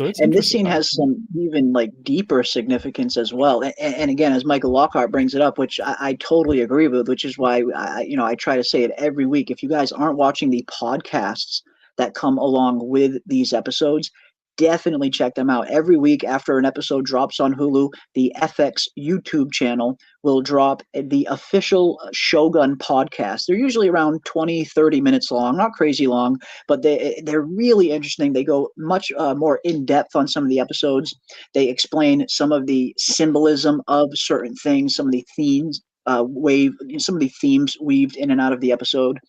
S7: it's
S6: and this scene has some even like deeper significance as well. And again, as Michael Lockhart brings it up, which I totally agree with, which is why I try to say it every week. If you guys aren't watching the podcasts that come along with these episodes, definitely check them out. Every week after an episode drops on Hulu, the FX YouTube channel will drop the official Shogun podcast. They're usually around 20, 30 minutes long, not crazy long, but they're really interesting. They go much more in-depth on some of the episodes. They explain some of the symbolism of certain things, some of the themes, some of the themes weaved in and out of the episode.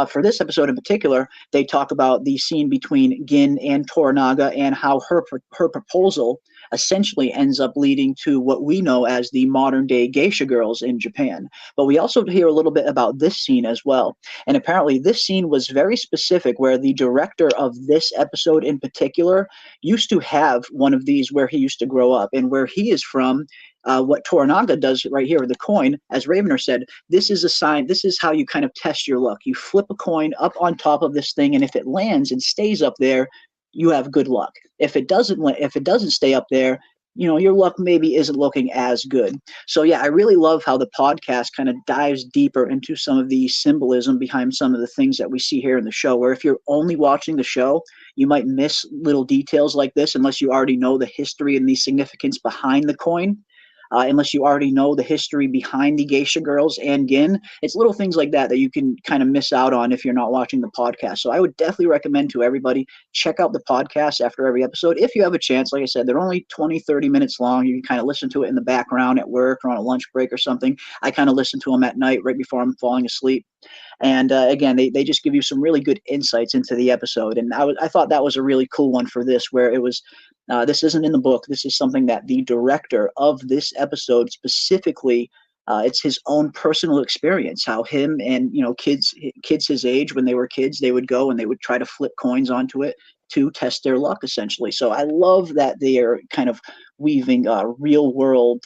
S6: For this episode in particular, they talk about the scene between Gin and Toranaga and how her proposal essentially ends up leading to what we know as the modern day geisha girls in Japan. But we also hear a little bit about this scene as well. And apparently this scene was very specific, where the director of this episode in particular used to have one of these where he used to grow up, and where he is from. What Toranaga does right here with the coin, as Ravener said, this is a sign. This is how you kind of test your luck. You flip a coin up on top of this thing, and if it lands and stays up there, you have good luck. If it doesn't stay up there, your luck maybe isn't looking as good. So yeah, I really love how the podcast kind of dives deeper into some of the symbolism behind some of the things that we see here in the show, where if you're only watching the show, you might miss little details like this unless you already know the history and the significance behind the coin. Unless you already know the history behind the geisha girls and Gin. It's little things like that you can kind of miss out on if you're not watching the podcast. So I would definitely recommend to everybody, check out the podcast after every episode. If you have a chance, like I said, they're only 20, 30 minutes long. You can kind of listen to it in the background at work or on a lunch break or something. I kind of listen to them at night right before I'm falling asleep. And again, they just give you some really good insights into the episode. And I thought that was a really cool one for this, where it was, this isn't in the book. This is something that the director of this episode specifically, it's his own personal experience, how him and, kids his age, when they were kids, they would go and they would try to flip coins onto it to test their luck, essentially. So I love that they are kind of weaving real world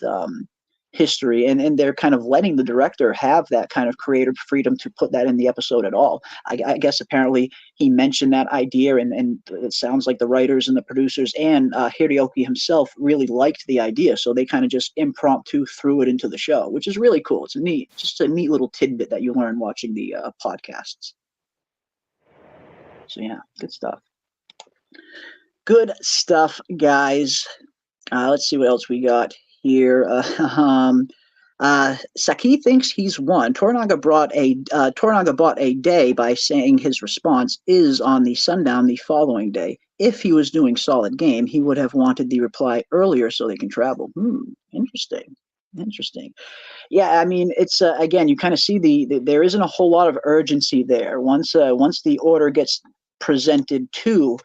S6: history, and they're kind of letting the director have that kind of creative freedom to put that in the episode at all. I guess apparently he mentioned that idea, and it sounds like the writers and the producers and Hiroyuki himself really liked the idea, so they kind of just impromptu threw it into the show, which is really cool. It's just a neat little tidbit that you learn watching the podcasts. So yeah, good stuff. Good stuff, guys. Let's see what else we got here. Saki thinks he's won. Toranaga bought a day by saying his response is on the sundown the following day. If he was doing solid game, he would have wanted the reply earlier so they can travel. Interesting. Yeah, I mean, it's again, you kind of see there isn't a whole lot of urgency there. Once the order gets presented to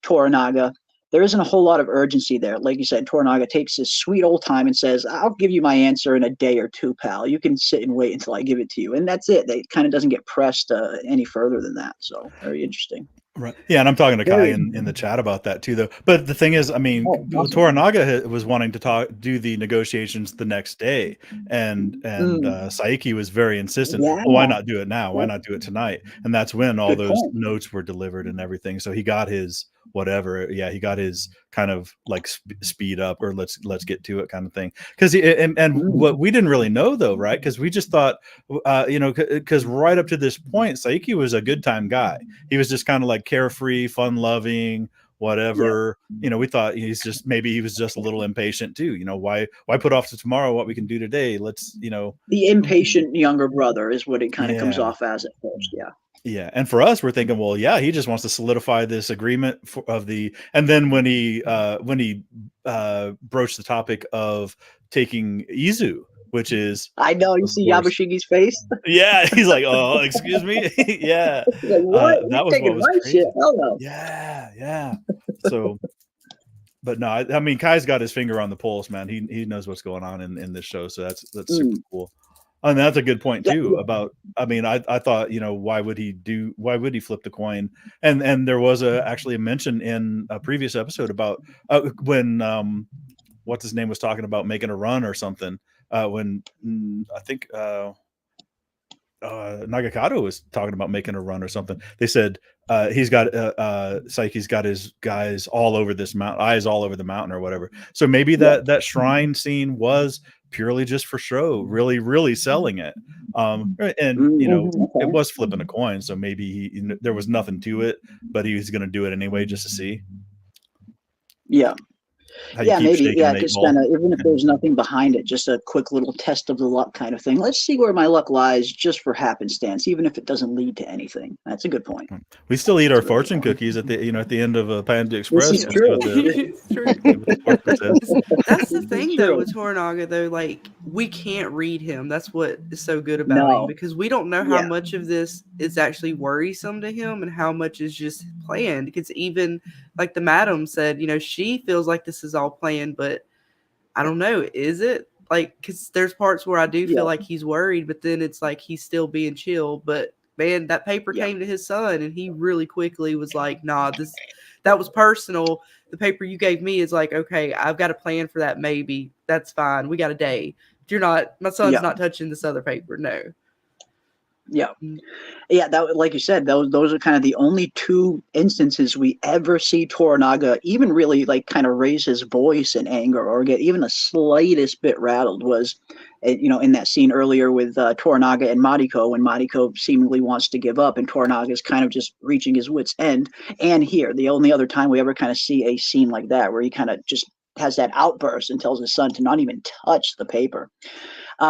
S6: Toranaga, there isn't a whole lot of urgency there. Like you said, Toranaga takes his sweet old time and says, I'll give you my answer in a day or two, pal. You can sit and wait until I give it to you. And that's it. It kind of doesn't get pressed any further than that. So very interesting.
S7: Right. Yeah, and I'm talking to Kai in the chat about that too, though. But the thing is, I mean, Toranaga was wanting to do the negotiations the next day, and Saiki was very insistent.
S6: Yeah.
S7: Well, why not do it now? Why not do it tonight? And that's when all those notes were delivered and everything. So he got his whatever. Yeah, he got his kind of like speed up, or let's get to it kind of thing. Because what we didn't really know though, right? Because we just thought, because right up to this point, Saiki was a good time guy. He was just kind of like carefree, fun loving, whatever. We thought he was just a little impatient too. Why put off to tomorrow what we can do today? Let's
S6: the impatient younger brother is what it kind of comes off as at first.
S7: Yeah, and for us, we're thinking, well, yeah, he just wants to solidify this agreement and then when he broached the topic of taking Izu, which is,
S6: I know, you see Yabushigi's face.
S7: Yeah, he's like, oh, excuse me. Yeah,
S6: like, what?
S7: That was what was crazy.
S6: Shit? Hell no.
S7: Yeah. So, but no, I mean, Kai's got his finger on the pulse, man. He knows what's going on in this show, so that's super cool. And that's a good point too. About, I mean, I thought, why would he flip the coin? And there was actually a mention in a previous episode about when what's his name was talking about making a run or something. When I think Nagakato was talking about making a run or something, they said he's got Saiki's got his guys all over this mountain, eyes all over the mountain or whatever. So maybe that shrine scene was purely just for show, really, really selling it. It was flipping a coin, so maybe there was nothing to it, but he was going to do it anyway just to see.
S6: Yeah. Maybe. Yeah, just kind of, even if there's nothing behind it, just a quick little test of the luck kind of thing. Let's see where my luck lies, just for happenstance, even if it doesn't lead to anything. That's a good point.
S7: We still eat our fortune cookies at the end of Panda Express.
S6: This is true.
S8: It's true. That's the thing though with Toranaga though, like we can't read him. That's what is so good about him, because we don't know how much of this is actually worrisome to him and how much is just planned. Because even like the madam said, she feels like this is all planned, but I don't know, is it? Like, because there's parts where I do feel like he's worried, but then it's like he's still being chill. But man, that paper came to his son, and he really quickly was like, nah, that was personal. The paper you gave me is like, okay, I've got a plan for that. Maybe that's fine. We got a day. But my son's not touching this other paper. No.
S6: Yeah. That, like you said, those are kind of the only two instances we ever see Toranaga even really like kind of raise his voice in anger or get even the slightest bit rattled was, in that scene earlier with Toranaga and Mariko, when Mariko seemingly wants to give up and Toranaga is kind of just reaching his wit's end. And here, the only other time we ever kind of see a scene like that where he kind of just has that outburst and tells his son to not even touch the paper.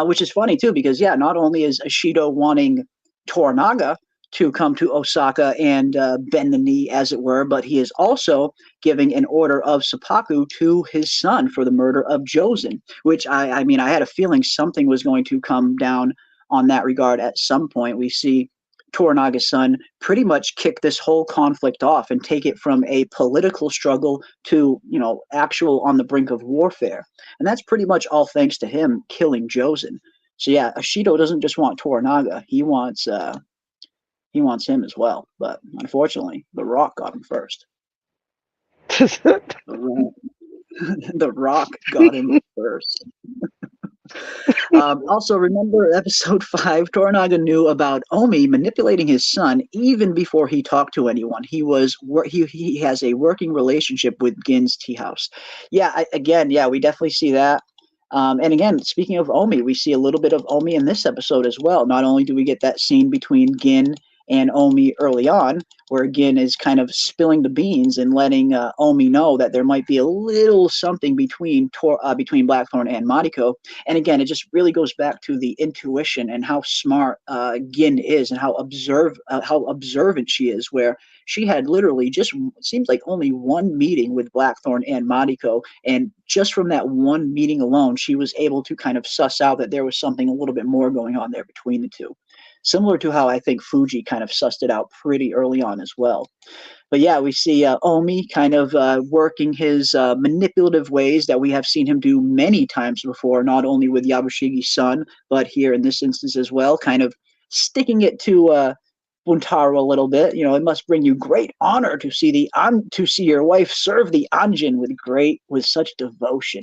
S6: Which is funny too, because not only is Ishido wanting Toranaga to come to Osaka and bend the knee, as it were, but he is also giving an order of seppuku to his son for the murder of Jozen, which I mean, I had a feeling something was going to come down on that regard at some point. We see Toranaga's son pretty much kick this whole conflict off and take it from a political struggle to, actual on the brink of warfare. And that's pretty much all thanks to him killing Jozen. So Ishido doesn't just want Toranaga; he wants him as well. But unfortunately, The Rock got him first. The Rock got him first. Also, remember episode 5, Toranaga knew about Omi manipulating his son even before he talked to anyone. He has a working relationship with Gin's tea house. We definitely see that. And again, speaking of Omi, we see a little bit of Omi in this episode as well. Not only do we get that scene between Gin and Omi early on, where Gin is kind of spilling the beans and letting Omi know that there might be a little something between Blackthorne and Mariko. And again, it just really goes back to the intuition and how smart Gin is and how observant she is, where she had literally just, it seems like only one meeting with Blackthorne and Mariko, and just from that one meeting alone, she was able to kind of suss out that there was something a little bit more going on there between the two. Similar to how I think Fuji kind of sussed it out pretty early on as well. But yeah, we see Omi kind of working his manipulative ways that we have seen him do many times before, not only with Yabushigi's son, but here in this instance as well, kind of sticking it to Buntaro a little bit. It must bring you great honor to see your wife serve the Anjin with such devotion.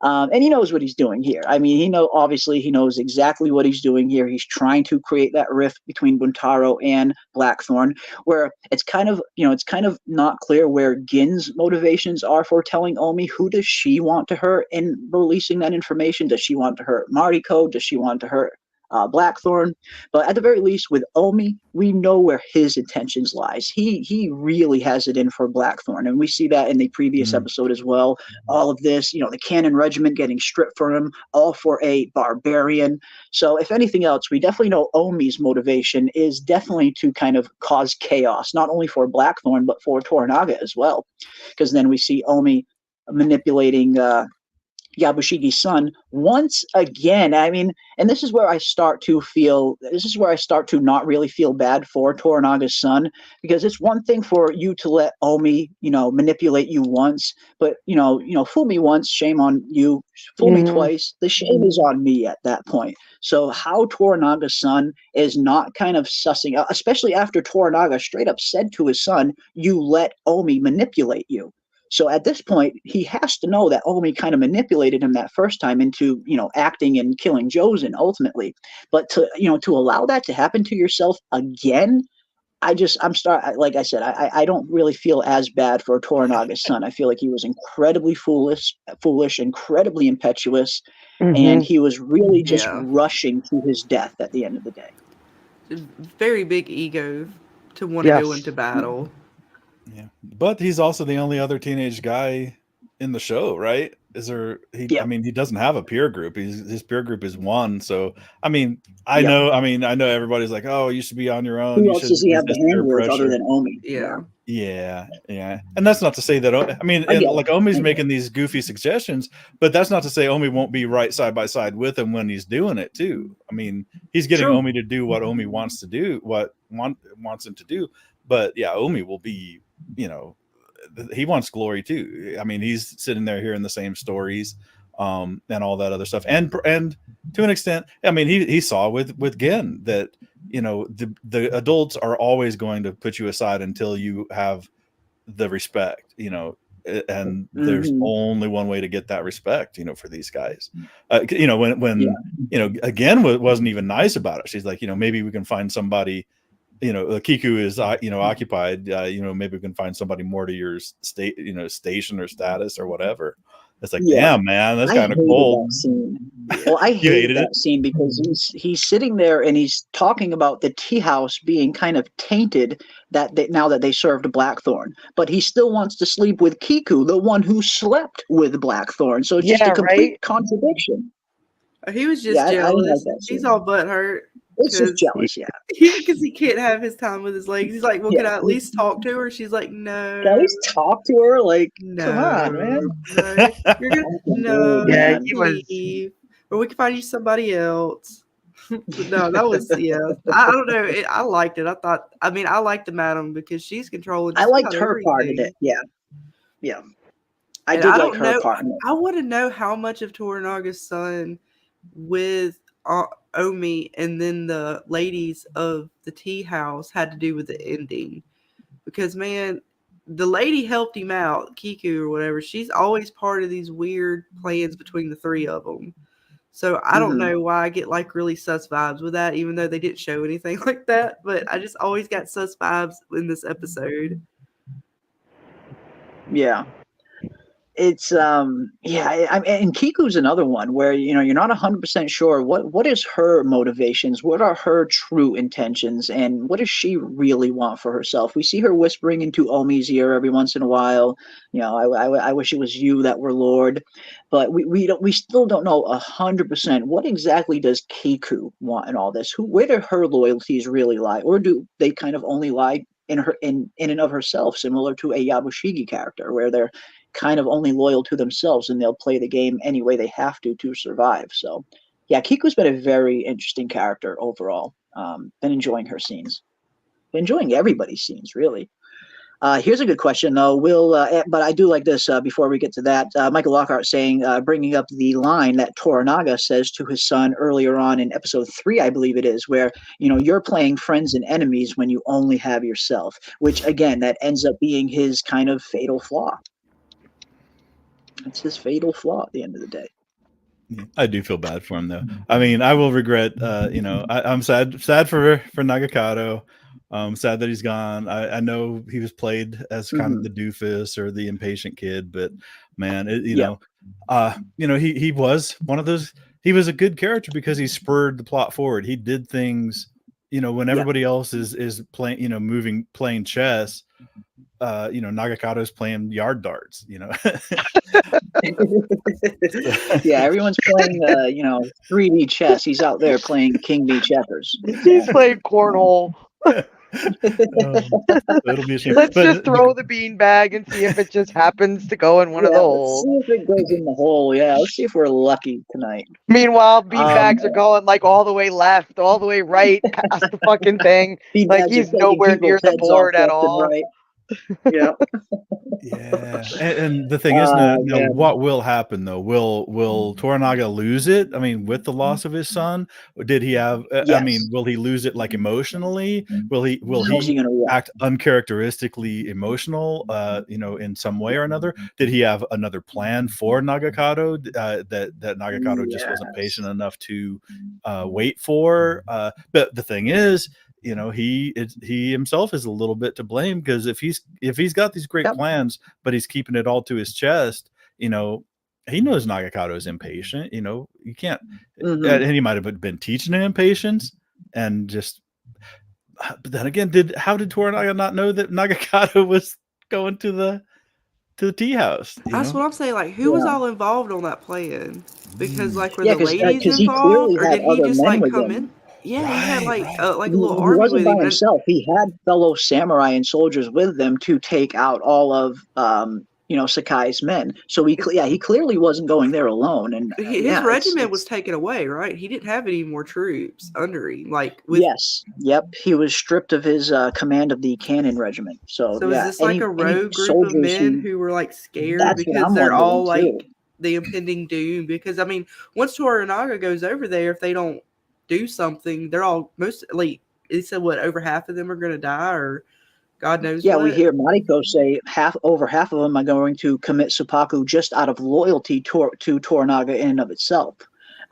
S6: And he knows what he's doing here. I mean, obviously he knows exactly what he's doing here. He's trying to create that rift between Buntaro and Blackthorne, where it's kind of not clear where Gin's motivations are for telling Omi. Who does she want to hurt in releasing that information? Does she want to hurt Mariko? Does she want to hurt Blackthorne? But at the very least, with Omi, we know where his intentions lies. He really has it in for Blackthorne, and we see that in the previous episode as well. All of this, the Cannon Regiment getting stripped from him, all for a barbarian. So if anything else, we definitely know Omi's motivation is definitely to kind of cause chaos, not only for Blackthorne, but for Toranaga as well. Because then we see Omi manipulating Yabushigi's son once again. I mean, and this is where I start to not really feel bad for Toranaga's son, because it's one thing for you to let Omi, manipulate you once, but fool me once, shame on you. Fool me twice, the shame is on me at that point. So how Toranaga's son is not kind of sussing out, especially after Toranaga straight up said to his son, "You let Omi manipulate you." So at this point, he has to know that Omi kind of manipulated him that first time into, acting and killing Jozen ultimately. But to allow that to happen to yourself again, like I said, I don't really feel as bad for Toranaga's son. I feel like he was incredibly foolish, incredibly impetuous, and he was really just rushing to his death at the end of the day.
S8: Very big ego to want to go into battle.
S7: Yeah, but he's also the only other teenage guy in the show, right? I mean, he doesn't have a peer group. His peer group is one. So, I mean, I know everybody's like, "Oh, you should be on your own."
S6: Who else does he have to hang with other than Omi?
S7: Yeah. And that's not to say that, Omi's making these goofy suggestions, but that's not to say Omi won't be right side by side with him when he's doing it too. I mean, he's getting Omi to do what Omi wants to do, wants him to do. But yeah, Omi will be, he wants glory too. I mean, he's sitting there hearing the same stories, and all that other stuff. And to an extent, I mean, he saw with Gen that, the adults are always going to put you aside until you have the respect, and there's only one way to get that respect, for these guys. When Gen wasn't even nice about it. She's like, maybe we can find somebody. Kiku is, occupied. Maybe we can find somebody more to your station or status or whatever. It's like, damn, man, that's kind of cold.
S6: Well, I hated that scene because he's sitting there and he's talking about the tea house being kind of tainted now that they served Blackthorne, but he still wants to sleep with Kiku, the one who slept with Blackthorne. So it's just a complete contradiction.
S8: He was just jealous. He's all butthurt.
S6: It's just jealous,
S8: because he can't have his time with his legs. He's like, well, can I at least talk to her? She's like, no.
S6: Can I at least talk to her? Like, no, come on, man.
S8: No, leave. Or we can find you somebody else. No, that was, I don't know. I liked it. I liked the madam because she's controlling.
S6: I liked her part of it. Yeah. I did like her part.
S8: I want to know how much of Toranaga's son with Omi and then the ladies of the tea house had to do with the ending, because man, the lady helped him out, Kiku or whatever. She's always part of these weird plans between the three of them. So I don't know why I get like really sus vibes with that, even though they didn't show anything like that. But I just always got sus vibes in this episode.
S6: Yeah. It's and Kiku's another one where you're not 100% sure what is her motivations, what are her true intentions, and what does she really want for herself. We see her whispering into Omi's ear every once in a while, I wish it was you that were Lord, but we still don't know 100% what exactly does Kiku want in all this. Where do her loyalties really lie, or do they kind of only lie in and of herself, similar to a Yabushigi character, where they're kind of only loyal to themselves and they'll play the game any way they have to survive. So yeah, Kiku's been a very interesting character overall. Been enjoying her scenes, been enjoying everybody's scenes really. Here's a good question, though. But I do like this before we get to that. Michael Lockhart saying, bringing up the line that Toranaga says to his son earlier on in episode 3, I believe it is, where, you're playing friends and enemies when you only have yourself, which, again, that ends up being his kind of fatal flaw. It's his fatal flaw at the end of the day.
S7: I do feel bad for him, though. I mean, I will regret, I'm sad for Nagakato. Sad that he's gone. I know he was played as kind of the doofus or the impatient kid, but man, he was one of those. He was a good character because he spurred the plot forward. He did things, when everybody else is playing, playing chess. Nagakato's playing yard darts.
S6: Yeah, everyone's playing 3D chess. He's out there playing king v checkers.
S9: He's playing cornhole.
S7: It'll be a shame.
S9: Let's just throw the bean bag and see if it just happens to go in one of the holes.
S6: Let's see if it goes in the hole. Yeah, let's see if we're lucky tonight.
S9: Meanwhile, bean bags are going like all the way left, all the way right past the fucking thing. Like he's nowhere near the board at all. Right. Yeah.
S7: Yeah. And the thing is, what will happen though? Will Toranaga lose it? I mean, with the loss of his son, did he have? Yes. I mean, will he lose it like emotionally? Will he act uncharacteristically emotional? In some way or another? Did he have another plan for Nagakato that Nagakato just wasn't patient enough to wait for? But the thing is, he himself is a little bit to blame, because if he's got these great plans, but he's keeping it all to his chest, he knows Nagakato is impatient. You can't, and he might have been teaching him impatience, and just. But then again, how did Toranaga not know that Nagakato was going to the tea house?
S8: That's what I'm saying. Like, who was all involved on that plan? Because were the ladies involved, or did he just come in? Yeah, he had like a little army with him. He wasn't by
S6: himself. He had fellow samurai and soldiers with them to take out all of Sakai's men. So he clearly wasn't going there alone. And
S8: his regiment was taken away, right? He didn't have any more troops under him.
S6: He was stripped of his command of the cannon regiment. So
S8: is this like a rogue group of men who were like scared because they're all like the impending doom? Because I mean, once Toranaga goes over there, if they don't do something, they're all mostly. He said, over half of them are going to die, or God knows.
S6: Yeah, we hear Mariko say over half of them are going to commit seppuku just out of loyalty to Toranaga in and of itself.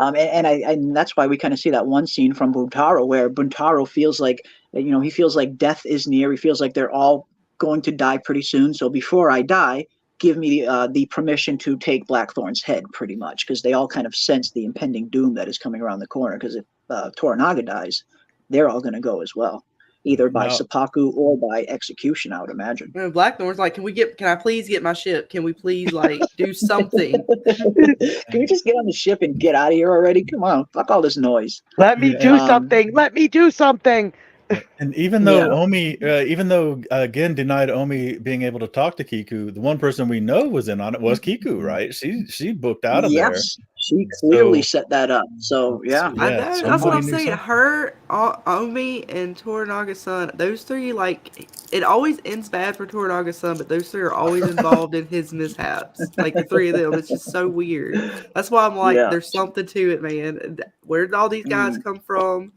S6: And that's why we kind of see that one scene from Buntaro where Buntaro feels like, he feels like death is near. He feels like they're all going to die pretty soon. So before I die, give me the permission to take Blackthorne's head, pretty much, because they all kind of sense the impending doom that is coming around the corner. Because if Toranaga dies, they're all going to go as well, either by seppuku or by execution, I would imagine.
S8: Blackthorne's like, can I please get my ship? Can we please do something?
S6: Can we just get on the ship and get out of here already? Come on, fuck all this noise.
S9: Let me do something. Let me do something.
S7: And even though Omi, again denied Omi being able to talk to Kiku, the one person we know was in on it was Kiku, right? She booked out of there.
S6: She clearly set that up. So that's
S8: what I'm saying. Her, Omi, and Toranaga's son, those three, it always ends bad for Toranaga's son, but those three are always involved in his mishaps. Like the three of them, it's just so weird. That's why I'm like, there's something to it, man. Where did all these guys come from?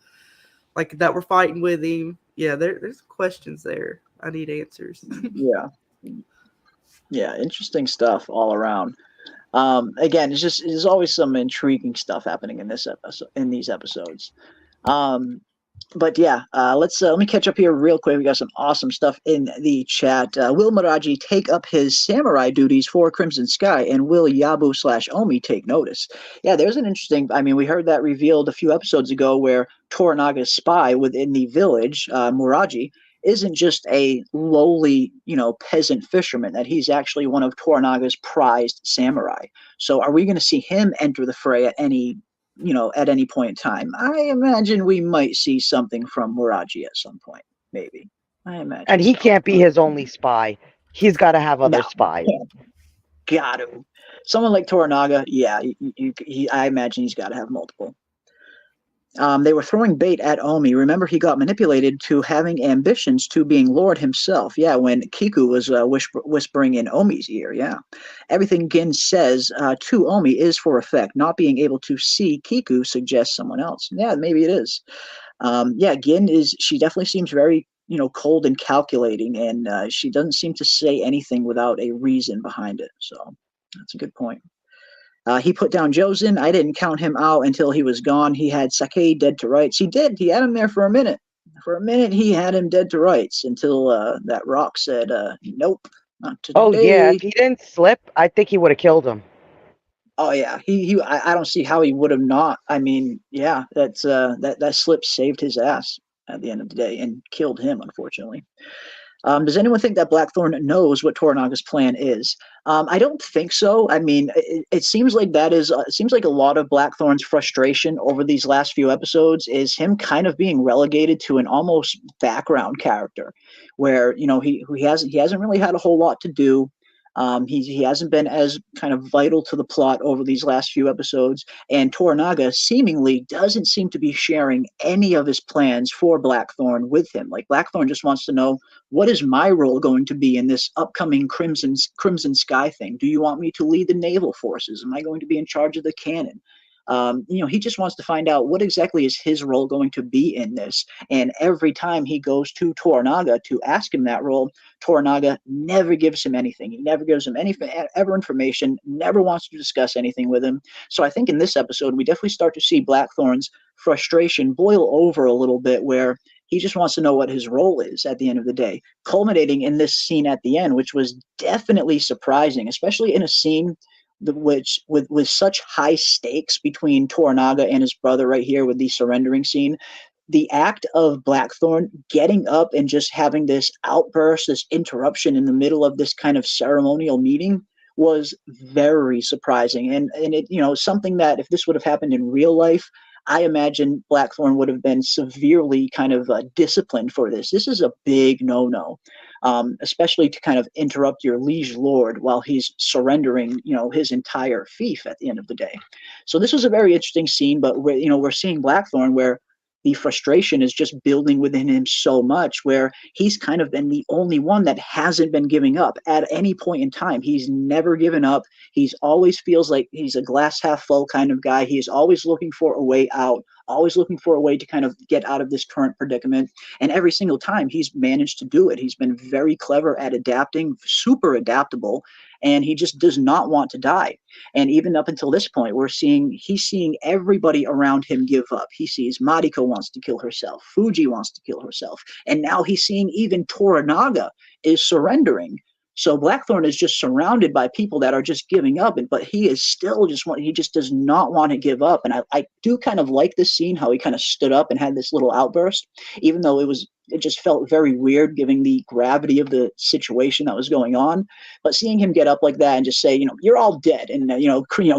S8: Like that were fighting with him. Yeah, there's questions there. I need answers.
S6: Interesting stuff all around. Again, there's always some intriguing stuff happening in this episode, in these episodes. Let me catch up here real quick. We got some awesome stuff in the chat. Will Miraji take up his samurai duties for Crimson Sky, and will Yabu/Omi take notice? Yeah, there's an interesting. I mean, we heard that revealed a few episodes ago, where Toranaga's spy within the village, Muraji, isn't just a lowly, peasant fisherman. That he's actually one of Toranaga's prized samurai. So, are we going to see him enter the fray at any point in time? I imagine we might see something from Muraji at some point, maybe. I imagine.
S9: And he can't be his only spy. He's got to have other spies.
S6: Got to. Someone like Toranaga, I imagine he's got to have multiple. They were throwing bait at Omi. Remember, he got manipulated to having ambitions to being Lord himself. Yeah, when Kiku was whispering in Omi's ear. Yeah. Everything Gin says to Omi is for effect. Not being able to see Kiku suggests someone else. Yeah, maybe it is. Yeah, Gin she definitely seems very, cold and calculating, and she doesn't seem to say anything without a reason behind it. So that's a good point. He put down Jozen. I didn't count him out until he was gone. He had Sake dead to rights. He did. He had him there for a minute. For a minute, he had him dead to rights until that rock said, nope, not today.
S9: Oh, yeah. If he didn't slip, I think he would have killed him.
S6: Oh, yeah. I don't see how he would have not. I mean, yeah, that slip saved his ass at the end of the day and killed him, unfortunately. Does anyone think that Blackthorne knows what Toranaga's plan is? I don't think so. I mean, it seems like it seems like a lot of Blackthorne's frustration over these last few episodes is him kind of being relegated to an almost background character, where he hasn't really had a whole lot to do. He hasn't been as kind of vital to the plot over these last few episodes, and Toranaga seemingly doesn't seem to be sharing any of his plans for Blackthorne with him. Like, Blackthorne just wants to know, what is my role going to be in this upcoming Crimson Sky thing? Do you want me to lead the naval forces? Am I going to be in charge of the cannon? He just wants to find out what exactly is his role going to be in this. And every time he goes to Toranaga to ask him that role, Toranaga never gives him anything. He never gives him any information, never wants to discuss anything with him. So I think in this episode, we definitely start to see Blackthorne's frustration boil over a little bit, where he just wants to know what his role is at the end of the day, culminating in this scene at the end, which was definitely surprising, especially in a scene with such high stakes between Toranaga and his brother right here with the surrendering scene. The act of Blackthorne getting up and just having this outburst, this interruption in the middle of this kind of ceremonial meeting was very surprising. And it, something that if this would have happened in real life, I imagine Blackthorne would have been severely kind of disciplined for this. This is a big no-no, especially to kind of interrupt your liege lord while he's surrendering, his entire fief at the end of the day. So this was a very interesting scene, but we're seeing Blackthorne where the frustration is just building within him so much, where he's kind of been the only one that hasn't been giving up at any point in time. He's never given up. He's always feels like he's a glass half full kind of guy. He is always looking for a way out, always looking for a way to kind of get out of this current predicament. And every single time he's managed to do it. He's been very clever at adapting, super adaptable, and he just does not want to die. And even up until this point, he's seeing everybody around him give up. He sees Mariko wants to kill herself, Fuji wants to kill herself, and now he's seeing even Toranaga is surrendering. So Blackthorne is just surrounded by people that are just giving up, but he is still he just does not want to give up. And I do kind of like this scene, how he kind of stood up and had this little outburst, even though it just felt very weird given the gravity of the situation that was going on. But seeing him get up like that and just say, you're all dead, and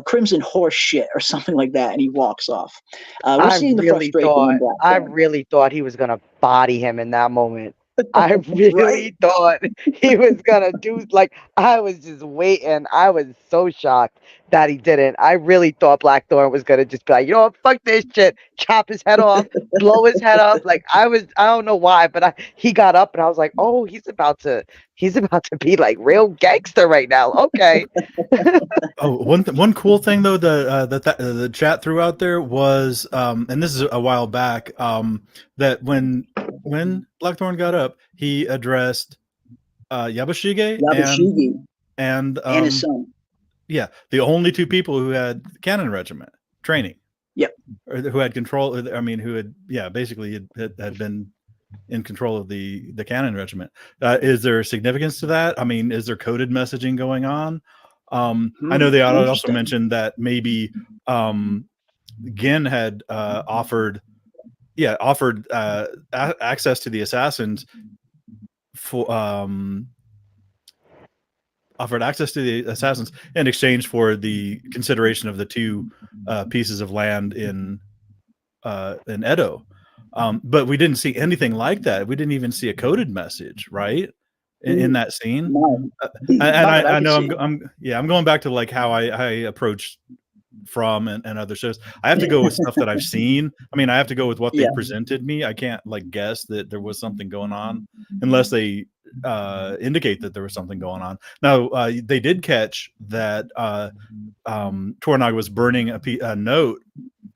S6: crimson horse shit or something like that, and he walks off. We're seeing the frustration.
S9: I really thought he was gonna body him in that moment. I really thought he was gonna do, I was just waiting. I was so shocked that he didn't. I really thought Blackthorne was gonna just be like, fuck this shit, chop his head off, blow his head up. I don't know why, but he got up and I was like, oh, he's about to be like real gangster right now. Okay.
S7: One cool thing though, the chat threw out there was, and this is a while back, that when Blackthorne got up, he addressed Yabashige and
S6: his son.
S7: Yeah, the only two people who had cannon regiment training.
S6: Yep.
S7: Or who had control. I mean, who had basically had been in control of the cannon regiment. Is there significance to that? I mean, is there coded messaging going on? I know they also mentioned that maybe Gin had offered access to the assassins in exchange for the consideration of the two pieces of land in Edo. But we didn't see anything like that. We didn't even see a coded message, right? In that scene.
S6: No.
S7: And I know I'm going back to like how I approach from and other shows. I have to go with stuff that I've seen. I mean, I have to go with what they presented me. I can't like guess that there was something going on unless they indicate that there was something going on. Now, they did catch that Toranaga was burning a note,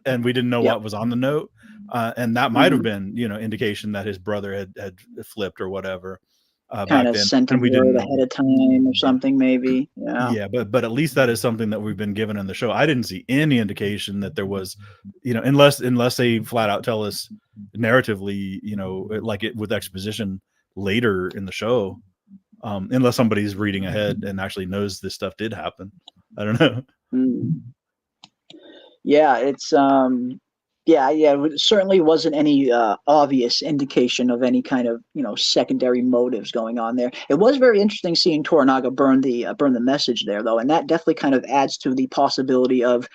S7: and we didn't know what was on the note, and that might have been, indication that his brother had flipped or whatever.
S6: Kind of sent him word ahead of time or something, maybe.
S7: Yeah, but at least that is something that we've been given in the show. I didn't see any indication that there was, unless they flat out tell us narratively, like it with exposition later in the show, unless somebody's reading ahead and actually knows this stuff did happen. I don't know.
S6: Yeah, it's it certainly wasn't any obvious indication of any kind of secondary motives going on there. It was very interesting seeing Toranaga burn the message there, though, and that definitely kind of adds to the possibility of,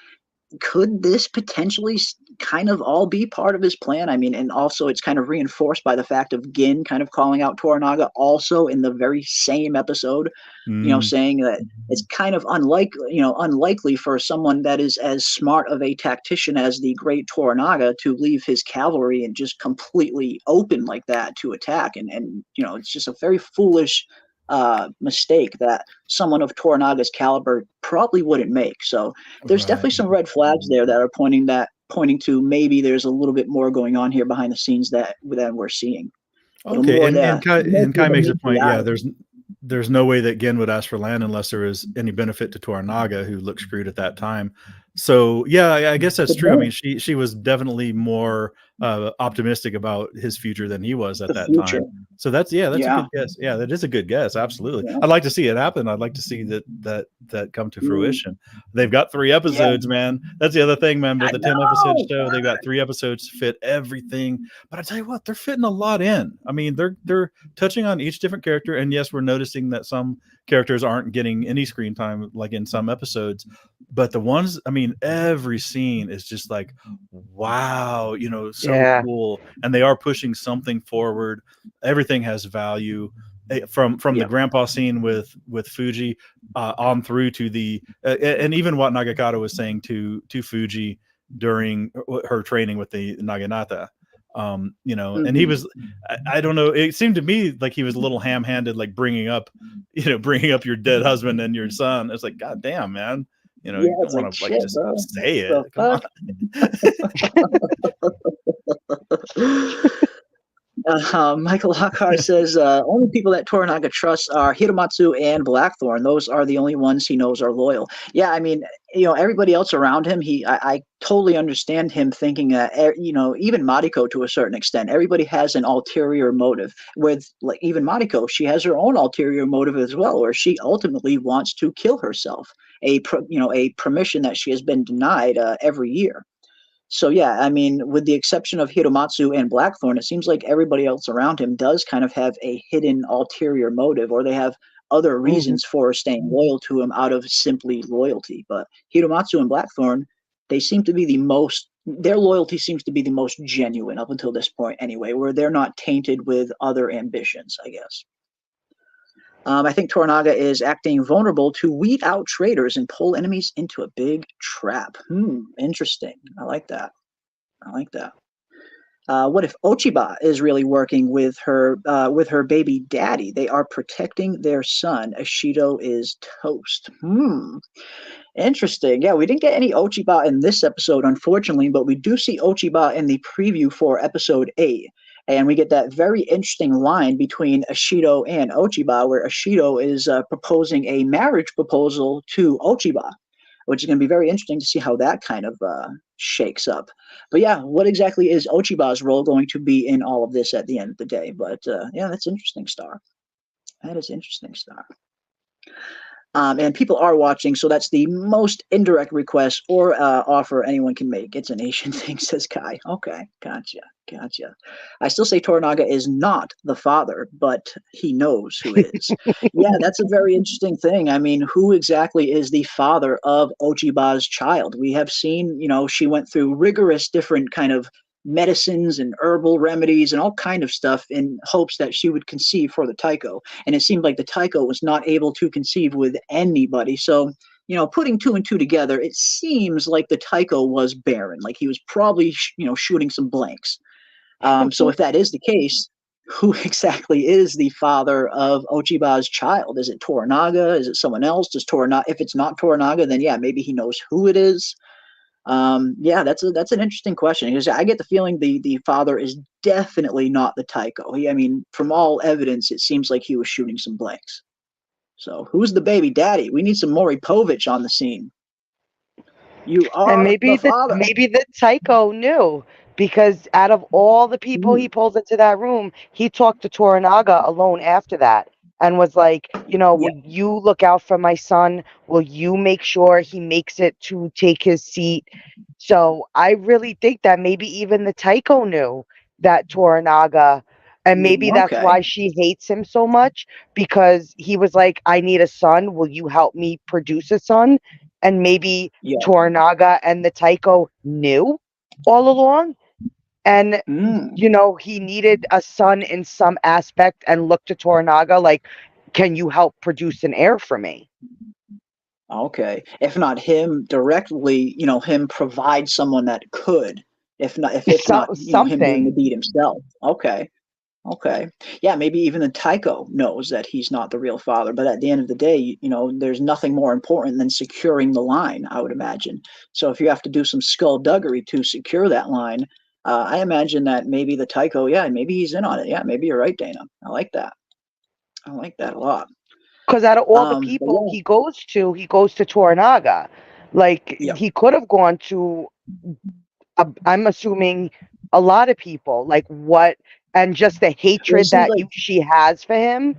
S6: could this potentially kind of all be part of his plan? I mean, and also it's kind of reinforced by the fact of Gin kind of calling out Toranaga also in the very same episode, saying that it's kind of unlikely for someone that is as smart of a tactician as the great Toranaga to leave his cavalry and just completely open like that to attack. And it's just a very foolish mistake that someone of Toranaga's caliber probably wouldn't make. So there's definitely some red flags there that are pointing to maybe there's a little bit more going on here behind the scenes than we're seeing.
S7: Okay, and Kai makes a point. Yeah, there's no way that Gin would ask for land unless there was any benefit to Toranaga, who looked screwed at that time. So yeah, I guess that's true. I mean, she was definitely more optimistic about his future than he was at that time. So that's a good guess. Yeah, that is a good guess. Absolutely. I'd like to see it happen. I'd like to see that come to fruition. They've got 3 episodes, man. That's the other thing, man. With the 10 episode show, they've got 3 episodes to fit everything. But I tell you what, they're fitting a lot in. I mean, they're touching on each different character, and yes, we're noticing that some characters aren't getting any screen time like in some episodes, but the ones, I mean, every scene is just like, wow, so cool, and they are pushing something forward. Everything has value, from the grandpa scene with Fuji on through to the and even what Nagakata was saying to Fuji during her training with the Naginata. And he was, I don't know, it seemed to me like he was a little ham-handed, like bringing up your dead husband and your son. It's like, God damn, man, you don't want to just say it. Come
S6: on. Michael Lockhart says only people that Toranaga trusts are Hiromatsu and Blackthorne. Those are the only ones he knows are loyal. Yeah, I mean, everybody else around him, I totally understand him thinking that, even Mariko to a certain extent, everybody has an ulterior motive. With like even Mariko, she has her own ulterior motive as well, where she ultimately wants to kill herself, a permission that she has been denied every year. So yeah, I mean, with the exception of Hiromatsu and Blackthorne, it seems like everybody else around him does kind of have a hidden ulterior motive, or they have other reasons for staying loyal to him out of simply loyalty. But Hiromatsu and Blackthorne, they seem to be their loyalty seems to be the most genuine up until this point anyway, where they're not tainted with other ambitions, I guess. I think Toranaga is acting vulnerable to weed out traitors and pull enemies into a big trap. Interesting. I like that. What if Ochiba is really working with her baby daddy? They are protecting their son. Ishido is toast. Interesting. Yeah, we didn't get any Ochiba in this episode, unfortunately, but we do see Ochiba in the preview for episode 8. And we get that very interesting line between Ishido and Ochiba, where Ishido is proposing a marriage proposal to Ochiba, which is going to be very interesting to see how that kind of shakes up. But yeah, what exactly is Ochiba's role going to be in all of this at the end of the day? But yeah, that's interesting, Star. That is interesting, Star. And people are watching, so that's the most indirect request or offer anyone can make. It's an Asian thing, says Kai. Okay, gotcha. I still say Toranaga is not the father, but he knows who is. Yeah, that's a very interesting thing. I mean, who exactly is the father of Ochiba's child? We have seen, she went through rigorous different kind of medicines and herbal remedies and all kind of stuff in hopes that she would conceive for the Taiko. And it seemed like the Taiko was not able to conceive with anybody. So putting two and two together, it seems like the Taiko was barren. Like he was probably, shooting some blanks. So if that is the case, who exactly is the father of Ochiba's child? Is it Toranaga? Is it someone else? If it's not Toranaga, then yeah, maybe he knows who it is. Yeah, that's an interesting question, because I get the feeling the father is definitely not the Taiko. I mean, from all evidence, it seems like he was shooting some blanks. So who's the baby daddy? We need some Maury Povich on the scene. You are
S9: And maybe
S6: the father.
S9: maybe the Taiko knew, because out of all the people he pulls into that room, he talked to Toranaga alone after that and was like, will you look out for my son? Will you make sure he makes it to take his seat? So I really think that maybe even the Taiko knew that Toranaga, and maybe that's why she hates him so much, because he was like, I need a son. Will you help me produce a son? And maybe Toranaga and the Taiko knew all along. And, he needed a son in some aspect and looked to Toranaga like, can you help produce an heir for me?
S6: Okay. If not him directly, him provide someone that could. If not him doing the deed himself. Okay. Okay. Yeah, maybe even the Taiko knows that he's not the real father, but at the end of the day, there's nothing more important than securing the line, I would imagine. So if you have to do some skullduggery to secure that line, I imagine that maybe the Taiko, maybe he's in on it. Yeah, maybe you're right, Dana. I like that. I like that a lot.
S9: Because out of all the people he goes to Toranaga. Like, he could have gone to, I'm assuming, a lot of people. Like, what, and just the hatred that she has for him.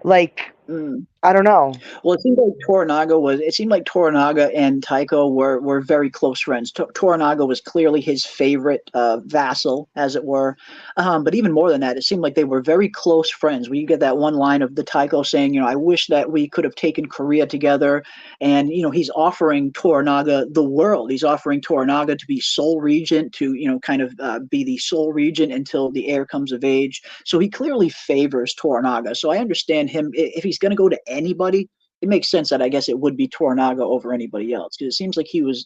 S9: Like, I don't know.
S6: Well, it seemed like Toranaga and Taiko were very close friends. Toranaga was clearly his favorite vassal, as it were. But even more than that, it seemed like they were very close friends. Where you get that one line of the Taiko saying, I wish that we could have taken Korea together. And, he's offering Toranaga the world. He's offering Toranaga to be sole regent, to, kind of be the sole regent until the heir comes of age. So he clearly favors Toranaga. So I understand him. If he's going to go to anybody, it makes sense that I guess it would be Toranaga over anybody else, because it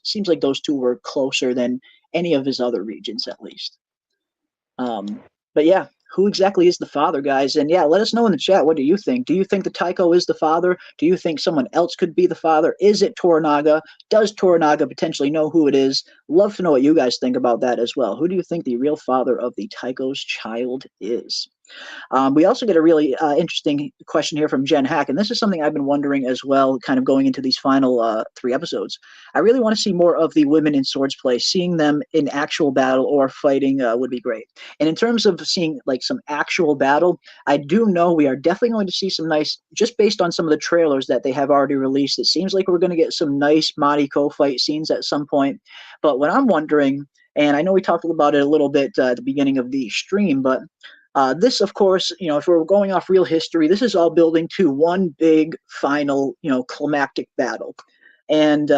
S6: seems like those two were closer than any of his other regions, at least. But yeah, who exactly is the father, guys? And yeah, let us know in the chat. What do you think? Do you think the Taiko is the father? Do you think someone else could be the father? Is it Toranaga? Does Toranaga potentially know who it is? Love to know what you guys think about that as well. Who do you think the real father of the Taiko's child is? We also get a really interesting question here from Jen Hack, and this is something I've been wondering as well, kind of going into these final 3 episodes. I really want to see more of the women in Swordsplay. Seeing them in actual battle or fighting would be great. And in terms of seeing like some actual battle, I do know we are definitely going to see some nice, just based on some of the trailers that they have already released, it seems like we're going to get some nice Mariko fight scenes at some point. But what I'm wondering, and I know we talked about it a little bit at the beginning of the stream, but this, of course, if we're going off real history, this is all building to one big final, climactic battle. And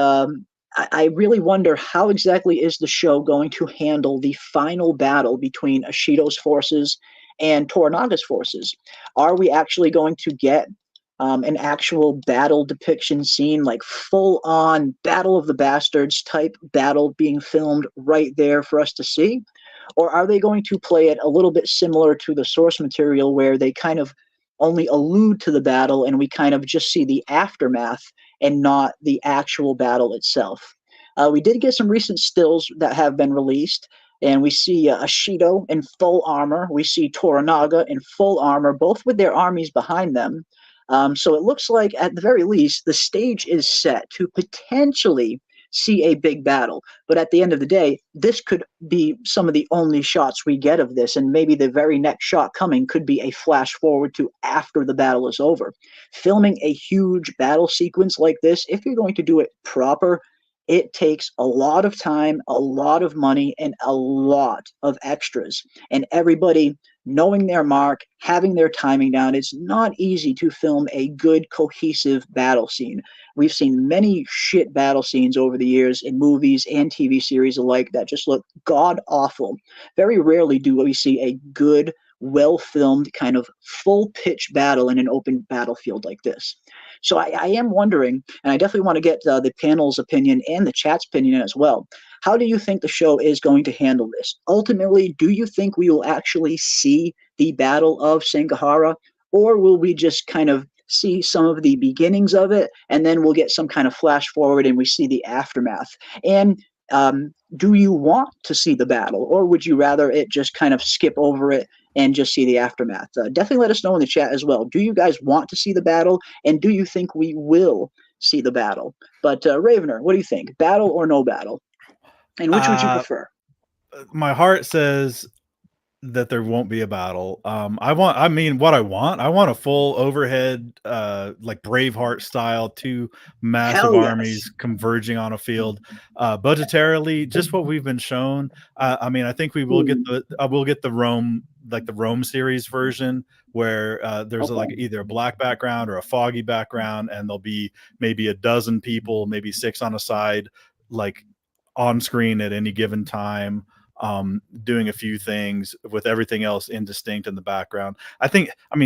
S6: I really wonder how exactly is the show going to handle the final battle between Ishido's forces and Toranaga's forces. Are we actually going to get an actual battle depiction scene, like full-on Battle of the Bastards type battle being filmed right there for us to see? Or are they going to play it a little bit similar to the source material, where they kind of only allude to the battle and we kind of just see the aftermath and not the actual battle itself? We did get some recent stills that have been released, and we see Ishido in full armor. We see Toranaga in full armor, both with their armies behind them. So it looks like, at the very least, the stage is set to potentially see a big battle. But at the end of the day, this could be some of the only shots we get of this, and maybe the very next shot coming could be a flash forward to after the battle is over. Filming a huge battle sequence like this, if you're going to do it proper, it takes a lot of time, a lot of money, and a lot of extras. And everybody knowing their mark, having their timing down. It's not easy to film a good, cohesive battle scene. We've seen many shit battle scenes over the years in movies and TV series alike that just look god-awful. Very rarely do we see a good, well-filmed, kind of full-pitch battle in an open battlefield like this. So I am wondering, and I definitely want to get the panel's opinion and the chat's opinion as well. How do you think the show is going to handle this? Ultimately, do you think we will actually see the Battle of Sangahara, or will we just kind of see some of the beginnings of it, and then we'll get some kind of flash forward and we see the aftermath? And do you want to see the battle, or would you rather it just kind of skip over it and just see the aftermath? Definitely let us know in the chat as well. Do you guys want to see the battle, and do you think we will see the battle? But Ravener, what do you think? Battle or no battle? And which would you prefer?
S7: My heart says that there won't be a battle. I want a full overhead, like Braveheart style, two massive armies converging on a field. Budgetarily, just what we've been shown. I mean, I think we will get the Rome, like the Rome series version, where there's like either a black background or a foggy background, and there'll be maybe a dozen people, maybe 6 on a side, like on screen at any given time, doing a few things with everything else indistinct in the background.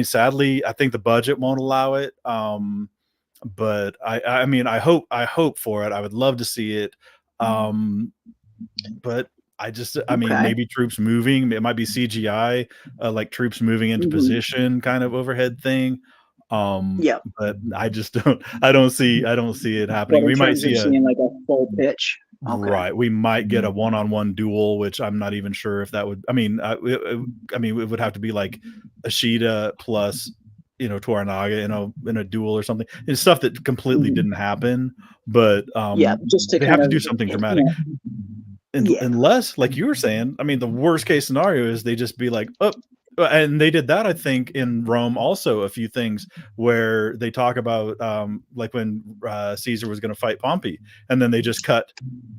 S7: Sadly, I think the budget won't allow it. But I hope for it. I would love to see it. But maybe troops moving. It might be CGI, like troops moving into position, kind of overhead thing. But I don't see it happening. We might see
S6: seeing like a full pitch.
S7: Right. We might get a one-on-one duel, which I'm not even sure if that would. It would have to be like Ishida plus, Toranaga in a duel or something. It's stuff that completely didn't happen. But
S6: just to
S7: they have to do something dramatic. Unless, like you were saying, the worst case scenario is they just be like, oh. And they did that, I think, in Rome also, a few things where they talk about like when Caesar was going to fight Pompey, and then they just cut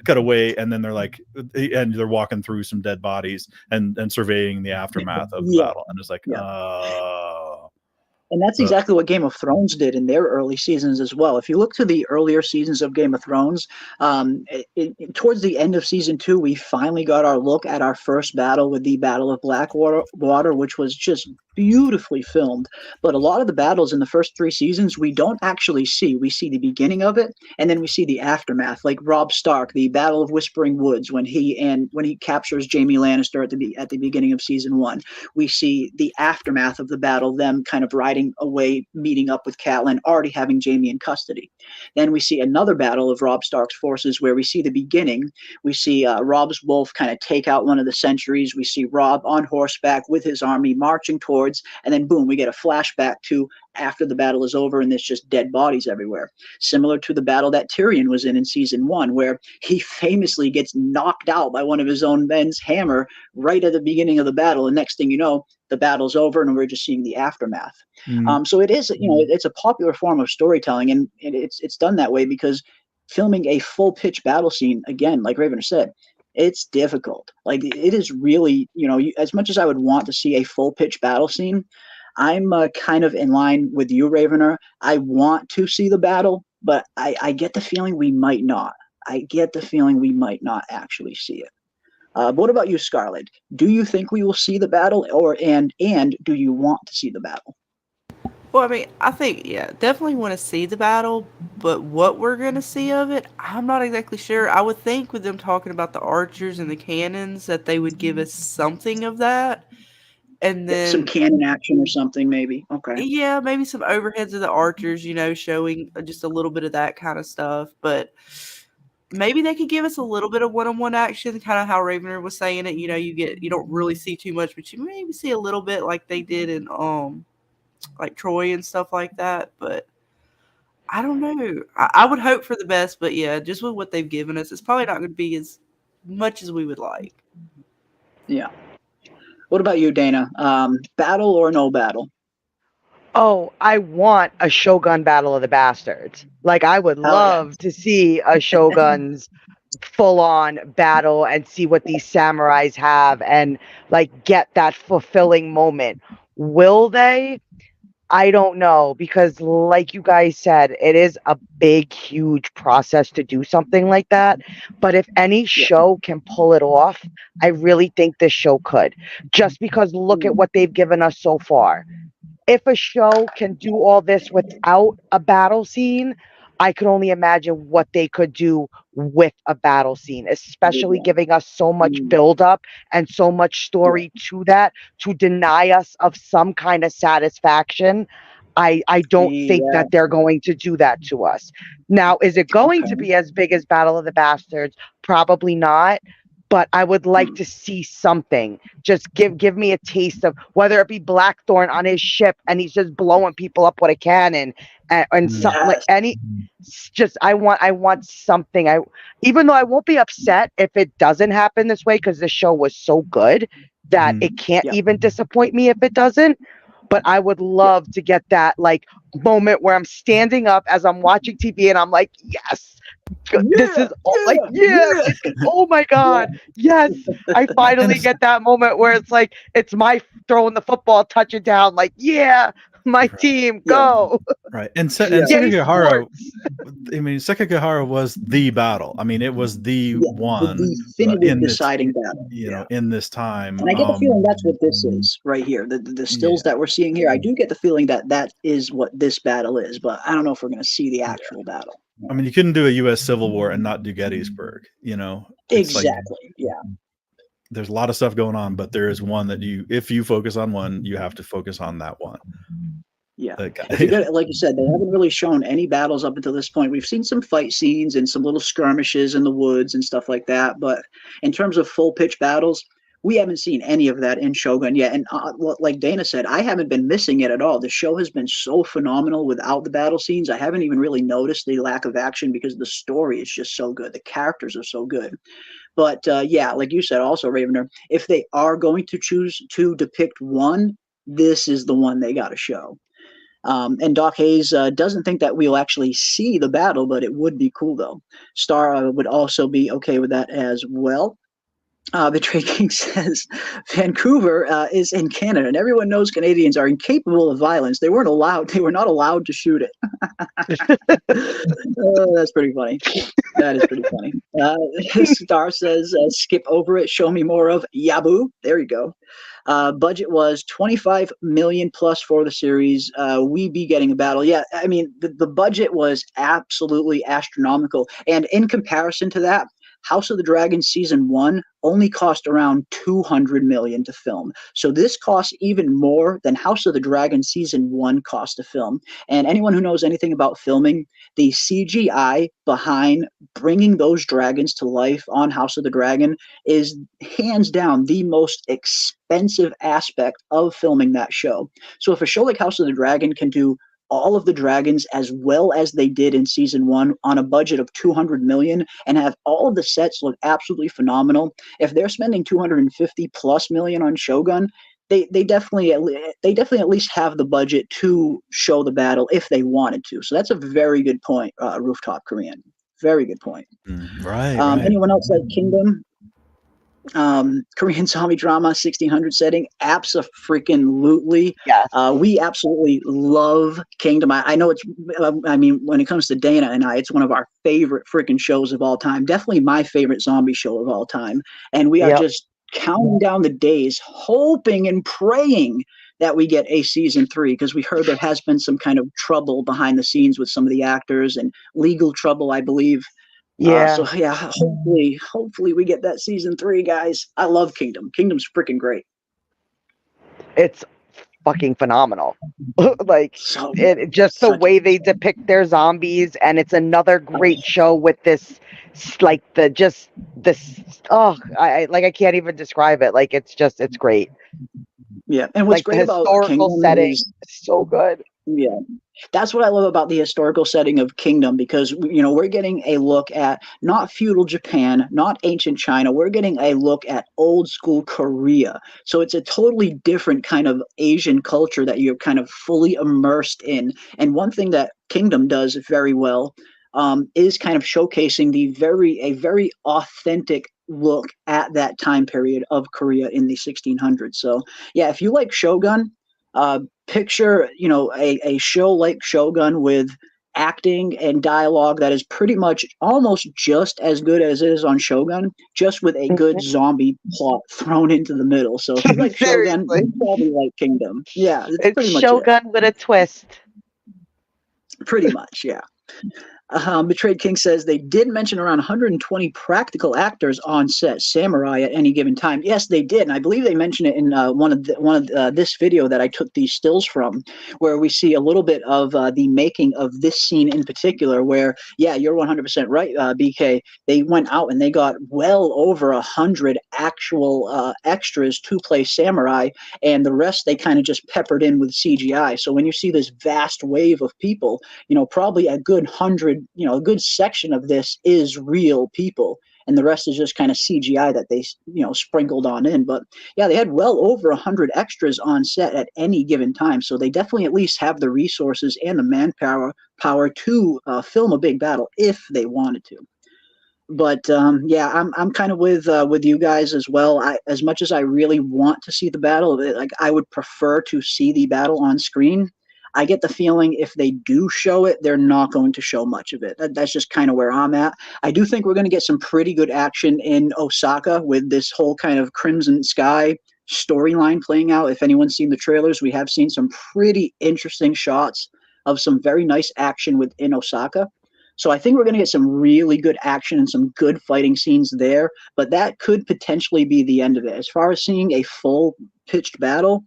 S7: away, and then they're like, and they're walking through some dead bodies and surveying the aftermath of the battle, and it's like,
S6: And that's exactly what Game of Thrones did in their early seasons as well. If you look to the earlier seasons of Game of Thrones, towards the end of season 2, we finally got our look at our first battle with the Battle of Blackwater, which was just beautifully filmed. But a lot of the battles in the first 3 seasons we don't actually see. We see the beginning of it, and then we see the aftermath, like Robb Stark, the Battle of Whispering Woods, when he captures Jaime Lannister at the beginning of season 1. We see the aftermath of the battle, them kind of riding away, meeting up with Catelyn, already having Jaime in custody. Then we see another battle of Robb Stark's forces where we see the beginning. We see Robb's wolf kind of take out one of the sentries. We see Robb on horseback with his army marching towards, and then boom, we get a flashback to after the battle is over, and there's just dead bodies everywhere. Similar to the battle that Tyrion was in season 1, where he famously gets knocked out by one of his own men's hammer right at the beginning of the battle. And next thing you know, the battle's over, and we're just seeing the aftermath. So it is, it's a popular form of storytelling, and it's done that way because filming a full pitch battle scene, again, like Ravener said, it's difficult. Like, it is really, as much as I would want to see a full pitch battle scene, I'm kind of in line with you, Ravener. I want to see the battle, but I get the feeling we might not. I get the feeling we might not actually see it. But what about you, Scarlett? Do you think we will see the battle, and do you want to see the battle?
S8: Well, I think, definitely want to see the battle, but what we're going to see of it, I'm not exactly sure. I would think with them talking about the archers and the cannons that they would give us something of that. And then
S6: some cannon action or something, maybe. Okay.
S8: Yeah, maybe some overheads of the archers, showing just a little bit of that kind of stuff. But maybe they could give us a little bit of one-on-one action, kind of how Ravener was saying it. You don't really see too much, but you maybe see a little bit like they did in like Troy and stuff like that. But I don't know. I would hope for the best, but yeah, just with what they've given us, it's probably not going to be as much as we would like.
S6: Yeah. What about you, Dana? Battle or no battle?
S9: Oh, I want a Shogun Battle of the Bastards. Like, I would love to see a Shogun's full-on battle and see what these samurais have and, like, get that fulfilling moment. Will they? I don't know, because like you guys said, it is a big, huge process to do something like that. But if any show can pull it off, I really think this show could. Just because look at what they've given us so far. If a show can do all this without a battle scene, I could only imagine what they could do with a battle scene, especially giving us so much buildup and so much story to that to deny us of some kind of satisfaction. I don't think that they're going to do that to us. Now, is it going to be as big as Battle of the Bastards? Probably not. But I would like to see something. Just give me a taste of whether it be Blackthorne on his ship and he's just blowing people up with a cannon and something like any. Just I want something. Even though I won't be upset if it doesn't happen this way, because the show was so good that it can't even disappoint me if it doesn't. But I would love to get that like moment where I'm standing up as I'm watching TV and I'm like, yes. This is oh my god, yes. I finally get that moment where it's like it's my throwing the football, touch it down, like my team, go.
S7: Right. And Sekigahara, I mean, Sekigahara was the battle. I mean, it was the one
S6: the definitive deciding battle.
S7: You know, in this time.
S6: And I get the feeling that's what this is right here. The stills that we're seeing here, I do get the feeling that is what this battle is, but I don't know if we're going to see the actual battle.
S7: I mean, you couldn't do a U.S. Civil War and not do Gettysburg, you know?
S6: Exactly.
S7: There's a lot of stuff going on, but there is one that if you focus on one, you have to focus on that one.
S6: Yeah. Like you said, they haven't really shown any battles up until this point. We've seen some fight scenes and some little skirmishes in the woods and stuff like that. But in terms of full pitch battles, we haven't seen any of that in Shogun yet. And like Dana said, I haven't been missing it at all. The show has been so phenomenal without the battle scenes. I haven't even really noticed the lack of action because the story is just so good. The characters are so good. But like you said also, Ravener, if they are going to choose to depict one, this is the one they got to show. And Doc Hayes doesn't think that we'll actually see the battle, but it would be cool, though. Star would also be okay with that as well. Betray King says Vancouver is in Canada, and everyone knows Canadians are incapable of violence. They were not allowed to shoot it. That's pretty funny. That is pretty funny. Star says, skip over it. Show me more of Yabu. There you go. Budget was $25 million plus for the series. We be getting a battle. Yeah, I mean, the budget was absolutely astronomical. And in comparison to that, House of the Dragon Season 1 only cost around $200 million to film. So this costs even more than House of the Dragon Season 1 cost to film. And anyone who knows anything about filming, the CGI behind bringing those dragons to life on House of the Dragon is hands down the most expensive aspect of filming that show. So if a show like House of the Dragon can do all of the dragons as well as they did in Season 1 on a budget of $200 million and have all of the sets look absolutely phenomenal, if they're spending $250+ million on Shogun, they definitely at least have the budget to show the battle if they wanted to. So that's a very good point, Rooftop Korean. Very good point.
S7: Right.
S6: Anyone else like Kingdom? Korean zombie drama 1600 setting, abso-freaking-lutely.
S9: Yes.
S6: We absolutely love Kingdom. I know it's I mean, when it comes to Dana and I, it's one of our favorite freaking shows of all time, definitely my favorite zombie show of all time, and we are just counting down the days, hoping and praying that we get a season 3, because we heard there has been some kind of trouble behind the scenes with some of the actors and legal trouble, I believe. Hopefully we get that season 3, guys. I love Kingdom. Kingdom's freaking great.
S9: It's fucking phenomenal. Like the way they depict their zombies, and it's another great show with this I can't even describe it. Like it's great.
S6: Yeah, and what's great about
S9: historical setting is so good.
S6: Yeah, that's what I love about the historical setting of Kingdom, because we're getting a look at not feudal Japan, not ancient China. We're getting a look at old school Korea. So it's a totally different kind of Asian culture that you're kind of fully immersed in. And one thing that Kingdom does very well is kind of showcasing a very authentic look at that time period of Korea in the 1600s. So yeah, if you like Shogun, Picture, a show like Shogun with acting and dialogue that is pretty much almost just as good as it is on Shogun, just with a good zombie plot thrown into the middle. So if you like Shogun, you probably like Kingdom. Yeah, it's pretty much
S9: Shogun with a twist.
S6: Pretty much, yeah. Betrayed King says they did mention around 120 practical actors on set, samurai at any given time. Yes, they did, and I believe they mentioned it in one of this video that I took these stills from, where we see a little bit of the making of this scene in particular. Where, yeah, you're 100% right, BK. They went out and they got well over 100 actual extras to play samurai, and the rest they kind of just peppered in with CGI. So when you see this vast wave of people, probably a good 100. A good section of this is real people, and the rest is just kind of CGI that they, sprinkled on in. But yeah, they had well over 100 extras on set at any given time, so they definitely at least have the resources and the manpower to film a big battle if they wanted to. But yeah, I'm kind of with you guys as well. As much as I really want to see the battle, like I would prefer to see the battle on screen. I get the feeling if they do show it, they're not going to show much of it. That's just kind of where I'm at. I do think we're going to get some pretty good action in Osaka with this whole kind of Crimson Sky storyline playing out. If anyone's seen the trailers, we have seen some pretty interesting shots of some very nice action within Osaka. So I think we're going to get some really good action and some good fighting scenes there, but that could potentially be the end of it. As far as seeing a full pitched battle,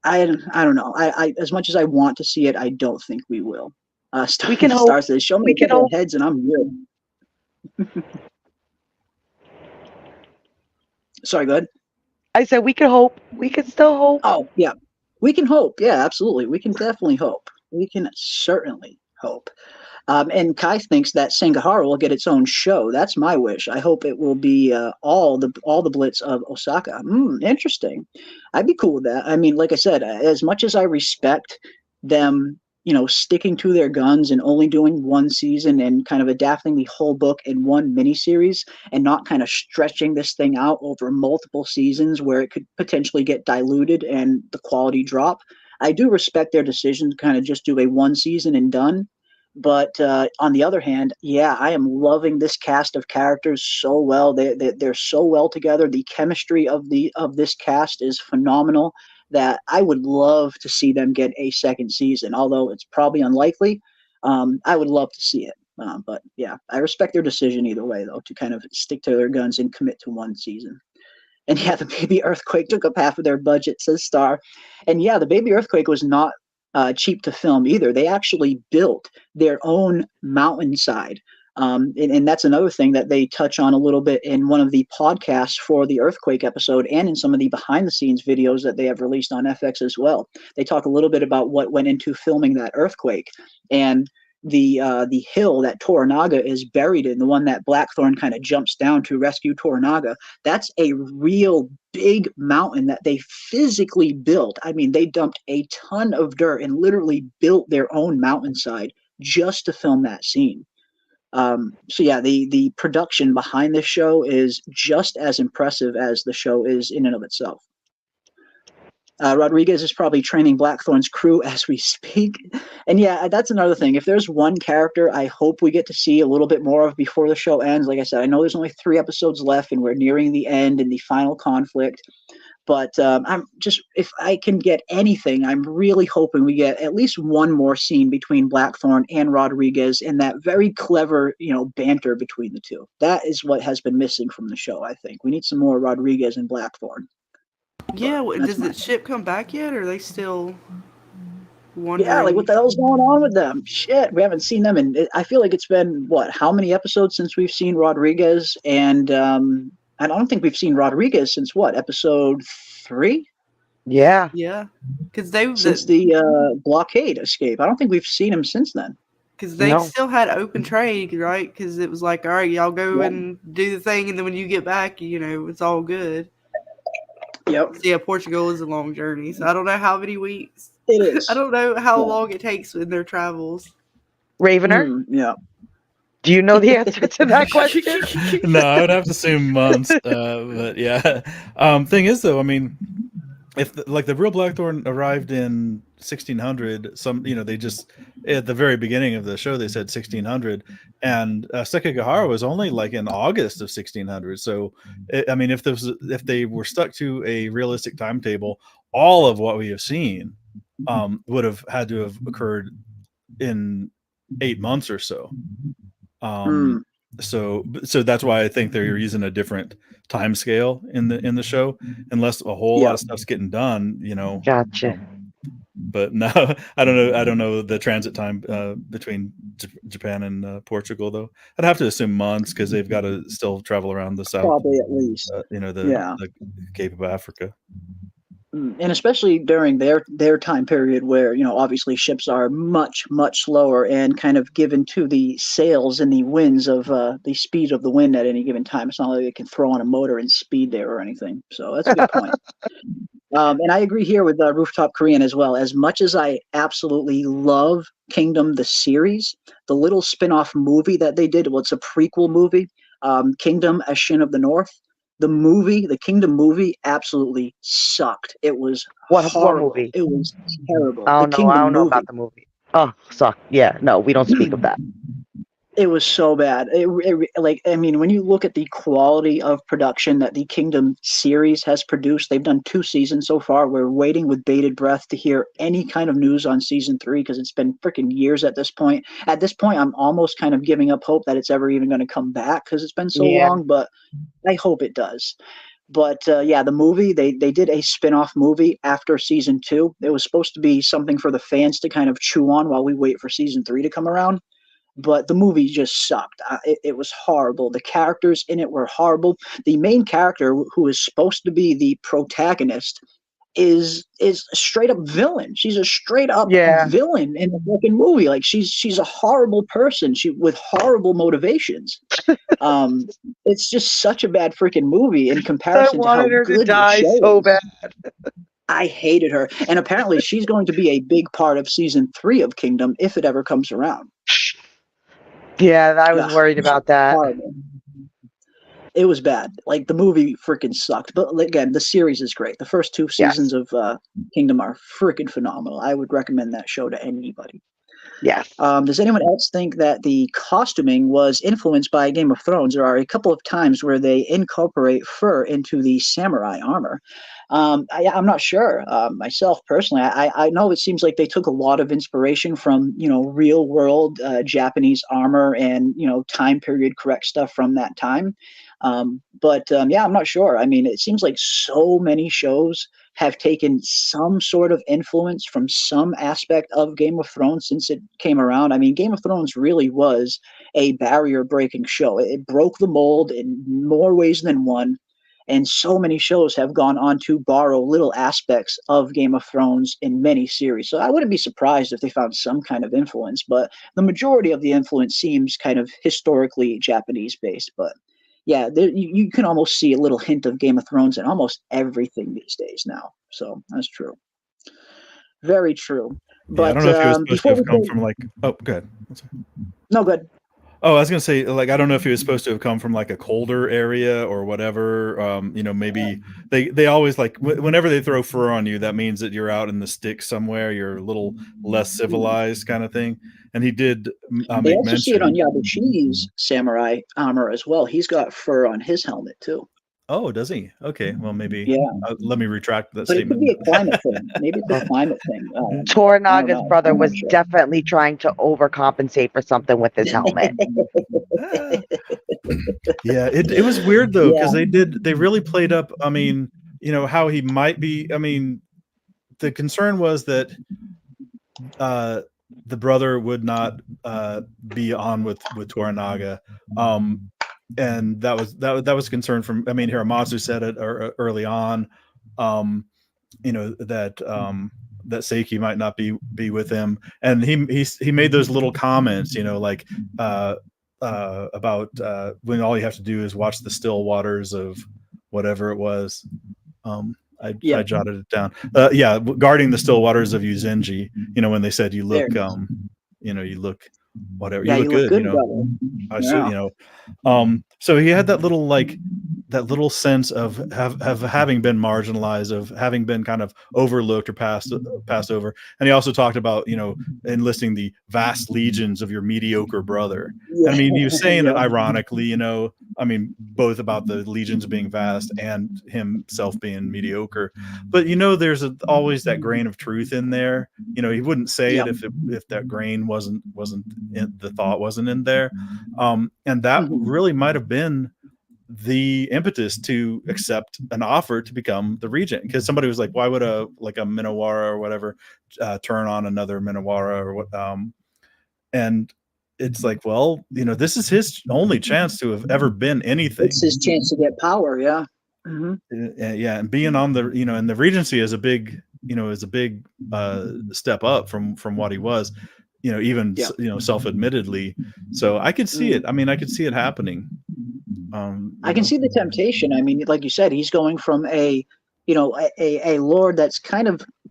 S6: I don't know. I as much as I want to see it, I don't think we will.
S9: We can hope.
S6: Star says, "Show me a couple of heads, and I'm good." Sorry, go ahead.
S9: I said we can hope. We can still hope.
S6: Oh yeah, we can hope. Yeah, absolutely. We can definitely hope. We can certainly hope. And Kai thinks that Sangahara will get its own show. That's my wish. I hope it will be all the Blitz of Osaka. Interesting. I'd be cool with that. I mean, like I said, as much as I respect them, sticking to their guns and only doing one season and kind of adapting the whole book in one miniseries and not kind of stretching this thing out over multiple seasons where it could potentially get diluted and the quality drop, I do respect their decision to kind of just do a one season and done. But on the other hand, yeah, I am loving this cast of characters so well. They're so well together. The chemistry of this cast is phenomenal that I would love to see them get a second season. Although it's probably unlikely, I would love to see it. But yeah, I respect their decision either way, though, to kind of stick to their guns and commit to one season. And yeah, the baby earthquake took up half of their budget, says Star. And yeah, the baby earthquake was not cheap to film either. They actually built their own mountainside. And that's another thing that they touch on a little bit in one of the podcasts for the earthquake episode and in some of the behind the scenes videos that they have released on FX as well. They talk a little bit about what went into filming that earthquake and the hill that Toranaga is buried in, the one that Blackthorne kind of jumps down to rescue Toranaga. That's a real big mountain that they physically built. I mean, they dumped a ton of dirt and literally built their own mountainside just to film that scene. So yeah, the production behind this show is just as impressive as the show is in and of itself. Rodriguez is probably training Blackthorne's crew as we speak. And yeah, that's another thing. If there's one character I hope we get to see a little bit more of before the show ends, like I said, I know there's only 3 episodes left and we're nearing the end and the final conflict. But if I can get anything, I'm really hoping we get at least one more scene between Blackthorne and Rodriguez and that very clever, banter between the two. That is what has been missing from the show, I think. We need some more Rodriguez and Blackthorne.
S8: Yeah, does the ship come back yet, or are they still wondering?
S6: Yeah, like what the hell's going on with them? Shit, we haven't seen them, and I feel like it's been, how many episodes since we've seen Rodriguez? And I don't think we've seen Rodriguez since, episode 3?
S9: Yeah.
S8: Yeah.
S6: Since the blockade escape. I don't think we've seen him since then.
S8: Because they still had open trade, right? Because it was like, all right, y'all go and do the thing, and then when you get back, it's all good.
S6: Yep.
S8: Yeah, Portugal is a long journey, so I don't know how many weeks.
S6: It is.
S8: I don't know how long it takes in their travels.
S9: Ravener?
S6: Yeah.
S9: Do you know the answer to that question?
S7: No, I would have to assume months. But yeah. Thing is, though, I mean, if the real Blackthorne arrived in 1600, they just at the very beginning of the show they said 1600, and Sekigahara was only like in August of 1600. So I mean, if they were stuck to a realistic timetable, all of what we have seen would have had to have occurred in 8 months or so. So that's why I think they're using a different time scale in the show, unless a whole lot of stuff's getting done,
S9: Gotcha.
S7: But no, I don't know the transit time between Japan and Portugal, though. I'd have to assume months, because they've got to still travel around the south,
S6: probably at least.
S7: The Cape of Africa.
S6: And especially during their time period, where obviously ships are much slower and kind of given to the sails and the winds of the speed of the wind at any given time. It's not like they can throw on a motor and speed there or anything. So that's a good point. And I agree here with Rooftop Korean as well. As much as I absolutely love Kingdom the series, the little spin-off movie that they did, well, it's a prequel movie, Kingdom: A Shin of the North. The Kingdom movie absolutely sucked. It was horrible.
S9: What movie?
S6: It was terrible.
S9: I don't know about the movie. Oh, sucked. Yeah, no, we don't speak of that.
S6: It was so bad. When you look at the quality of production that the Kingdom series has produced, they've done 2 seasons so far. We're waiting with bated breath to hear any kind of news on season 3, because it's been freaking years at this point. At this point, I'm almost kind of giving up hope that it's ever even going to come back, because it's been so long, but I hope it does. But the movie, they did a spin-off movie after season 2. It was supposed to be something for the fans to kind of chew on while we wait for season 3 to come around. But the movie just sucked. It was horrible. The characters in it were horrible. The main character, who is supposed to be the protagonist, is a straight up villain. She's a straight up villain in the fucking movie. Like she's a horrible person. With horrible motivations. It's just such a bad freaking movie in comparison to how good the show
S9: so bad.
S6: I hated her, and apparently she's going to be a big part of season 3 of Kingdom if it ever comes around.
S9: Yeah, I was worried about that.
S6: Horrible. It was bad. Like, the movie freaking sucked. But again, the series is great. The first 2 seasons of Kingdom are freaking phenomenal. I would recommend that show to anybody.
S9: Yes.
S6: Does anyone else think that the costuming was influenced by Game of Thrones? There are a couple of times where they incorporate fur into the samurai armor. I'm not sure myself personally. I know it seems like they took a lot of inspiration from real world Japanese armor and time period correct stuff from that time. But I'm not sure. I mean, it seems like so many shows have taken some sort of influence from some aspect of Game of Thrones since it came around. I mean, Game of Thrones really was a barrier-breaking show. It broke the mold in more ways than one, and so many shows have gone on to borrow little aspects of Game of Thrones in many series. So I wouldn't be surprised if they found some kind of influence, but the majority of the influence seems kind of historically Japanese-based. But yeah, you can almost see a little hint of Game of Thrones in almost everything these days now. So that's true. Very true. But
S7: I don't know if he was supposed to have come from like. Oh, go ahead.
S6: No, good.
S7: Oh, I was gonna say, like, I don't know if he was supposed to have come from like a colder area or whatever. Maybe they always like whenever they throw fur on you, that means that you're out in the sticks somewhere. You're a little less civilized, kind of thing. And he did.
S6: They also see it on Yabuchi's samurai armor as well. He's got fur on his helmet too.
S7: Oh, does he? Okay, well maybe.
S6: Yeah.
S7: Let me retract that
S6: but
S7: statement.
S6: It could be a climate thing. Maybe it's a climate thing.
S9: Toranaga's brother was definitely trying to overcompensate for something with his helmet.
S7: Yeah, it was weird though, because they really played up. I mean, how he might be. I mean, the concern was that the brother would not be on with Toranaga. And that was concern from. I mean, Hiramatsu said it early on. That Seiki might not be with him, and he made those little comments. Like about when all you have to do is watch the still waters of whatever it was. I jotted it down. Guarding the still waters of Yuzenji. When they said you look, you look. Whatever, you look good. I should, so he had that little that little sense of having been marginalized, of having been kind of overlooked or passed over. And he also talked about, you know, enlisting the vast legions of your mediocre brother.
S6: Yeah.
S7: I mean, he was saying it
S6: Yeah.
S7: ironically, you know, I mean, both about the legions being vast and himself being mediocre. But, you know, there's always that grain of truth in there. You know, he wouldn't say
S6: Yeah.
S7: it if that grain wasn't the thought wasn't in there. And that really might have been the impetus to accept an offer to become the regent, because somebody was like, why would a Minowara or whatever turn on another Minowara or what, and it's like, well, you know, this is his only chance to have ever been anything.
S6: It's his chance to get power. Yeah.
S7: Yeah, and being on the, you know, and the regency is a big, you know, step up from what he was, you know, even you know, self-admittedly. So I could see it. I mean, I could see it happening.
S6: I can see the temptation. I mean, like you said, he's going from a lord that's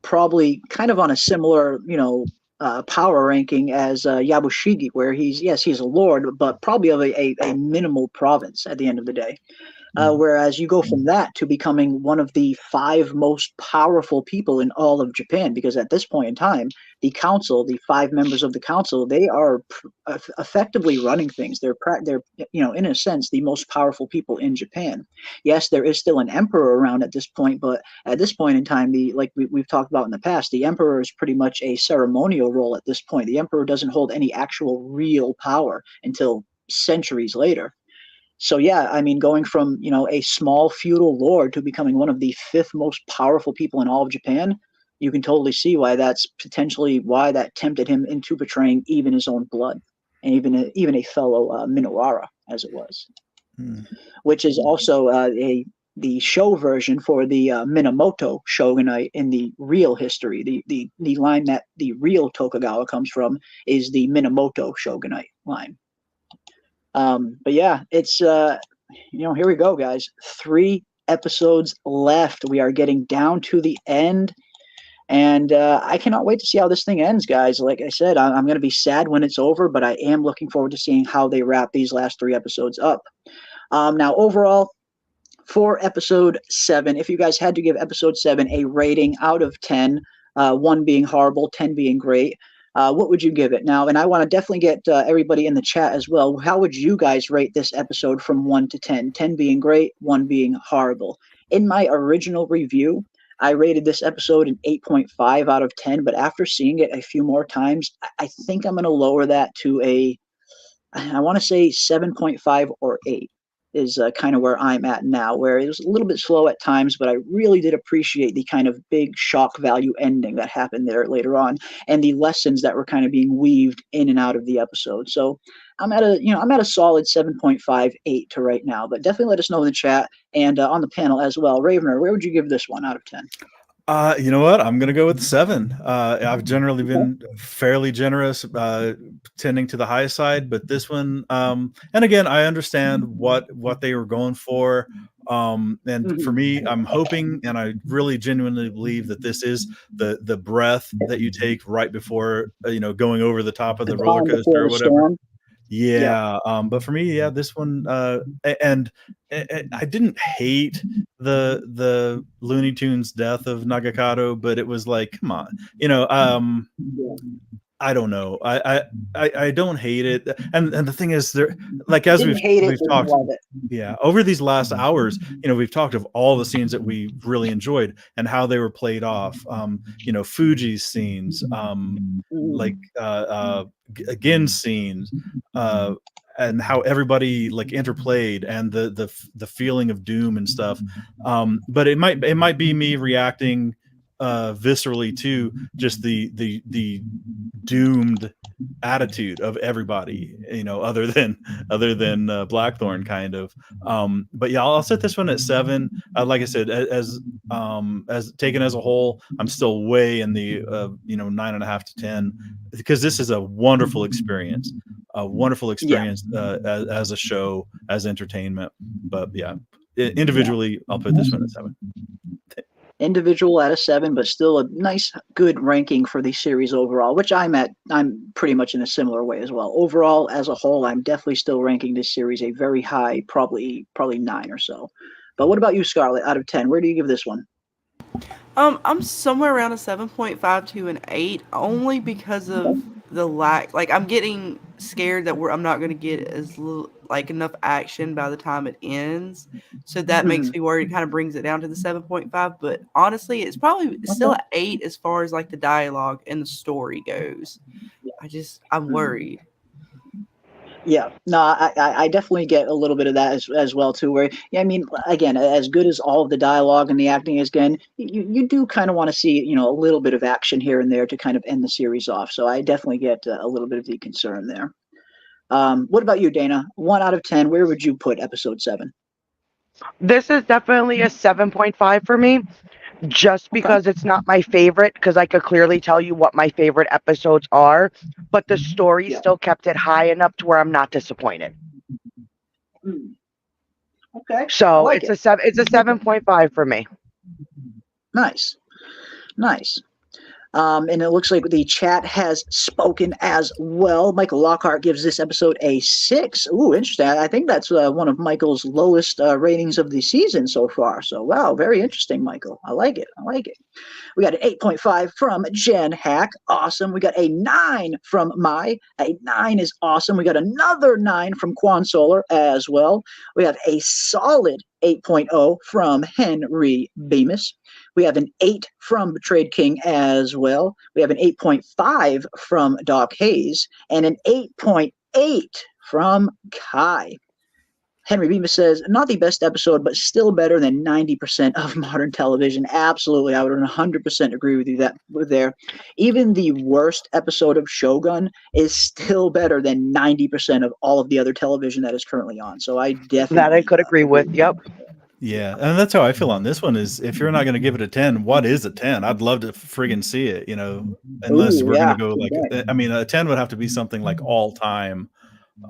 S6: probably on a similar, you know, power ranking as Yabushigi, where he's a lord, but probably of a minimal province at the end of the day. Whereas you go from that to becoming one of the 5 most powerful people in all of Japan, because at this point in time, the council, the 5 members of the council, they are effectively running things. They're you know, in a sense, the most powerful people in Japan. Yes, there is still an emperor around at this point, but at this point in time, like we've talked about in the past, the emperor is pretty much a ceremonial role at this point. The emperor doesn't hold any actual real power until centuries later. So yeah, I mean, going from, you know, a small feudal lord to becoming one of the 5th most powerful people in all of Japan, you can totally see why that's potentially why that tempted him into betraying even his own blood, and even a fellow Minowara, as it was, which is also the show version for the Minamoto shogunate in the real history. The line that the real Tokugawa comes from is the Minamoto shogunate line. But yeah, it's you know, here we go, guys. 3 episodes left. We are getting down to the end, and I cannot wait to see how this thing ends, guys. Like I said, I'm going to be sad when it's over, but I am looking forward to seeing how they wrap these last 3 episodes up. Now, overall, for episode 7, if you guys had to give episode 7 a rating out of 10, 1 being horrible, 10 being great, what would you give it? Now, and I want to definitely get everybody in the chat as well. How would you guys rate this episode from 1 to 10? 10 being great, 1 being horrible. In my original review, I rated this episode an 8.5 out of 10, but after seeing it a few more times, I think I'm going to lower that to I want to say 7.5 or 8. Is kind of where I'm at now, where it was a little bit slow at times, but I really did appreciate the kind of big shock value ending that happened there later on, and the lessons that were kind of being weaved in and out of the episode. So I'm at a solid 7.58 to right now, but definitely let us know in the chat and on the panel as well. Ravener, where would you give this one out of 10?
S7: You know what? I'm gonna go with 7. I've generally been fairly generous, tending to the high side, but this one, and again, I understand what they were going for. And for me, I'm hoping, and I really genuinely believe that this is the breath that you take right before, you know, going over the top of the roller coaster or whatever. Yeah. But for me, yeah, this one, and I didn't hate the Looney Tunes death of Nagakado, but it was like, come on, you know, I don't know. I don't hate it. And the thing is, there, like, as we've talked, yeah, over these last hours, you know, we've talked of all the scenes that we really enjoyed and how they were played off. You know, Fuji's scenes, like Gin's scenes, and how everybody like interplayed, and the feeling of doom and stuff. But it might be me reacting viscerally to just the doomed attitude of everybody, you know, other than Blackthorne, kind of. But yeah, I'll set this one at 7. Like I said, as taken as a whole, I'm still way in the 9.5 to 10, because this is a wonderful experience, as a show, as entertainment. But yeah, individually, I'll put this one at 7.
S6: individual at a 7, but still a nice, good ranking for the series overall, which I'm pretty much in a similar way as well. Overall, as a whole, I'm definitely still ranking this series a very high, probably 9 or so. But what about you, Scarlett? Out of 10, where do you give this one?
S8: I'm somewhere around a 7.5 to an 8, only because of the lack. Like, I'm getting scared that I'm not going to get enough action by the time it ends. So that makes me worried. It kind of brings it down to the 7.5. But honestly, it's probably still an 8 as far as like the dialogue and the story goes. I'm worried.
S6: Yeah, no, I definitely get a little bit of that as well too. Where, yeah, I mean, again, as good as all of the dialogue and the acting is, again, you do kind of want to see, a little bit of action here and there to kind of end the series off. So I definitely get a little bit of the concern there. What about you, Dana? 1 out of 10, where would you put episode 7?
S9: This is definitely a 7.5 for me. Just because it's not my favorite, because I could clearly tell you what my favorite episodes are, but the story still kept it high enough to where I'm not disappointed.
S6: Okay.
S9: So it's a 7.5 for me.
S6: Nice. And it looks like the chat has spoken as well. Michael Lockhart gives this episode a 6. Ooh, interesting. I think that's one of Michael's lowest ratings of the season so far. So, wow, very interesting, Michael. I like it. We got an 8.5 from Jen Hack. Awesome. We got a 9 from Mai. A 9 is awesome. We got another 9 from Quan Solar as well. We have a solid 8.0 from Henry Bemis. We have an 8 from Betrayed King as well. We have an 8.5 from Doc Hayes and an 8.8 from Kai. Henry Bemis says, not the best episode, but still better than 90% of modern television. Absolutely. I would 100% agree with you there. Even the worst episode of Shogun is still better than 90% of all of the other television that is currently on. So I definitely...
S9: That I could agree with. Yep.
S7: Yeah, and that's how I feel on this one is if you're not going to give it a 10, what is a 10? I'd love to friggin' see it, unless we're going to go like, I mean, a 10 would have to be something like all time.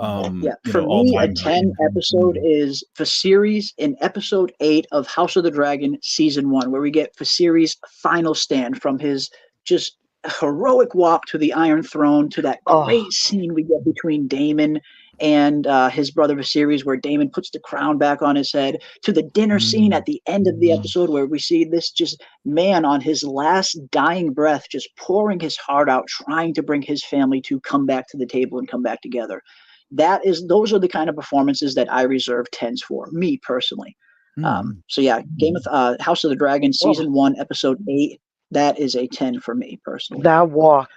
S6: For me, a 10 episode is Viserys in episode 8 of House of the Dragon season 1, where we get Viserys' final stand from his just heroic walk to the Iron Throne to that great scene we get between Daemon and his brother Viserys, where Daemon puts the crown back on his head, to the dinner scene at the end of the episode where we see this just man on his last dying breath just pouring his heart out, trying to bring his family to come back to the table and come back together. Those are the kind of performances that I reserve 10s for, me personally. So yeah, House of the Dragon season 1 episode 8, that is a 10 for me personally.
S9: That walk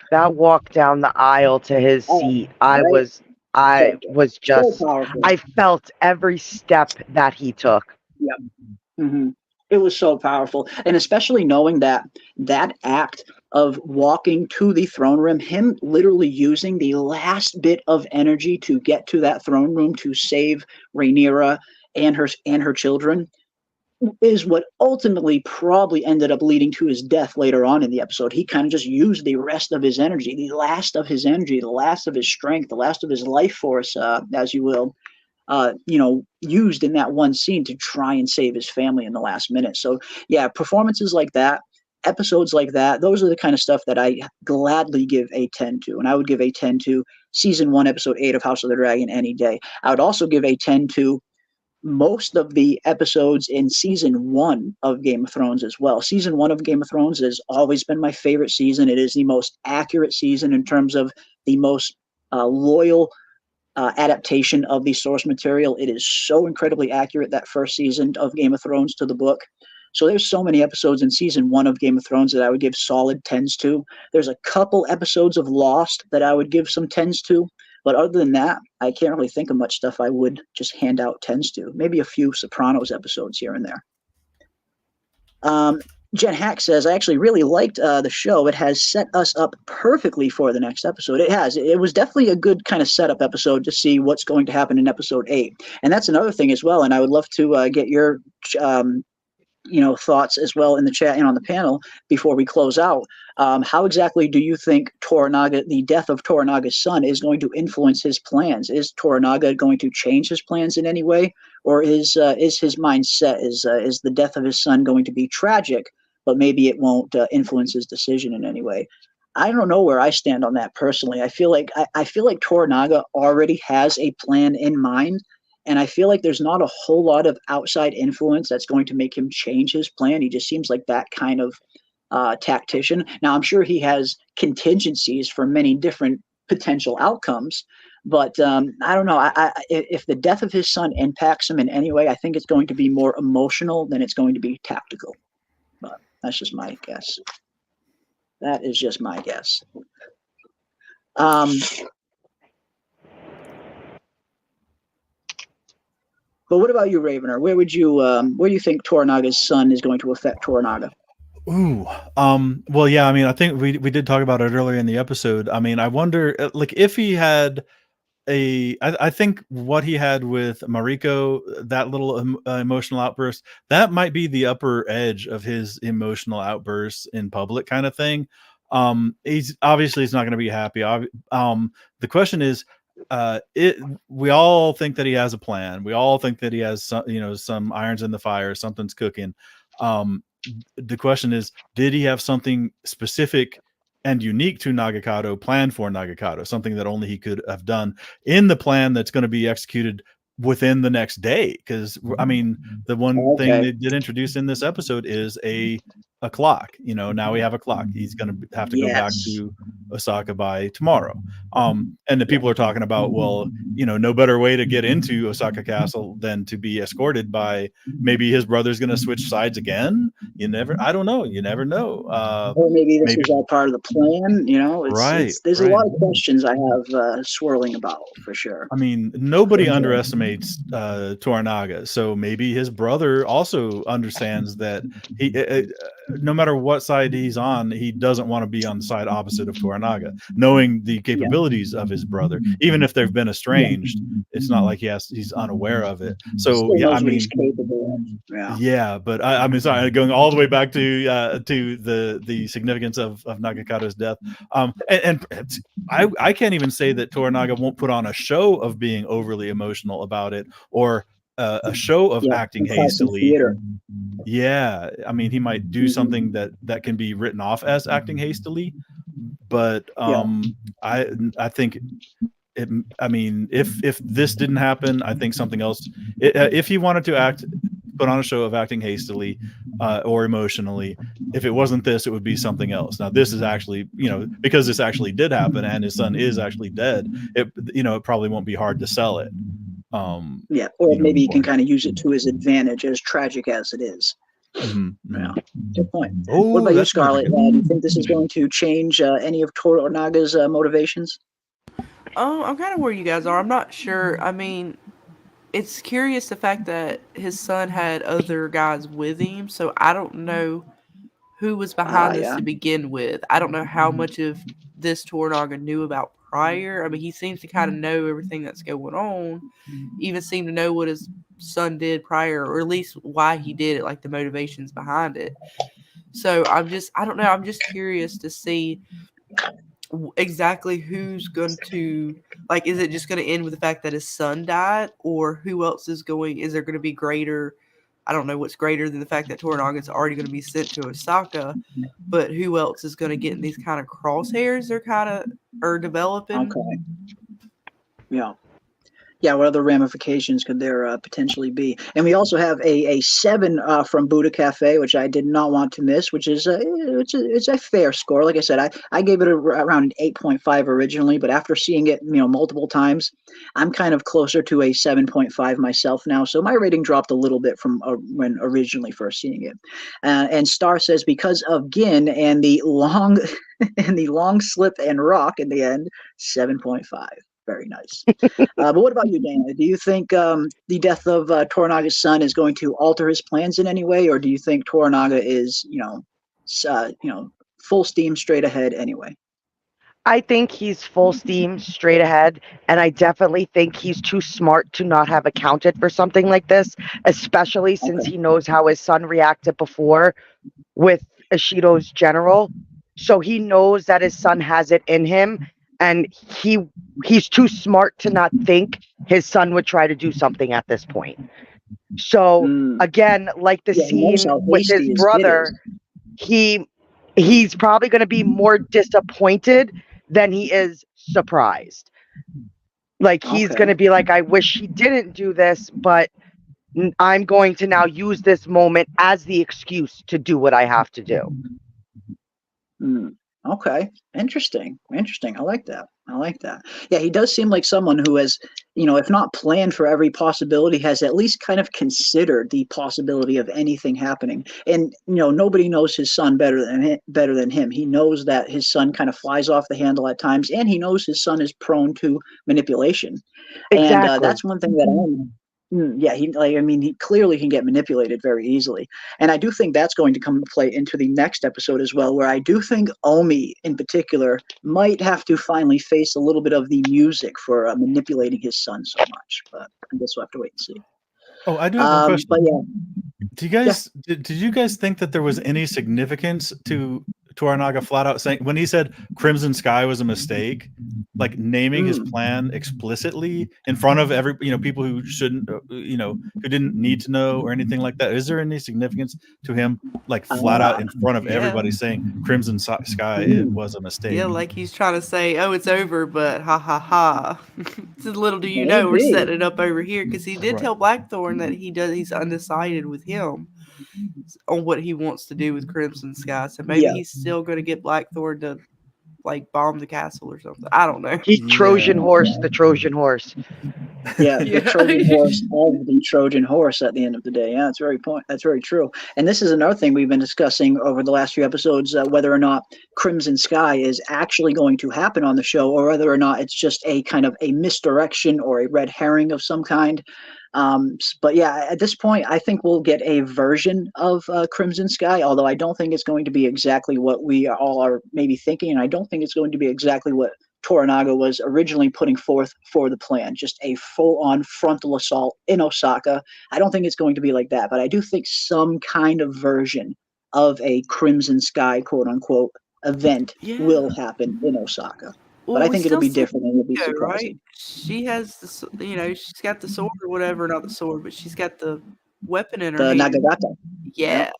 S9: down the aisle to his seat, I felt every step that he took.
S6: Yeah. It was so powerful, and especially knowing that act of walking to the throne room, him literally using the last bit of energy to get to that throne room to save Rhaenyra and her children, is what ultimately probably ended up leading to his death later on in the episode. He kind of just used the rest of his energy, the last of his energy, the last of his strength, the last of his life force, as you will, used in that one scene to try and save his family in the last minute. So yeah, performances like that, episodes like that, those are the kind of stuff that I gladly give a 10 to. And I would give a 10 to season 1, episode 8 of House of the Dragon any day. I would also give a 10 to most of the episodes in season 1 of Game of Thrones as well. Season 1 of Game of Thrones has always been my favorite season. It is the most accurate season in terms of the most loyal adaptation of the source material. It is so incredibly accurate, that first season of Game of Thrones, to the book. So there's so many episodes in season 1 of Game of Thrones that I would give solid 10s to. There's a couple episodes of Lost that I would give some 10s to. But other than that, I can't really think of much stuff I would just hand out 10s to. Maybe a few Sopranos episodes here and there. Jen Hack says, I actually really liked the show. It has set us up perfectly for the next episode. It has. It was definitely a good kind of setup episode to see what's going to happen in episode 8. And that's another thing as well. And I would love to get your thoughts as well in the chat and on the panel before we close out. How exactly do you think the death of Toranaga's son is going to influence his plans? Is Toranaga going to change his plans in any way? Or is his mindset, is the death of his son going to be tragic, but maybe it won't influence his decision in any way. I don't know where I stand on that personally. I feel like Toranaga already has a plan in mind, and I feel like there's not a whole lot of outside influence that's going to make him change his plan. He just seems like that kind of tactician. Now, I'm sure he has contingencies for many different potential outcomes, but I don't know. If the death of his son impacts him in any way, I think it's going to be more emotional than it's going to be tactical. But that's just my guess. That is just my guess. But what about you, Ravener? Where do you think Toranaga's son is going to affect Toranaga?
S7: Ooh, well, yeah, I mean, I think we did talk about it earlier in the episode. I mean, I wonder, like, if he had I think what he had with Mariko, that little emotional outburst, that might be the upper edge of his emotional outbursts in public kind of thing. He's not going to be happy. The question is, we all think that he has a plan. We all think that he has some irons in the fire, something's cooking. The question is, did he have something specific and unique to Nagakado planned for Nagakado, something that only he could have done in the plan that's going to be executed within the next day? Because I mean, the one thing they did introduce in this episode is a clock. Now we have a clock. He's going to have to go back to Osaka by tomorrow. And the people are talking about, well, no better way to get into Osaka Castle than to be escorted by, maybe his brother's going to switch sides again. I don't know. You never know.
S6: Or maybe this was all part of the plan. There's a lot of questions I have swirling about, for sure.
S7: I mean, nobody underestimates Toranaga, so maybe his brother also understands that he, no matter what side he's on, he doesn't want to be on the side opposite of Toranaga, knowing the capabilities of his brother. Even if they've been estranged, it's not like he's unaware of it. So I mean, but I mean, sorry, going all the way back to the significance of Nagakado's death. And I can't even say that Toranaga won't put on a show of being overly emotional about it, or a show of acting hastily. Yeah, I mean, he might do something that can be written off as acting hastily, but I think I mean, if this didn't happen, I think something else. If he wanted to put on a show of acting hastily or emotionally, if it wasn't this, it would be something else. Now, this is actually, because this actually did happen and his son is actually dead, it probably won't be hard to sell it.
S6: Or maybe he can kind of use it to his advantage, as tragic as it is. Yeah, good point. What about you, Scarlett? Do you think this is going to change any of Toranaga's motivations?
S8: I'm kind of where you guys are. I'm not sure. I mean, it's curious the fact that his son had other guys with him, so I don't know who was behind this to begin with. I don't know how much of this Toranaga knew about prior. I mean, he seems to kind of know everything that's going on, even seem to know what his son did prior, or at least why he did it, like the motivations behind it. So I don't know. I'm just curious to see exactly who's going to, like, is it just going to end with the fact that his son died, or who else is there going to be greater, I don't know what's greater than the fact that Toranaga is already going to be sent to Osaka, but who else is going to get in these kind of crosshairs are developing?
S6: Okay. Yeah, what other ramifications could there potentially be? And we also have a 7 from Buddha Cafe, which I did not want to miss, which is it's a fair score. Like I said, I gave it around an 8.5 originally, but after seeing it multiple times, I'm kind of closer to a 7.5 myself now. So my rating dropped a little bit from when originally first seeing it. And Star says, because of Gin and the long slip and rock in the end, 7.5. Very nice. But what about you, Dana? Do you think the death of Toranaga's son is going to alter his plans in any way, or do you think Toranaga is, full steam straight ahead anyway?
S9: I think he's full steam straight ahead, and I definitely think he's too smart to not have accounted for something like this, especially since he knows how his son reacted before with Ishido's general. So he knows that his son has it in him, and he's too smart to not think his son would try to do something at this point. So again, like the scene with his brother, he's probably going to be more disappointed than he is surprised. Like, he's going to be like, I wish he didn't do this, but I'm going to now use this moment as the excuse to do what I have to do.
S6: Okay. Interesting. I like that. Yeah, he does seem like someone who has, if not planned for every possibility, has at least kind of considered the possibility of anything happening. And, nobody knows his son better than him. He knows that his son kind of flies off the handle at times, and he knows his son is prone to manipulation.
S9: Exactly.
S6: And that's one thing that he clearly can get manipulated very easily. And I do think that's going to come to play into the next episode as well, where I do think Omi in particular might have to finally face a little bit of the music for manipulating his son so much. But I guess we'll have to wait and see.
S7: Oh, I do have a question.
S6: But yeah.
S7: Do you guys did you guys think that there was any significance to Toranaga flat out saying, when he said Crimson Sky was a mistake, like naming his plan explicitly in front of people who shouldn't, who didn't need to know or anything like that? Is there any significance to him, like flat out in front of everybody saying Crimson Sky it was a mistake?
S8: Yeah, like he's trying to say, oh, it's over, but ha ha ha. Little do you know, we're setting it up over here, because he did tell Blackthorne that he's undecided with him on what he wants to do with Crimson Sky. So maybe he's still going to get Blackthorne to like bomb the castle or something. I don't know.
S9: He Trojan horse the Trojan horse.
S6: Yeah, the Trojan horse of the Trojan horse at the end of the day. Yeah, that's very true. And this is another thing we've been discussing over the last few episodes, whether or not Crimson Sky is actually going to happen on the show, or whether or not it's just a kind of a misdirection or a red herring of some kind. But yeah, at this point, I think we'll get a version of Crimson Sky, although I don't think it's going to be exactly what we all are maybe thinking, and I don't think it's going to be exactly what Toranaga was originally putting forth for the plan, just a full-on frontal assault in Osaka. I don't think it's going to be like that, but I do think some kind of version of a Crimson Sky, quote-unquote, event will happen in Osaka. But I think it'll be different and it'll be surprising.
S8: Right? She has she's got the sword or whatever, not the sword, but she's got the weapon in her hand.
S6: Nagagata.
S8: Yeah.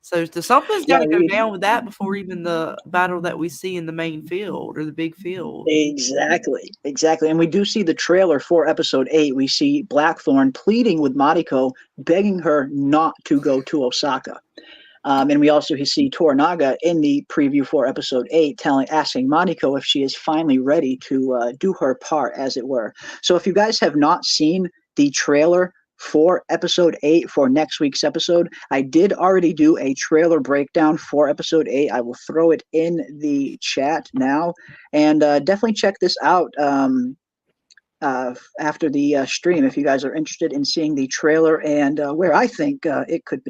S8: So something's got to go down with that before even the battle that we see in the main field or the big field.
S6: Exactly. And we do see the trailer for episode 8. We see Blackthorne pleading with Mariko, begging her not to go to Osaka. And we also see Toranaga in the preview for episode 8 asking Mariko if she is finally ready to do her part, as it were. So if you guys have not seen the trailer for episode 8 for next week's episode, I did already do a trailer breakdown for episode 8. I will throw it in the chat now, and definitely check this out after the stream if you guys are interested in seeing the trailer and where I think it could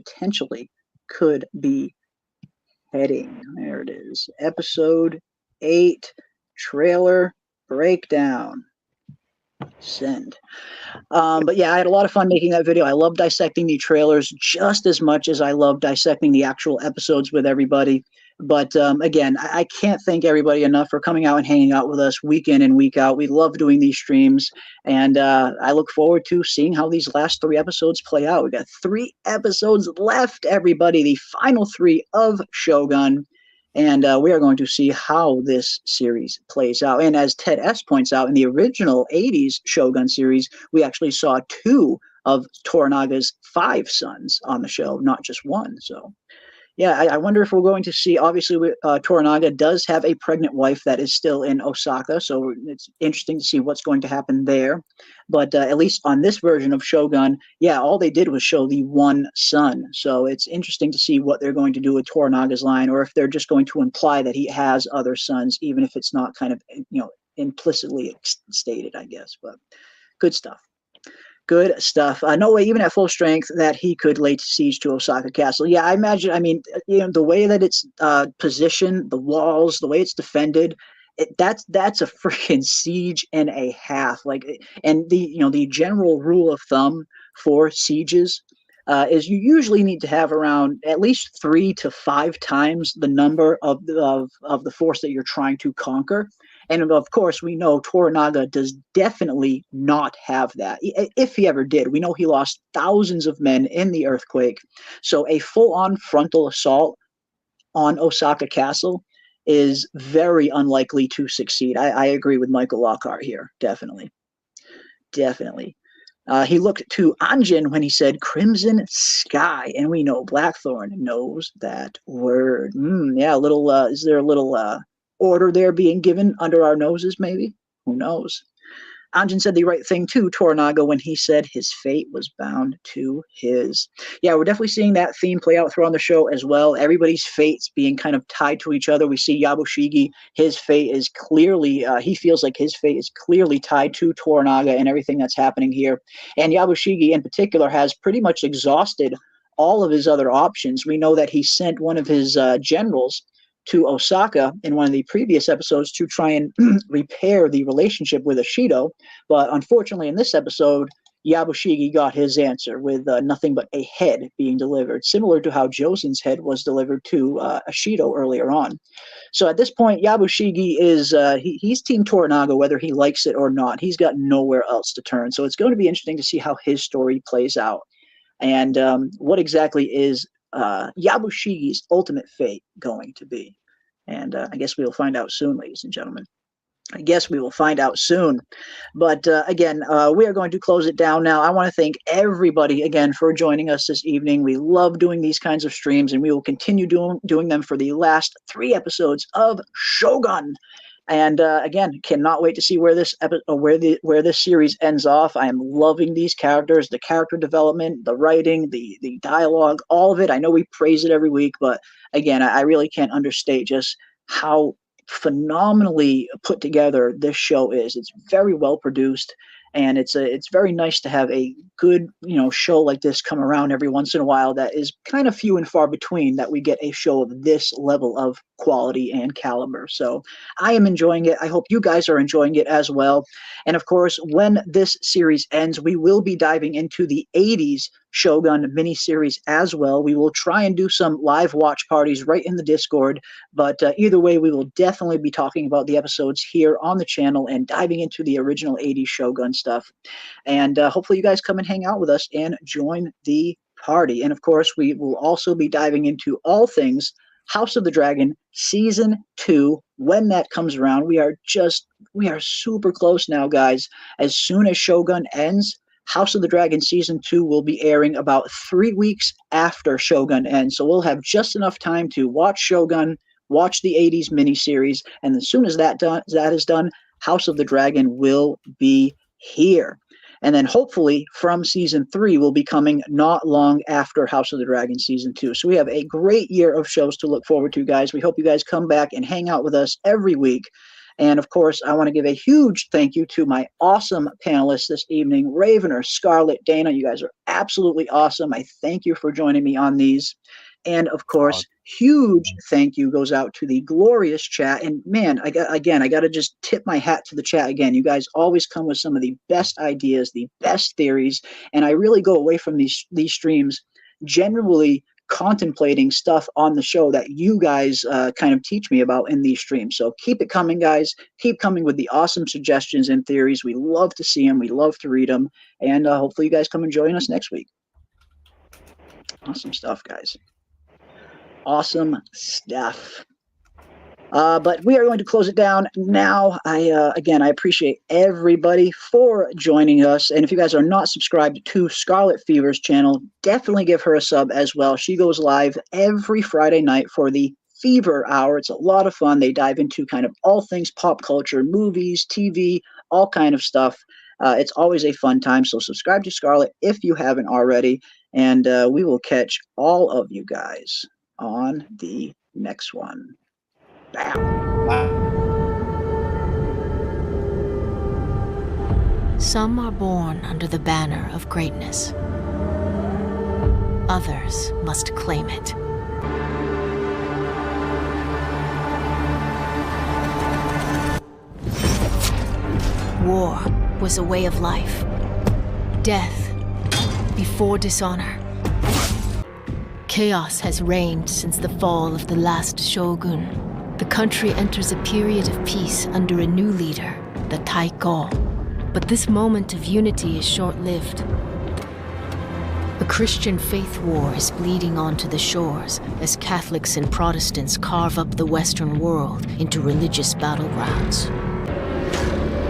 S6: be heading. There it is. Episode 8 trailer breakdown. Send. But yeah, I had a lot of fun making that video. I love dissecting the trailers just as much as I love dissecting the actual episodes with everybody. But again, I can't thank everybody enough for coming out and hanging out with us week in and week out. We love doing these streams, and I look forward to seeing how these last 3 episodes play out. We got 3 episodes left, everybody, the final 3 of Shogun, and we are going to see how this series plays out. And as Ted S. points out, in the original 80s Shogun series, we actually saw 2 of Toranaga's 5 sons on the show, not just 1. So yeah, I wonder if we're going to see, obviously, Toranaga does have a pregnant wife that is still in Osaka, so it's interesting to see what's going to happen there. But at least on this version of Shogun, yeah, all they did was show the 1 son. So it's interesting to see what they're going to do with Toranaga's line, or if they're just going to imply that he has other sons, even if it's not kind of, implicitly stated, I guess. But good stuff. Good stuff. No way, even at full strength, that he could lay siege to Osaka Castle. Yeah, I imagine. I mean, the way that it's positioned, the walls, the way it's defended, that's a freaking siege and a half. And the general rule of thumb for sieges is you usually need to have around at least 3 to 5 times the number of the force that you're trying to conquer. And of course, we know Toranaga does definitely not have that. If he ever did, we know he lost thousands of men in the earthquake. So a full-on frontal assault on Osaka Castle is very unlikely to succeed. I agree with Michael Lockhart here. Definitely. He looked to Anjin when he said Crimson Sky, and we know Blackthorne knows that word. Yeah, a little. Is there a little order there being given under our noses? Maybe. Who knows? Anjin said the right thing to Toranaga when he said his fate was bound to his. Yeah, we're definitely seeing that theme play out throughout the show as well. Everybody's fates being kind of tied to each other. We see Yabushige, his fate is clearly, he feels like his fate is clearly tied to Toranaga and everything that's happening here. And Yabushige in particular has pretty much exhausted all of his other options. We know that he sent one of his generals to Osaka in one of the previous episodes to try and repair the relationship with Ishido. But unfortunately, in this episode, Yabushige got his answer with nothing but a head being delivered, similar to how Josen's head was delivered to Ishido earlier on. So at this point, Yabushige is he's Team Toranaga, whether he likes it or not. He's got nowhere else to turn. So it's going to be interesting to see how his story plays out. And what exactly is Yabushige's ultimate fate going to be? And I guess we'll find out soon, ladies and gentlemen. I guess we will find out soon. But again, we are going to close it down now. I want to thank everybody again for joining us this evening. We love doing these kinds of streams, and we will continue doing them for the last 3 episodes of Shogun. And again, cannot wait to see where this where this series ends off. I am loving these characters, the character development, the writing, the dialogue, all of it. I know we praise it every week, but again, I really can't understate just how phenomenally put together this show is. It's very well produced, and it's very nice to have a good show like this come around every once in a while. That is kind of few and far between that we get a show of this level of quality and caliber. So I am enjoying it. I hope you guys are enjoying it as well. And of course, when this series ends, we will be diving into the 80s Shogun miniseries as well. We will try and do some live watch parties right in the Discord, but either way, we will definitely be talking about the episodes here on the channel and diving into the original 80s Shogun stuff. And hopefully you guys come and hang out with us and join the party. And of course, we will also be diving into all things House of the Dragon Season 2 when that comes around. We are super close now, guys. As soon as Shogun ends, House of the Dragon Season 2 will be airing about 3 weeks after Shogun ends. So we'll have just enough time to watch Shogun, watch the 80s miniseries, and as soon as that is done, House of the Dragon will be here. And then hopefully from Season 3 will be coming not long after House of the Dragon Season 2. So we have a great year of shows to look forward to, guys. We hope you guys come back and hang out with us every week. And of course, I want to give a huge thank you to my awesome panelists this evening, Ravener, Scarlett, Dana. You guys are absolutely awesome. I thank you for joining me on these. And of course, huge thank you goes out to the glorious chat. And man, I got to just tip my hat to the chat again. You guys always come with some of the best ideas, the best theories. And I really go away from these streams generally contemplating stuff on the show that you guys kind of teach me about in these streams. So keep it coming, guys. Keep coming with the awesome suggestions and theories. We love to see them. We love to read them. And hopefully you guys come and join us next week. Awesome stuff, guys. Awesome stuff. But we are going to close it down now. Again, I appreciate everybody for joining us. And if you guys are not subscribed to Scarlet Fever's channel, definitely give her a sub as well. She goes live every Friday night for the Fever Hour. It's a lot of fun. They dive into kind of all things pop culture, movies, TV, all kind of stuff. It's always a fun time. So subscribe to Scarlet if you haven't already. And we will catch all of you guys on the next one.
S11: Some are born under the banner of greatness. Others must claim it. War was a way of life. Death before dishonor. Chaos has reigned since the fall of the last Shogun. The country enters a period of peace under a new leader, the Taiko. But this moment of unity is short-lived. A Christian faith war is bleeding onto the shores as Catholics and Protestants carve up the Western world into religious battlegrounds.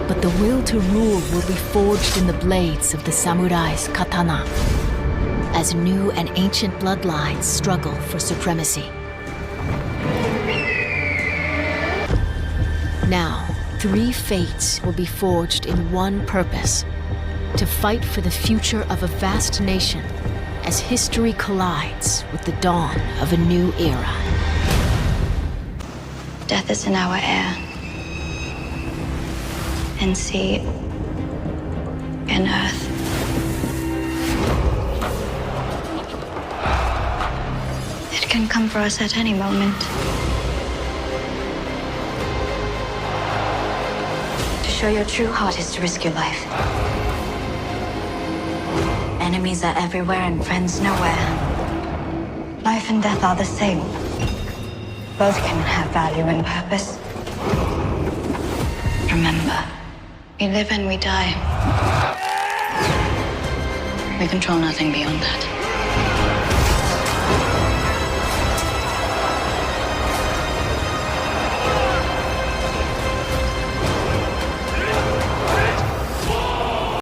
S11: But the will to rule will be forged in the blades of the samurai's katana, as new and ancient bloodlines struggle for supremacy. Now, 3 fates will be forged in one purpose: to fight for the future of a vast nation as history collides with the dawn of a new era.
S1: Death is in our air. In sea, in earth. It can come for us at any moment. To show your true heart is to risk your life. Enemies are everywhere and friends nowhere. Life and death are the same. Both can have value and purpose. Remember, we live and we die. We control nothing beyond that.